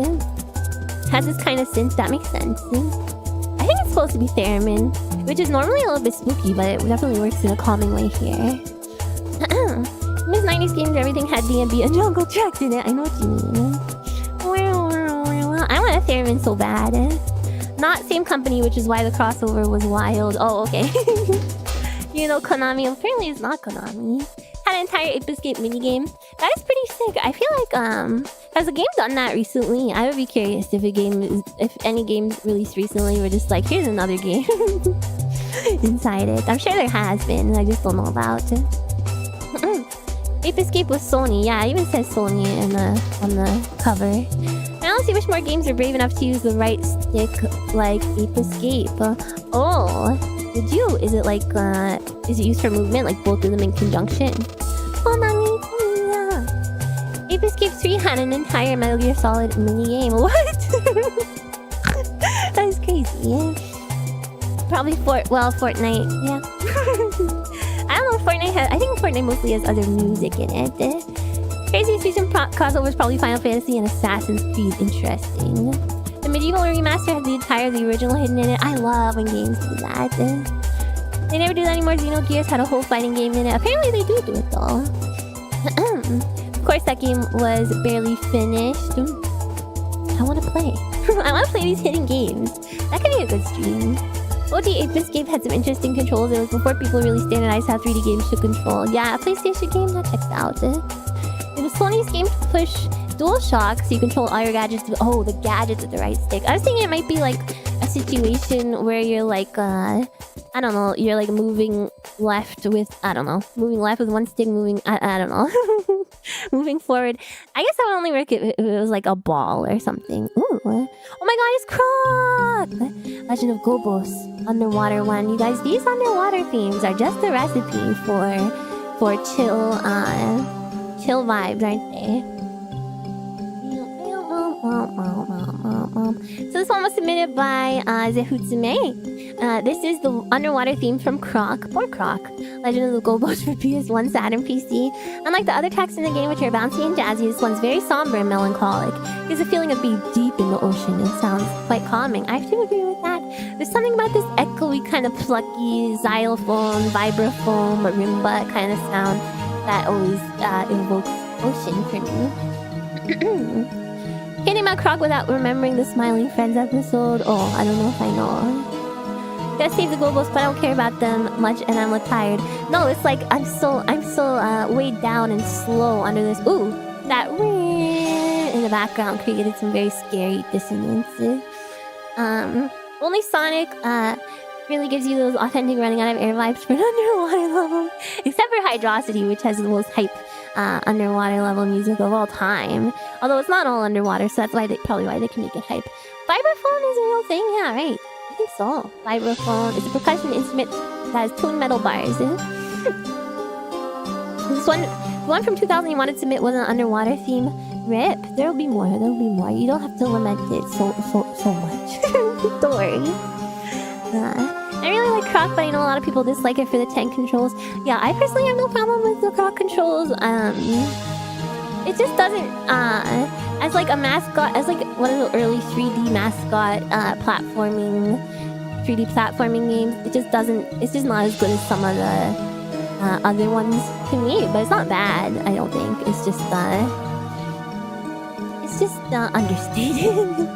Has this kind of scent, that makes sense. I think it's supposed to be theremin, which is normally a little bit spooky, but it definitely works in a calming way here. In these 90s games, everything had D&B and jungle tracks in it. I know what you mean. I want a theremin so bad. Not same company, which is why the crossover was wild. Oh, okay. You know, Konami. Apparently, it's not Konami. Had an entire Ape Escape minigame. That is pretty sick. I feel like, has a game done that recently? I would be curious if any games released recently were just like, here's another game inside it. I'm sure there has been. I just don't know about it. Ape Escape was Sony. Yeah, it even says Sony on the cover. I honestly wish more games were brave enough to use the right stick like Ape Escape. Would you? Is it like, is it used for movement, like both of them in conjunction? Oh, Nani, yeah. Ape Escape 3 had an entire Metal Gear Solid minigame. What? That is crazy. Probably Fortnite, yeah. I don't know if Fortnite has... I think Fortnite mostly has other music in it. Craziest recent crossover is probably Final Fantasy and Assassin's Creed. Interesting. The medieval remaster has the entire the original hidden in it. I love when games do that. They never do that anymore. Xenogears had a whole fighting game in it. Apparently they do it though. Of course that game was barely finished. I want to play. I want to play these hidden games. That could be a good stream. OG Ape Escape had some interesting controls. It was before people really standardized how 3D games should control. Yeah, a PlayStation game, that checks out. It was Sony's game to push DualShock so you control all your gadgets. Oh, the gadgets with the right stick. I was thinking it might be like a situation where you're like, I don't know, you're like moving left with, moving left with one stick, I don't know. Moving forward. I guess that would only work if it was like a ball or something. Ooh. Oh my god, it's Croc! Legend of Gobos, underwater one. You guys, these underwater themes are just a recipe for chill vibes, aren't they? So this one was submitted by Zehutsume. This is the underwater theme from Croc. Poor Croc. Legend of the Gobos for PS1, Saturn, PC. Unlike the other tracks in the game, which are bouncy and jazzy, this one's very somber and melancholic. It gives a feeling of being deep in the ocean and sounds quite calming. I have to agree with that. There's something about this echoey, kind of plucky xylophone, vibraphone, marimba kind of sound that always evokes ocean for me. Hitting my Croc without remembering the Smiling Friends episode. Oh, I don't know if I know. Gotta save the Gobos, but I don't care about them much, and I'm tired. No, it's like I'm so weighed down and slow under this. Ooh, that in the background created some very scary dissonances. Only Sonic really gives you those authentic running out of air vibes for an underwater level, except for Hydrosity, which has the most hype underwater level music of all time. Although it's not all underwater, so that's probably why they can make it hype. Vibraphone is a real thing, yeah, right? I think so. Vibraphone is a percussion instrument that has tuned metal bars. This one from 2000 you wanted to submit was an underwater theme. Rip. There'll be more. You don't have to lament it so much. Don't worry. I really like Croc, but I know a lot of people dislike it for the tank controls. Yeah, I personally have no problem with the Croc controls. It just doesn't, as like a mascot, as like one of the early 3D mascot 3D platforming games, it's just not as good as some of the other ones to me, but it's not bad, I don't think. It's just understated.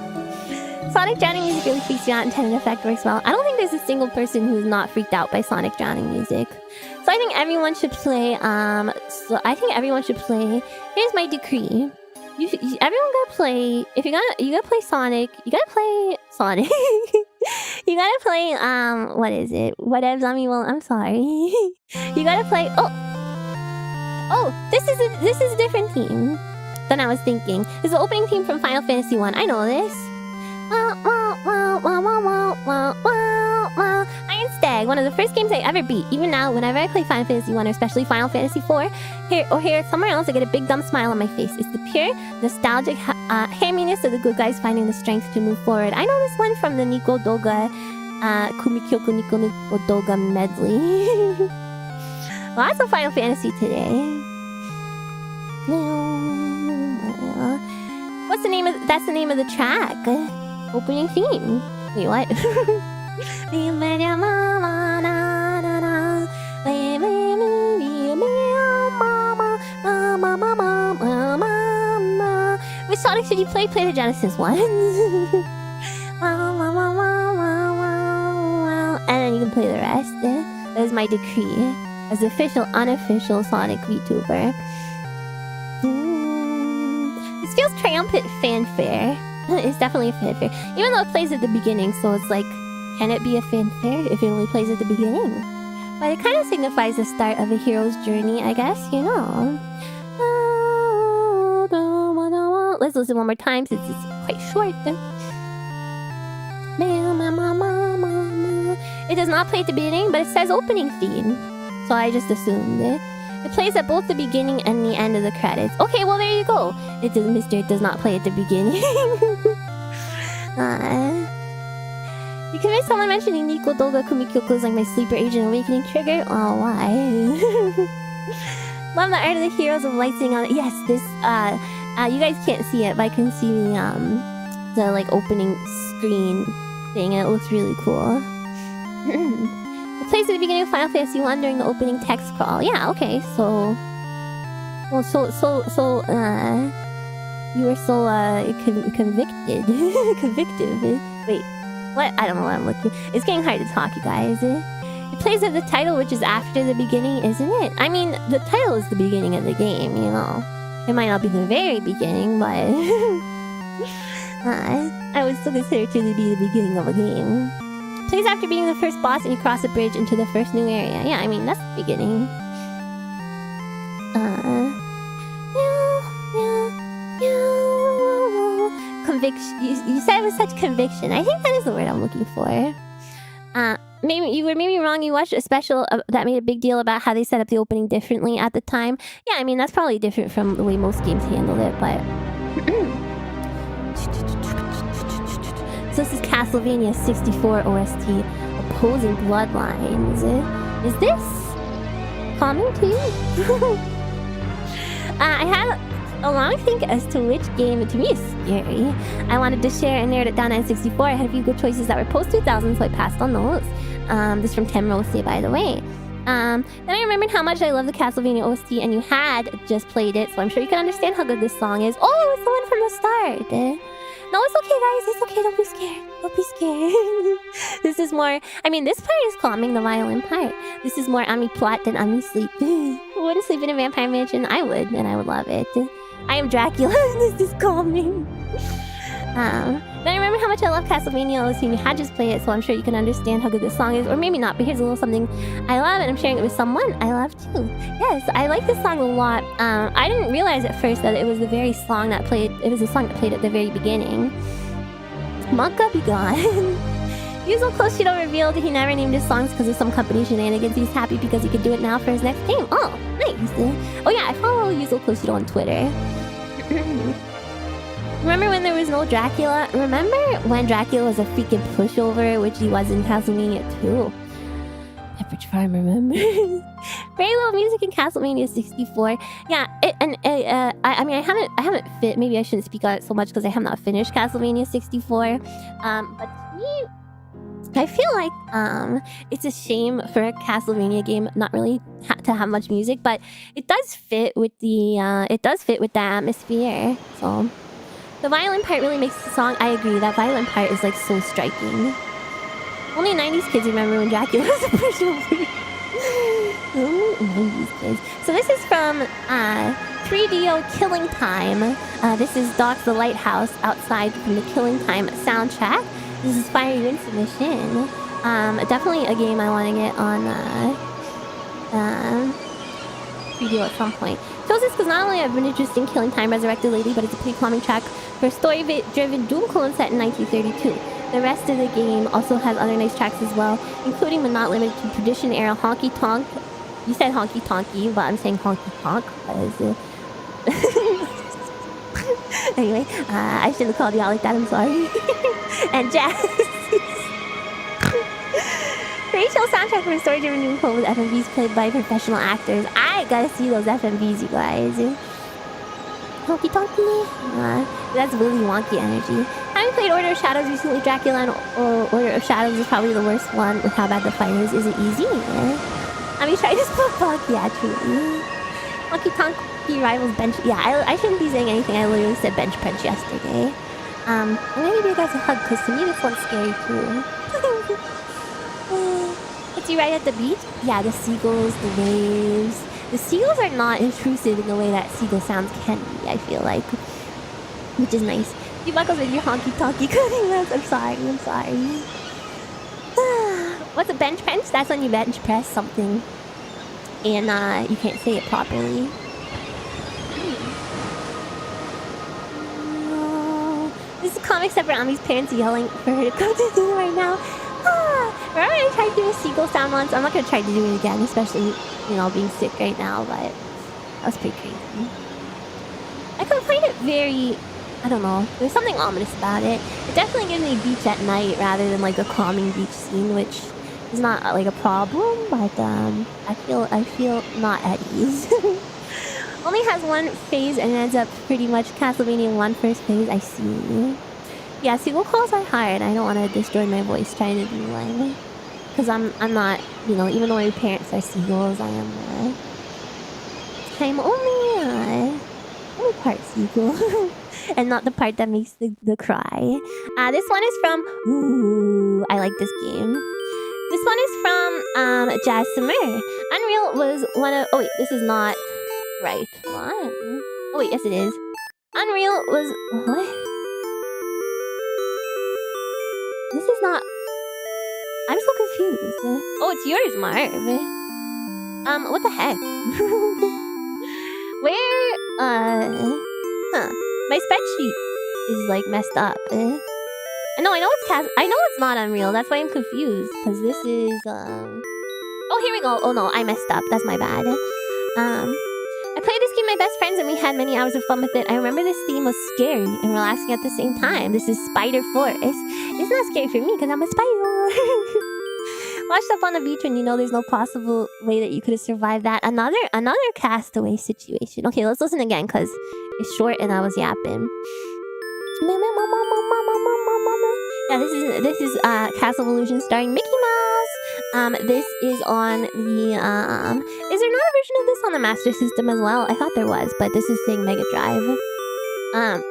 Sonic drowning music really freaks you out, intended effect works well. I don't think there's a single person who's not freaked out by Sonic drowning music. So I think everyone should play, here's my decree. Everyone gotta play, if you gotta play Sonic, you gotta play Sonic. You gotta play, what is it? Whatever, Zombie, well, I'm sorry. You gotta play, this is a different theme than I was thinking. This is the opening theme from Final Fantasy 1. I know this. Iron Stag, one of the first games I ever beat. Even now, whenever I play Final Fantasy 1, or especially Final Fantasy 4, here somewhere else, I get a big dumb smile on my face. It's the pure, nostalgic hamminess of the good guys finding the strength to move forward. I know this one from the Nico Doga, Kumikyoku Nico Doga medley. Lots of Final Fantasy today. That's the name of the track. Opening theme. Wait, what? Which Sonic should you play? Play the Genesis one. And then you can play the rest. That is my decree as the official, unofficial Sonic VTuber. This feels triumphant fanfare. It's definitely a fanfare. Even though it plays at the beginning, so it's like, can it be a fanfare if it only plays at the beginning? But it kind of signifies the start of a hero's journey, I guess, you know. Let's listen one more time since it's quite short. It does not play at the beginning, but it says opening theme. So I just assumed it. It plays at both the beginning and the end of the credits. Okay, well there you go. It does not play at the beginning. You convinced someone mentioning Nico Doga Kumikyoku is like my sleeper agent awakening trigger? Oh, why? Love the art of the heroes of lighting on it. Yes, this, you guys can't see it, but I can see the, like, opening screen thing, and it looks really cool. It plays at the beginning of Final Fantasy 1 during the opening text crawl. Yeah, okay, so... Well, you were so, convicted. Convictive. Wait, what? I don't know what I'm looking... It's getting hard to talk, you guys. It plays at the title, which is after the beginning, isn't it? I mean, the title is the beginning of the game, you know. It might not be the very beginning, but... I would still consider it to be the beginning of a game. Plays after beating the first boss and you cross a bridge into the first new area. Yeah, I mean, that's the beginning. Conviction. You said it with such conviction. I think that is the word I'm looking for. Maybe you were wrong. You watched a special that made a big deal about how they set up the opening differently at the time. Yeah, I mean, that's probably different from the way most games handled it, but... So this is Castlevania 64 OST, Opposing Bloodlines. Is this common to you? I had a long think as to which game to me is scary. I wanted to share and narrowed it down on 64. I had a few good choices that were post-2000, so I passed on those. This is from Tem Rose, by the way. Then I remembered how much I love the Castlevania OST, and you had just played it, so I'm sure you can understand how good this song is. Oh, it's the one from the start. No, it's okay, guys. It's okay. Don't be scared. Don't be scared. This is more... I mean, this part is calming, the violin part. This is more Ami plot than Ami sleep. Who wouldn't sleep in a vampire mansion? I would, and I would love it. I am Dracula. This is calming. Then I remember how much I love Castlevania OST, and you had just played it, so I'm sure you can understand how good this song is. Or maybe not, but here's a little something I love, and I'm sharing it with someone I love too. Yes, I like this song a lot. I didn't realize at first that it was the very song that played... It was the song that played at the very beginning. Monka Be Gone. Yuzo Koshiro revealed he never named his songs because of some company shenanigans. He's happy because he could do it now for his next game. Oh, nice. Oh yeah, I follow Yuzo Koshiro on Twitter. Remember when there was no Dracula? Remember when Dracula was a freaking pushover, which he was in Castlevania 2? Pepperidge Farm remembers. Very little music in Castlevania 64. Yeah, I mean, I haven't fit. Maybe I shouldn't speak on it so much because I have not finished Castlevania 64. But to me, I feel like it's a shame for a Castlevania game not really to have much music, but it does fit with the atmosphere. So. The violin part really makes the song. I agree, that violin part is like so striking. Only 90s kids remember when Dracula was a pushover. Oh, 90s kids. So this is from 3DO Killing Time. This is Docs the Lighthouse outside from the Killing Time soundtrack. This is Fire You in Submission. Definitely a game I want to get on 3D at some point. Chose this because not only I've been interested in Killing Time Resurrected lately, but it's a pretty calming track for a story-driven Doom clone set in 1932. The rest of the game also has other nice tracks as well, including but not limited to Tradition-era Honky Tonk. You said Honky Tonky, but I'm saying Honky Tonk because... Anyway, I should have called you out like that, I'm sorry. And jazz. Great chill soundtrack for a story-driven Doom clone with FMVs played by professional actors. I gotta see those FMVs, you guys. Honky Tonky. That's really wonky energy. Having played Order of Shadows recently, Dracula and Order of Shadows is probably the worst one with how bad the fight is. Is it easy? I mean, try to spell fuck, yeah, truly. Honky Tonky rivals bench. Yeah, I shouldn't be saying anything. I literally said bench press yesterday. I'm gonna give you guys a hug because to me this one's scary too. It's you right at the beach? Yeah, the seagulls, the waves. The seagulls are not intrusive in the way that seagull sounds can be, I feel like. Which is nice. You buckles with your honky tonky cutting lens. I'm sorry. What's a bench press? That's when you bench press something and you can't say it properly. This is a comic set for Ami's parents yelling for her to go to do right now. Remember I tried to do a seagull sound once? I'm not going to try to do it again, especially, you know, being sick right now, but that was pretty crazy. I could find it very, I don't know, there's something ominous about it. It definitely gives me beach at night rather than like a calming beach scene, which is not like a problem, but I feel not at ease. Only has one phase and ends up pretty much Castlevania 1 first phase, I see. Yeah, seagull calls are hard. I don't want to destroy my voice trying to do one. Because I'm not, you know, even though my parents are seagulls, I'm only part seagull. And not the part that makes the cry. This one is from, ooh, I like this game. This one is from Jazz Summer. Unreal was one of, oh wait, this is not right. What? Oh wait, yes it is. Unreal was, what? This is not... I'm so confused. Oh, it's yours, Marv. What the heck? Where, my spreadsheet is, like, messed up. No, I know it's not Unreal. That's why I'm confused. Because this is, Oh, here we go. Oh, no, I messed up. That's my bad. I played this game with my best friends and we had many hours of fun with it. I remember this theme was scary and relaxing at the same time. This is Spider Forest. It's not scary for me because I'm a spider. Washed up on the beach when you know there's no possible way that you could have survived that. Another castaway situation. Okay, let's listen again because it's short and I was yapping. Yeah, this is Castle of Illusion starring Mickey Mouse. This is on the is there not a version of this on the Master System as well? I thought there was, but this is saying Mega Drive. I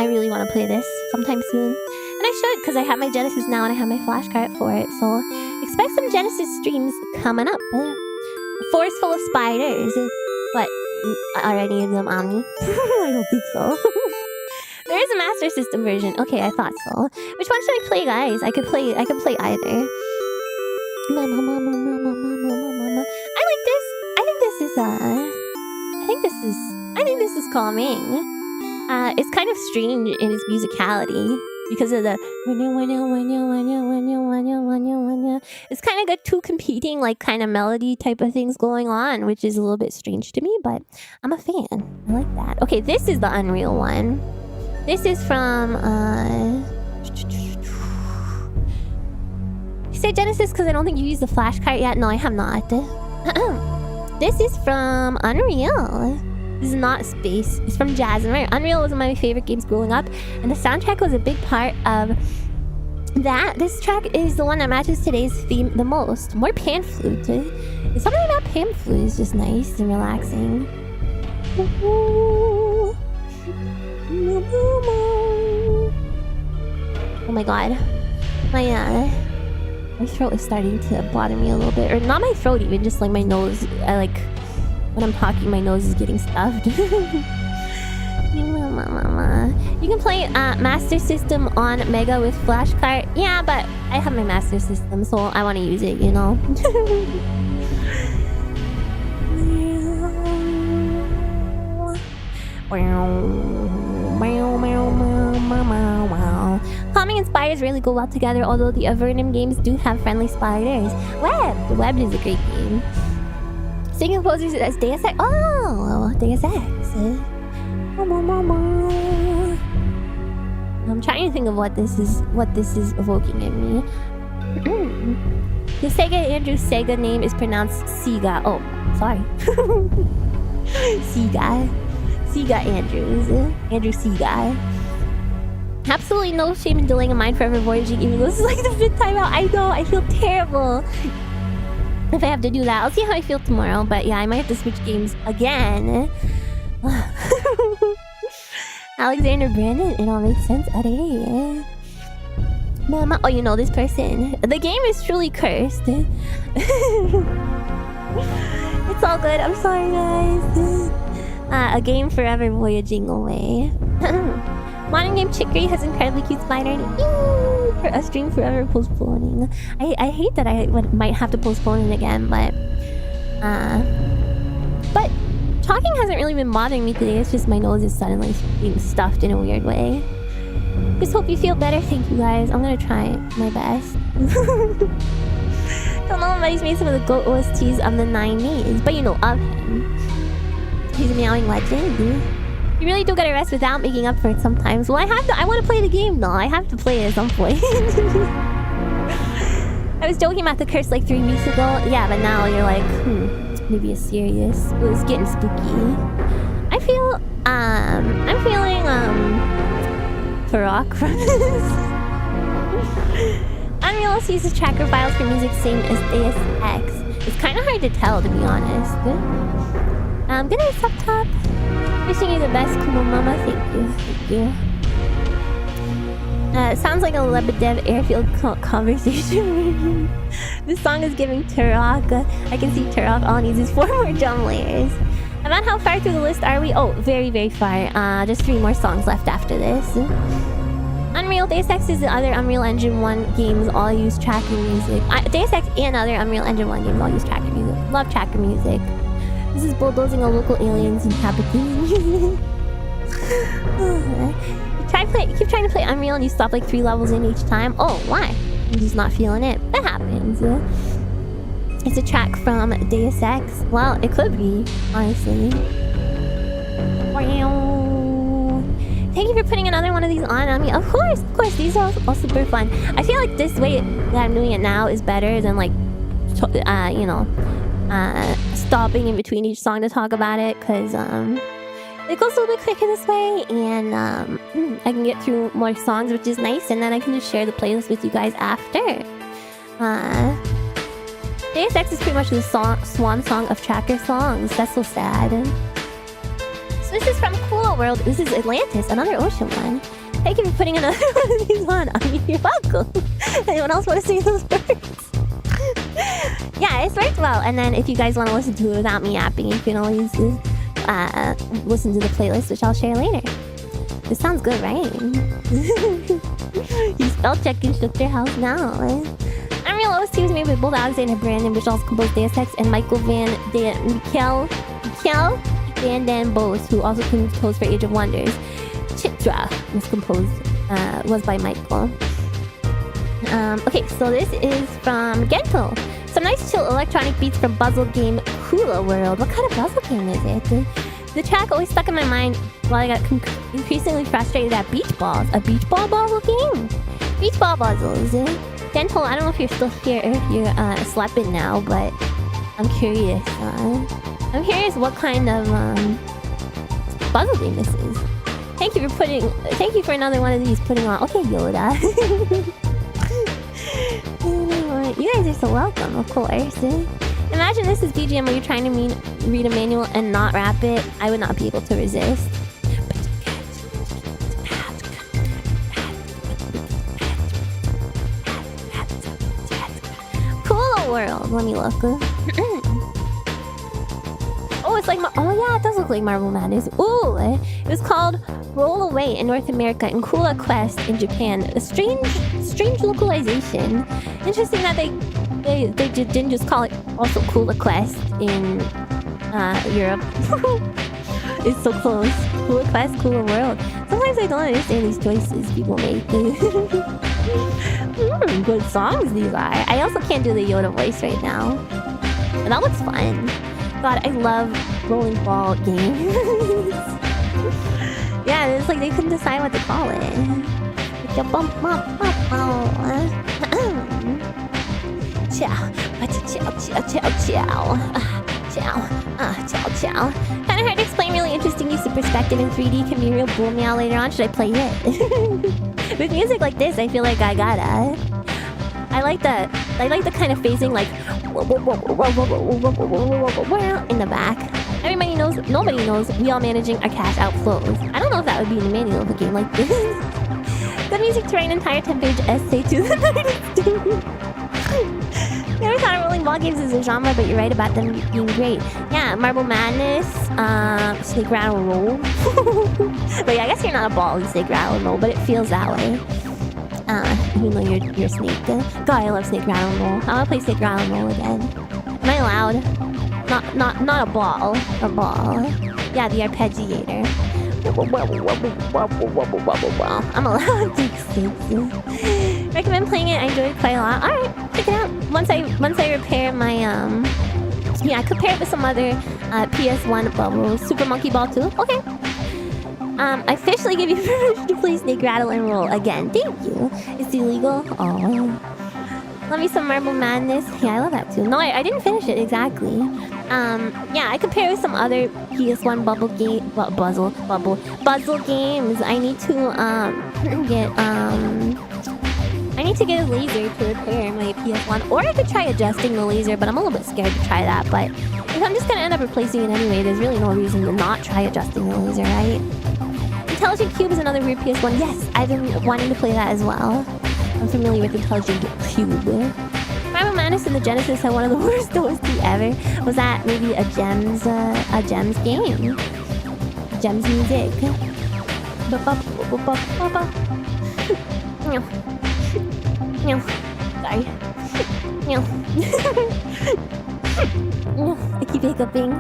really want to play this sometime soon. And I should, because I have my Genesis now and I have my flash card for it. So expect some Genesis streams coming up. A forest full of spiders. But are any of them Omni? I don't think so. There is a Master System version. Okay, I thought so. Which one should I play, guys? I could play either. Mama, mama, mama, mama, mama. I like this. I think this is calming. It's kind of strange in its musicality because of the it's kind of got two competing like kind of melody type of things going on, which is a little bit strange to me, but I'm a fan. I like that. Okay, this is the Unreal one. This is from you say Genesis because I don't think you used the flash card yet. No, I have not. This is from Unreal. This is not Space. It's from Jasmine. Unreal was one of my favorite games growing up, and the soundtrack was a big part of that. This track is the one that matches today's theme the most. More pan flute. Something about pan flute is just nice and relaxing. Oh my god. My throat is starting to bother me a little bit. Or not my throat even, just like my nose. When I'm talking, my nose is getting stuffed. You can play Master System on Mega with Flash Cart. Yeah, but I have my Master System, so I want to use it, you know? Calming and spiders really go well together, although the Avernum games do have friendly spiders. The Web is a great game. Singing composers as Deus Ex. Oh, Deus Ex. I'm trying to think of what this is evoking in me. The Andrew's Sega name is pronounced Sega. Oh, sorry. Sega Andrews. Andrew Sega. Absolutely no shame in delaying a Mind Forever Voyaging, even though this is like the 5th time out. I know, I feel terrible if I have to do that. I'll see how I feel tomorrow, but yeah, I might have to switch games again. Alexander Brandon, it all makes sense. Mama, oh, you know this person. The game is truly cursed. It's all good. I'm sorry, guys. A game forever voyaging away. Modern game Chicory has incredibly cute spider and for a stream forever postponing. I hate that I might have to postpone it again, but talking hasn't really been bothering me today. It's just my nose is suddenly being stuffed in a weird way. Just hope you feel better. Thank you, guys. I'm gonna try my best. Don't know if he's made some of the GOAT OSTs of the 90s, but you know of him. He's a meowing legend. You really do gotta rest without making up for it sometimes. Well, I want to play the game though. I have to play it at some point. I was joking about the curse like 3 weeks ago. Yeah, but now you're like, maybe it's serious. It was getting spooky. I'm feeling Turok from this. Unreal sees the tracker files for music same as Deus Ex. It's kind of hard to tell, to be honest. Good night, Sup Top. Wishing you the best, Kumo Mama. Thank you. Sounds like a Lebedev airfield conversation. This song is giving Turok. I can see Turok all needs is 4 more drum layers. About how far through the list are we? Oh, very, very far. Just 3 more songs left after this. Unreal Deus Ex is the other Unreal Engine 1 games all use tracker music. Deus Ex and other Unreal Engine 1 games all use tracker music. Love tracker music. This is bulldozing a local aliens inhabiting. Keep trying to play Unreal and you stop like 3 levels in each time. Oh, why? I'm just not feeling it. That happens. It's a track from Deus Ex. Well, it could be, honestly. Thank you for putting another one of these on me. Of course, these are all super fun. I feel like this way that I'm doing it now is better than like, stopping in between each song to talk about it, because it goes a little bit quicker this way, and I can get through more songs, which is nice, and then I can just share the playlist with you guys after. Deus Ex is pretty much the swan song of tracker songs. That's so sad. So this is from Cooler World. This is Atlantis, another ocean one. Thank you for putting another one of these on. I mean, you're welcome. Anyone else want to see those words? Yeah, it's worked well. And then if you guys want to listen to it without me yapping, you can always listen to the playlist, which I'll share later. This sounds good, right? You spell check Instructor House now. Unreal OST was made by both Alexander Brandon, which also composed Deus Ex, and Michael Mikel Van Den Bos, who also composed for Age of Wonders. Chitra was by Michael. Okay, so this is from Gento. Some nice chill electronic beats from puzzle game Cooler World. What kind of puzzle game is it? The track always stuck in my mind while I got increasingly frustrated at beach balls. A beach ball puzzle game? Beach ball puzzles. Gento, I don't know if you're still here, if you're sleeping now, but I'm curious. I'm curious what kind of puzzle game this is. Thank you for another one of these putting on. Okay, Yoda. You guys are so welcome, of course. Imagine this is VGM where you're trying to read a manual and not rap it. I would not be able to resist. Cool world. Let me look. Oh, it's like... Oh, yeah, it does look like Marble Madness. Ooh, it was called Roll Away in North America and Kula Quest in Japan. A strange localization. Interesting that they didn't just call it also Kula Quest in Europe. It's so close. Kula Quest, Kula World. Sometimes I don't understand these choices people make. Good songs these are. I also can't do the Yoda voice right now. But that looks fun. God, I love rolling ball games. Yeah, it's like they couldn't decide what to call it. Ciao. Ciao. Kinda hard to explain, really interesting use of perspective in 3D. Can be a real boom meow later on. Should I play it? With music like this, I feel like I gotta. I like the kind of phasing, like in the back. Everybody knows, nobody knows. We all managing our cash outflows. I don't know if that would be in the manual of a game like this. The music to write an entire 10-page essay to the Never thought of rolling ball games as a genre, but you're right about them being great. Yeah, Marble Madness, Snake Rattle Roll. But yeah, I guess you're not a ball, you Snake Rattle and Roll, but it feels that way. Even though you're a snake. God, I love Snake Rattle and Roll. I wanna play Snake Rattle and Roll again. Am I allowed? Not a ball. A ball. Yeah, the arpeggiator. I'm allowed to recommend playing it. I enjoyed it quite a lot. Alright, check it out. Once I repair my yeah, I could pair it with some other PS1 bubbles. Super Monkey Ball 2. Okay. I officially give you permission to play Snake Rattle and Roll again. Thank you. It's illegal. Oh. Love me some Marble Madness. Yeah, I love that too. No, I didn't finish it exactly. Yeah, I could pair with some other PS1 bubble game, puzzle games. I need to get a laser to repair my PS1, or I could try adjusting the laser, but I'm a little bit scared to try that. But if I'm just gonna end up replacing it anyway, there's really no reason to not try adjusting the laser, right? Intelligent Cube is another weird PS1. Yes, I've been wanting to play that as well. I'm familiar with Intelligent Cube. Marble Madness and the Genesis had one of the worst OST ever. Was that maybe a Gems game? Gems music. Sorry. I keep hiccuping.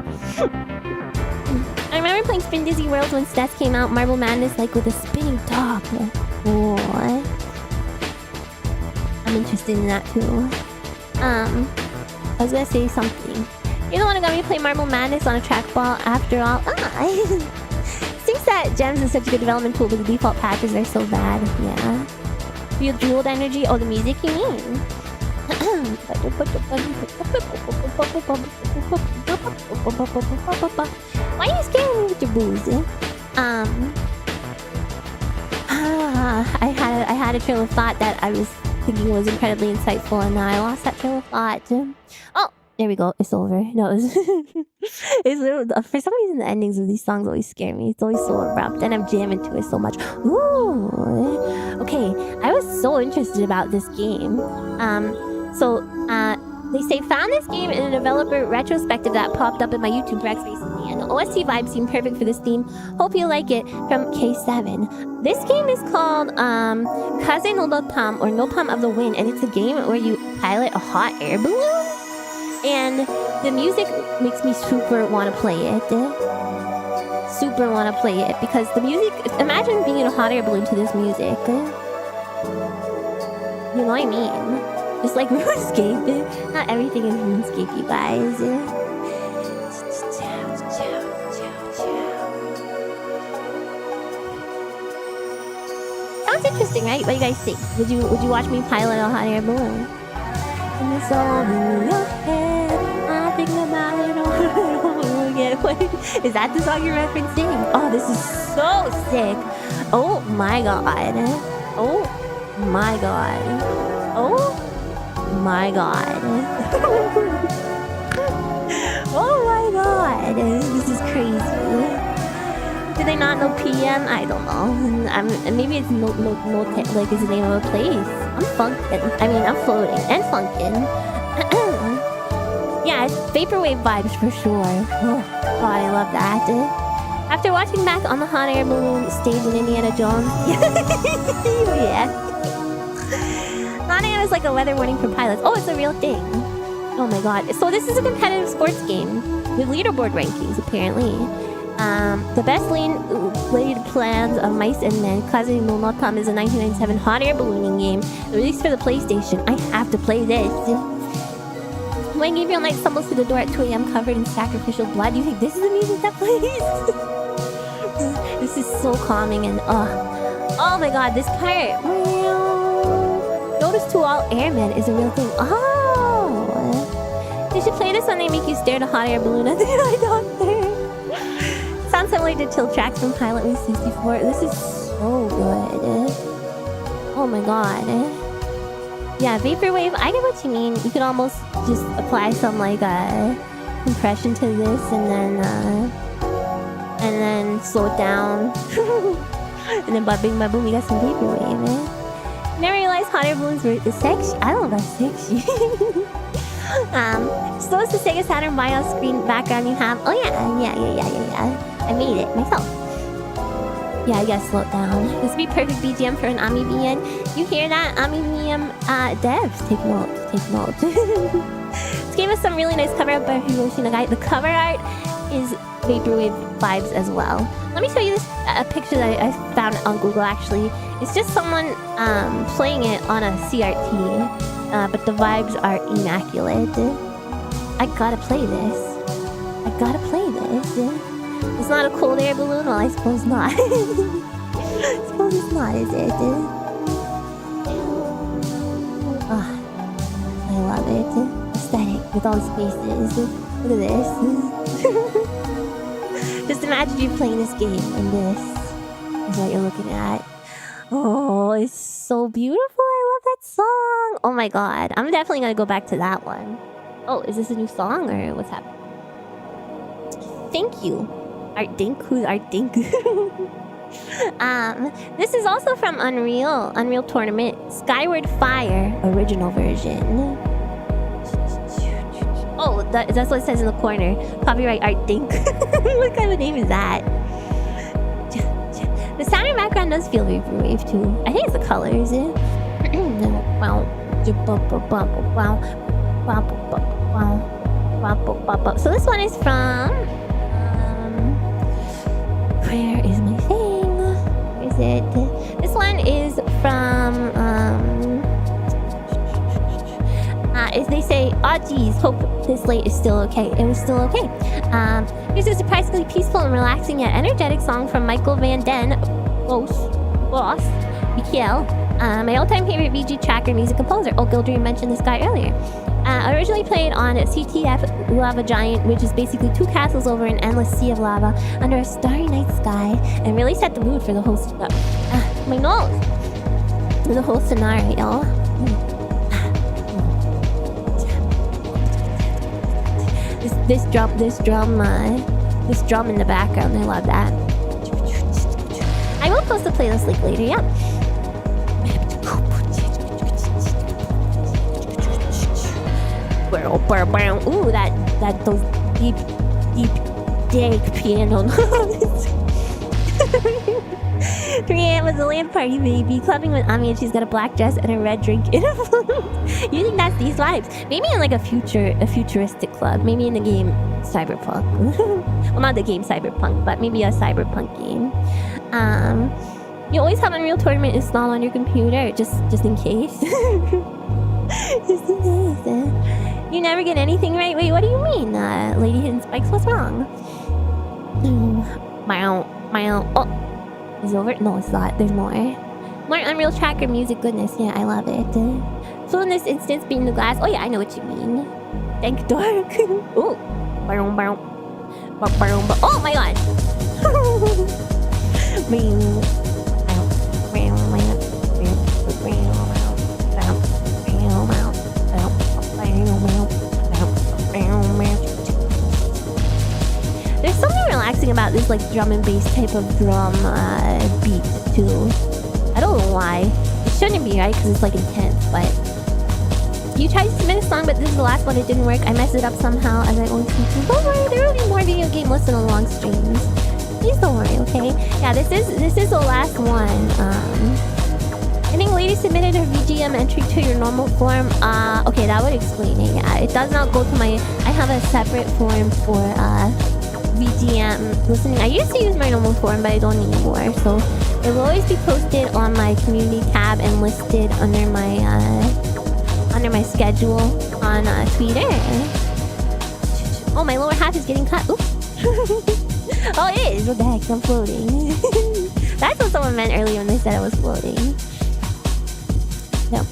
I remember playing Spin Dizzy Worlds when SNES came out. Marble Madness, like with a spinning top. Oh, I'm interested in that too. I was gonna say something. You're the one who got me to play Marble Madness on a trackball after all. Seems that Gems is such a good development tool, but the default patches are so bad. Yeah. Real jeweled energy? Oh, the music you mean? Why are you scaring me with your booze? I had a trail of thought that I was thinking was incredibly insightful, and now I lost that trail of thought. Oh, there we go. It's over. No, it's for some reason the endings of these songs always scare me. It's always so abrupt, and I'm jamming to it so much. Ooh. Okay, I was so interested about this game. They say found this game in a developer retrospective that popped up in my YouTube Rex recently, and the OST vibe seemed perfect for this theme. Hope you like it. From K7. This game is called Kaze no Nopam, or Nopam of the Wind, and it's a game where you pilot a hot air balloon. And the music makes me super want to play it. Super want to play it because the music. Imagine being in a hot air balloon to this music. You know what I mean? It's like RuneScape. Not everything is RuneScape, you guys. Sounds interesting, right? What do you guys think? Would you watch me pilot a hot air balloon? And it's all in your head. I think about it all over again. What? Is that the song you're referencing? Oh, this is so sick. Oh my god. Oh my god. Oh my god. Oh my god. This is crazy. Do they not know PM? I don't know. Maybe it's no like it's the name of a place. I'm funkin'. I'm floating and funkin'. Yeah, it's vaporwave vibes for sure. Oh. God, I love that. After watching back on the hot air balloon stage in Indiana Jones. Yeah. Hot air is like a weather warning for pilots. Oh, it's a real thing. Oh my god. So this is a competitive sports game with leaderboard rankings, apparently. The best laid plans of mice and men, Kazumi.com is a 1997 hot air ballooning game released for the PlayStation. I have to play this. When Gabriel Knight stumbles through the door at 2 a.m. covered in sacrificial blood, you think this is the music that plays? This is so calming and oh my god, this part. Notice to all airmen is a real thing. Oh, you should play this when they make you stare at a hot air balloon at the eye doctor. Sounds similar to Chill Tracks from Pilot Wing 64. This is so good. Oh my god. Yeah, vaporwave. I get what you mean. You could almost just apply some like compression to this and then slow it down. And then bada bing bada boom, you got some vaporwave. Never realized hot air balloons were sexy. I don't know about sexy. So it's the Sega Saturn BIOS screen background you have. Oh yeah. I made it myself. Yeah, I gotta slow it down. This would be perfect VGM for an Amiya. You hear that? Amiya devs, take note. This gave us some really nice cover art by Hiroshi Nagai. The cover art is vaporwave vibes as well. Let me show you this a picture that I found on Google actually. It's just someone playing it on a CRT, but the vibes are immaculate. I gotta play this. It's not a cold air balloon? Well, I suppose not. I suppose it's not, is it? Oh, I love it. Aesthetic with all the spaces. Look at this. Just imagine you playing this game and this is what you're looking at. Oh, it's so beautiful. I love that song. Oh my god. I'm definitely gonna go back to that one. Oh, is this a new song or what's happening? Thank you. Art Dink? Who's Art Dink? This is also from Unreal Tournament, Skyward Fire original version. Oh, that's what it says in the corner. Copyright Art Dink. What kind of name is that? The Saturn background does feel vaporwave too. I think it's the colors. So this one is from where is my thing? Where is it? This one is from if they say, oh geez, hope this late is still okay. It was still okay. Here's a surprisingly peaceful and relaxing yet energetic song from Michael Van Den Boss Michiel, my all-time favorite VG tracker music composer. Oh, Gildream mentioned this guy earlier. Originally played on CTF Lava Giant, which is basically two castles over an endless sea of lava under a starry night sky, and really set the mood for the whole my nose for the whole scenario. This drum in the background, I love that. I will post the playlist link later. Yep. Ooh, that those deep dank piano notes. 3 a.m. was a land party, baby. Clubbing with Amiya. She's got a black dress and a red drink in a balloon. You think that's these vibes? Maybe in like a futuristic club. Maybe in the game Cyberpunk. Well, not the game Cyberpunk, but maybe a Cyberpunk game. You always have Unreal Tournament installed on your computer, just in case. Just in case. You never get anything right? Wait, what do you mean? Lady Hidden Spikes, what's wrong? Oh, is it over? No, it's not. There's more. More Unreal Tracker music goodness. Yeah, I love it. So in this instance, being the glass. Oh yeah, I know what you mean. Thank dark. Ooh. Oh my god. There's something relaxing about this like drum and bass type of drum beat too. I don't know why. It shouldn't be, right? Because it's like intense, but you tried to submit a song, but this is the last one. It didn't work. I messed it up somehow, as I always do. Don't worry, there will be more video game listen along streams. Please don't worry, okay? Yeah, this is the last one. I think lady submitted her VGM entry to your normal form. Okay, that would explain it. Yeah, it does not go to my. I have a separate form for VGM listening. I used to use my normal form, but I don't anymore. So it will always be posted on my community tab and listed under my schedule on Twitter. Oh, my lower half is getting cut. Oops. Oh, it is. What the heck? I'm floating. That's what someone meant earlier when they said I was floating. No,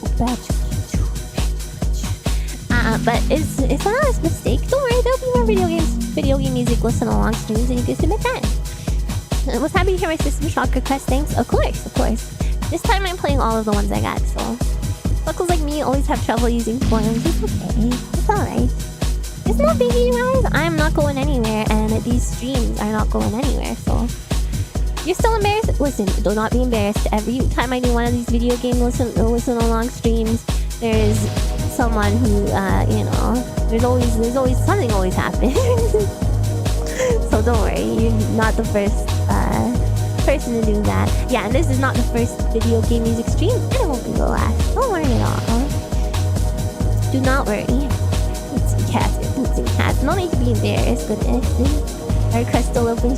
but it's not a mistake. Don't worry, there'll be more video game music listen along streams, and you can submit that. I was happy to hear my System Shock request. Thanks. Of course. This time I'm playing all of the ones I got. So, buckles like me always have trouble using forms. It's okay. It's alright. It's no biggie, guys. I'm not going anywhere, and these streams are not going anywhere. So. You're still embarrassed? Listen, do not be embarrassed. Every time I do one of these video game listen along streams, there's someone who, there's always something always happens. So don't worry, you're not the first person to do that. Yeah, and this is not the first video game music stream, and it won't be the last. Don't worry at all. Do not worry. Boots and cats. No need to be embarrassed. Goodness. Our request still open.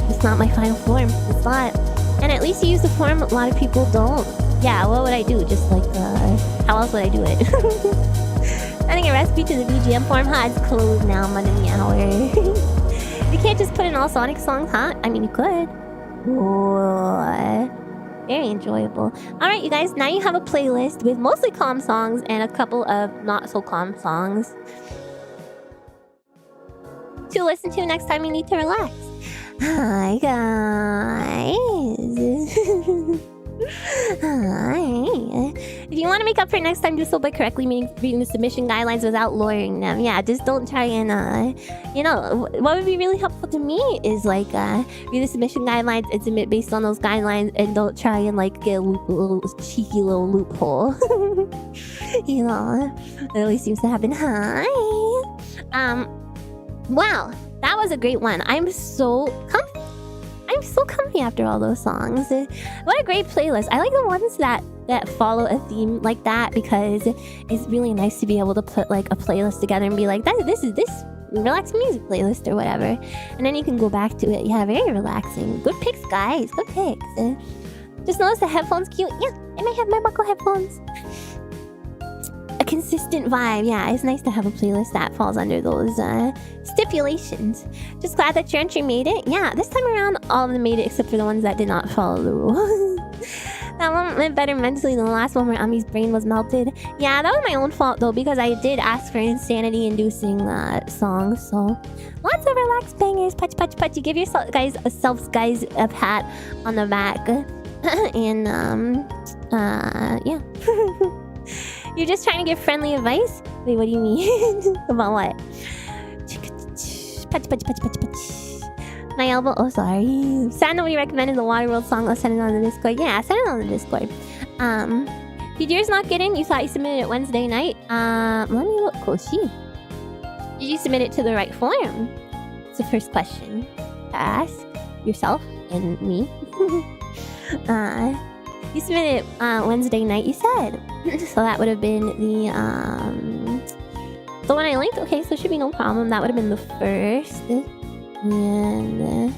It's not my final form. It's not. And at least you use the form. A lot of people don't. Yeah, what would I do? Just like, how else would I do it? Sending a recipe to the VGM form. It's closed now. I'm under the hour. You can't just put in all Sonic songs, huh? I mean, you could. Whoa. Very enjoyable. Alright, you guys. Now you have a playlist with mostly calm songs and a couple of not so calm songs to listen to next time you need to relax. Hi guys. Hi. If you want to make up for it next time, do so by correctly reading the submission guidelines without lowering them. Yeah, just don't try and what would be really helpful to me is like read the submission guidelines and submit based on those guidelines, and don't try and like get a little cheeky little loophole. That always seems to happen. Hi. Wow, that was a great one. I'm so comfy after all those songs. What a great playlist. I like the ones that follow a theme like that, because it's really nice to be able to put like a playlist together and be like, this is this relaxing music playlist or whatever, and then you can go back to it. Yeah, very relaxing. Good picks, guys. Good picks. Just notice the headphones cute. Yeah, I might have my buckle headphones. A consistent vibe. Yeah, it's nice to have a playlist that falls under those stipulations. Just glad that your entry made it. Yeah, this time around all of them made it except for the ones that did not follow the rules. That one went better mentally than the last one where Ami's brain was melted. Yeah, that was my own fault though, because I did ask for insanity-inducing songs. So lots of relaxed bangers. Putch putch putch. You give yourself guys a pat on the back. And yeah. You're just trying to give friendly advice? Wait, what do you mean? About what? Putch, putch, putch, putch, putch. My elbow. Oh, sorry. Sad nobody recommended the Waterworld song. Let's send it on the Discord. Yeah, send it on the Discord. Did yours not get in? You thought you submitted it Wednesday night? Let me look. Koshi. Did you submit it to the right form? It's the first question to ask yourself and me. You submitted it Wednesday night, you said. So that would have been the one I linked. Okay, so it should be no problem. That would have been the first. And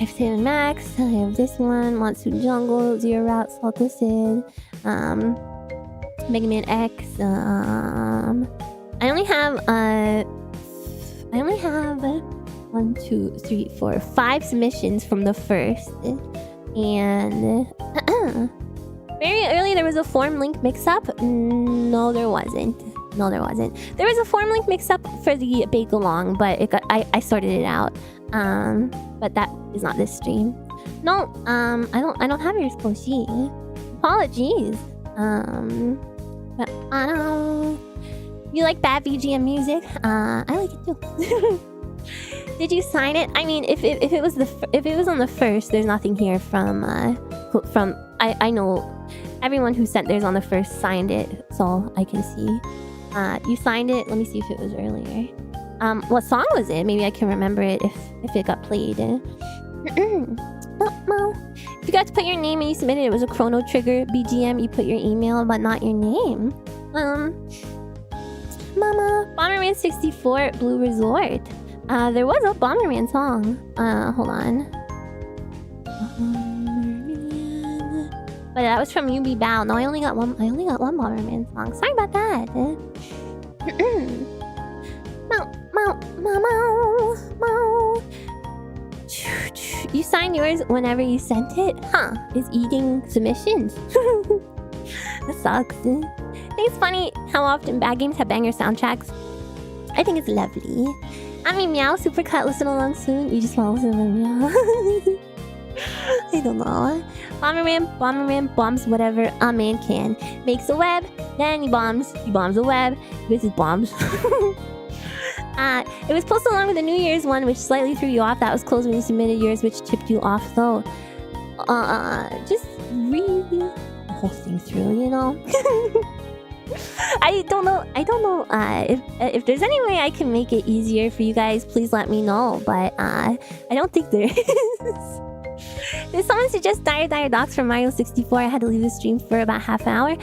I have Taylor Max. I have this one. Monsoon Jungle. Zero Route. Salted. Mega Man X. I only have 1, 2, 3, 4, 5 submissions from the first. And very early there was a form link mix-up. No, there wasn't. There was a form link mix-up for the Bake Along, but I sorted it out. But that is not this stream. No, I don't have yours, Koshi. Apologies. But I don't. You like bad VGM music? I like it too. Did you sign it? I mean, if it was if it was on the first, there's nothing here from I know everyone who sent theirs on the first signed it, so I can see. You signed it. Let me see if it was earlier. What song was it? Maybe I can remember it if it got played. If you got to put your name and you submitted, it was a Chrono Trigger BGM. You put your email, but not your name. Mama, Bomberman 64 Blue Resort. There was a Bomberman song. Hold on. But that was from UB Bow. No, I only got one Bomberman song. Sorry about that. You signed yours whenever you sent it? Huh. Is eating submissions? That sucks. I think it's funny how often bad games have banger soundtracks. I think it's lovely. I mean, Meow Supercut, listen along soon. You just want to listen to Meow. I don't know. Bomberman bombs whatever a man can. Makes a web, then he bombs a web. This is bombs. It was posted along with the New Year's one, which slightly threw you off. That was closed when you submitted yours, which tipped you off. So, just read the whole thing through, you know? I don't know. If there's any way I can make it easier for you guys, please let me know. But I don't think there is. Did someone suggest Dire Docs for Mario 64? I had to leave the stream for about half an hour.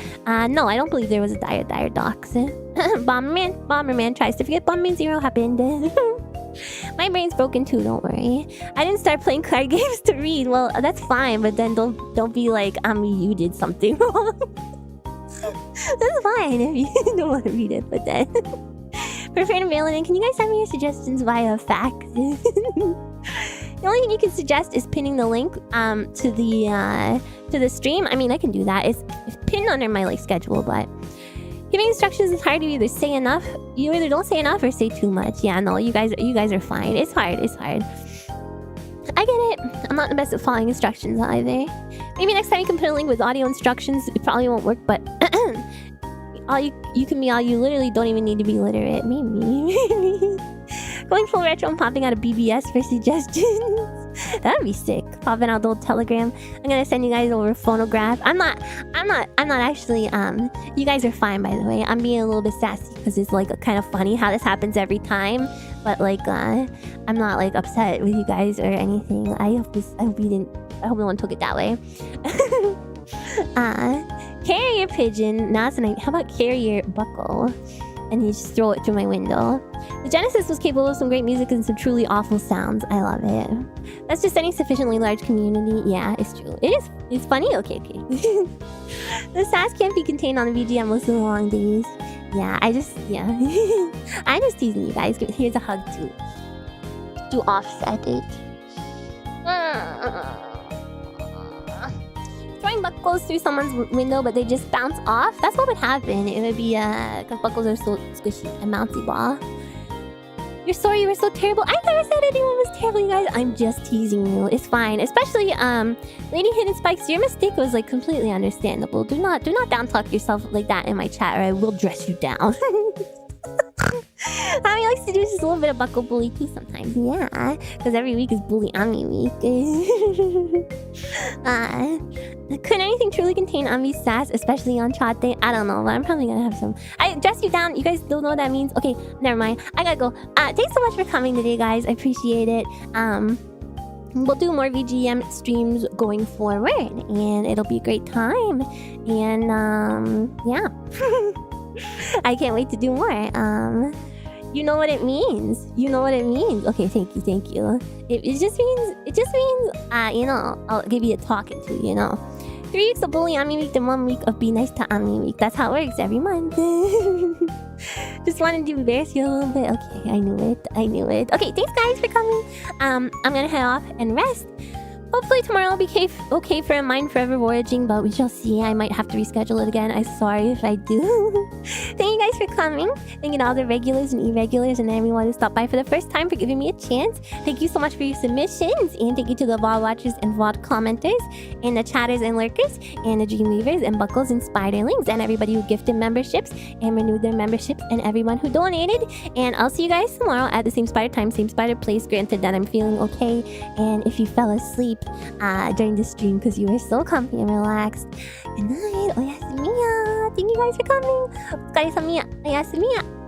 No, I don't believe there was a Dire Docs. Bomberman tries to forget Bomberman 0 happened. My brain's broken too, don't worry. I didn't start playing card games to read. Well, that's fine, but then don't be like, you did something wrong. That's fine if you don't want to read it, but then... Prefer to mail it in. Can you guys send me your suggestions via fax? The only thing you can suggest is pinning the link to the stream. I mean, I can do that. It's pinned under my schedule, but giving instructions is hard. You either say enough, you either don't say enough or say too much. Yeah, no, you guys are fine. It's hard. I get it. I'm not the best at following instructions either. Maybe next time you can put a link with audio instructions. It probably won't work, but you can be all you literally don't even need to be literate. Maybe. Going full retro and popping out a BBS for suggestions. That'd be sick. Popping out the old Telegram. I'm gonna send you guys over a phonograph. I'm not actually you guys are fine, by the way. I'm being a little bit sassy because it's kind of funny how this happens every time. But I'm not upset with you guys or anything. I hope no one took it that way. Carrier pigeon. How about carrier buckle? And you just throw it through my window. The Genesis was capable of some great music and some truly awful sounds. I love it. That's just any sufficiently large community. Yeah, it's true. It's funny? Okay. The sass can't be contained on the VGM listen along days. Yeah. I'm just teasing you guys. Here's a hug to offset it. Throwing buckles through someone's window, but they just bounce off. That's what would happen. It would be because buckles are so squishy and bouncy ball. You're sorry you were so terrible. I never said anyone was terrible, you guys. I'm just teasing you. It's fine. Especially Lady Hidden Spikes, your mistake was completely understandable. Do not down talk yourself like that in my chat, or I will dress you down. Ami likes to do just a little bit of buckle bully too sometimes. Yeah, because every week is Bully Ami week. Could anything truly contain Ami's sass, especially on chat day? I don't know, but I'm probably gonna have some. I dress you down. You guys don't know what that means? Okay, never mind. I gotta go. Thanks so much for coming today, guys. I appreciate it. We'll do more VGM streams going forward, and it'll be a great time. And yeah. I can't wait to do more. You know what it means. Okay, thank you. It just means I'll give you a talking to, 3 weeks of Bully Ami week, then 1 week of Be Nice to Ami week. That's how it works every month. Just wanted to embarrass you a little bit. Okay, I knew it. Okay, thanks guys for coming. I'm gonna head off and rest. hopefully tomorrow will be okay for a Mind Forever Voyaging, but we shall see. I might have to reschedule it again. I'm sorry if I do. Thank you guys for coming. Thank you to all the regulars and irregulars and everyone who stopped by for the first time for giving me a chance. Thank you so much for your submissions. And thank you to the VOD watchers and VOD commenters, and the chatters and lurkers, and the Dreamweavers and Buckles and Spiderlings, and everybody who gifted memberships and renewed their memberships, and everyone who donated. And I'll see you guys tomorrow at the same spider time, same spider place, granted that I'm feeling okay. And if you fell asleep during the stream because you were so comfy and relaxed, good night. Oyasumiya. Thank you guys for coming. お疲れ様。Oyasumiya.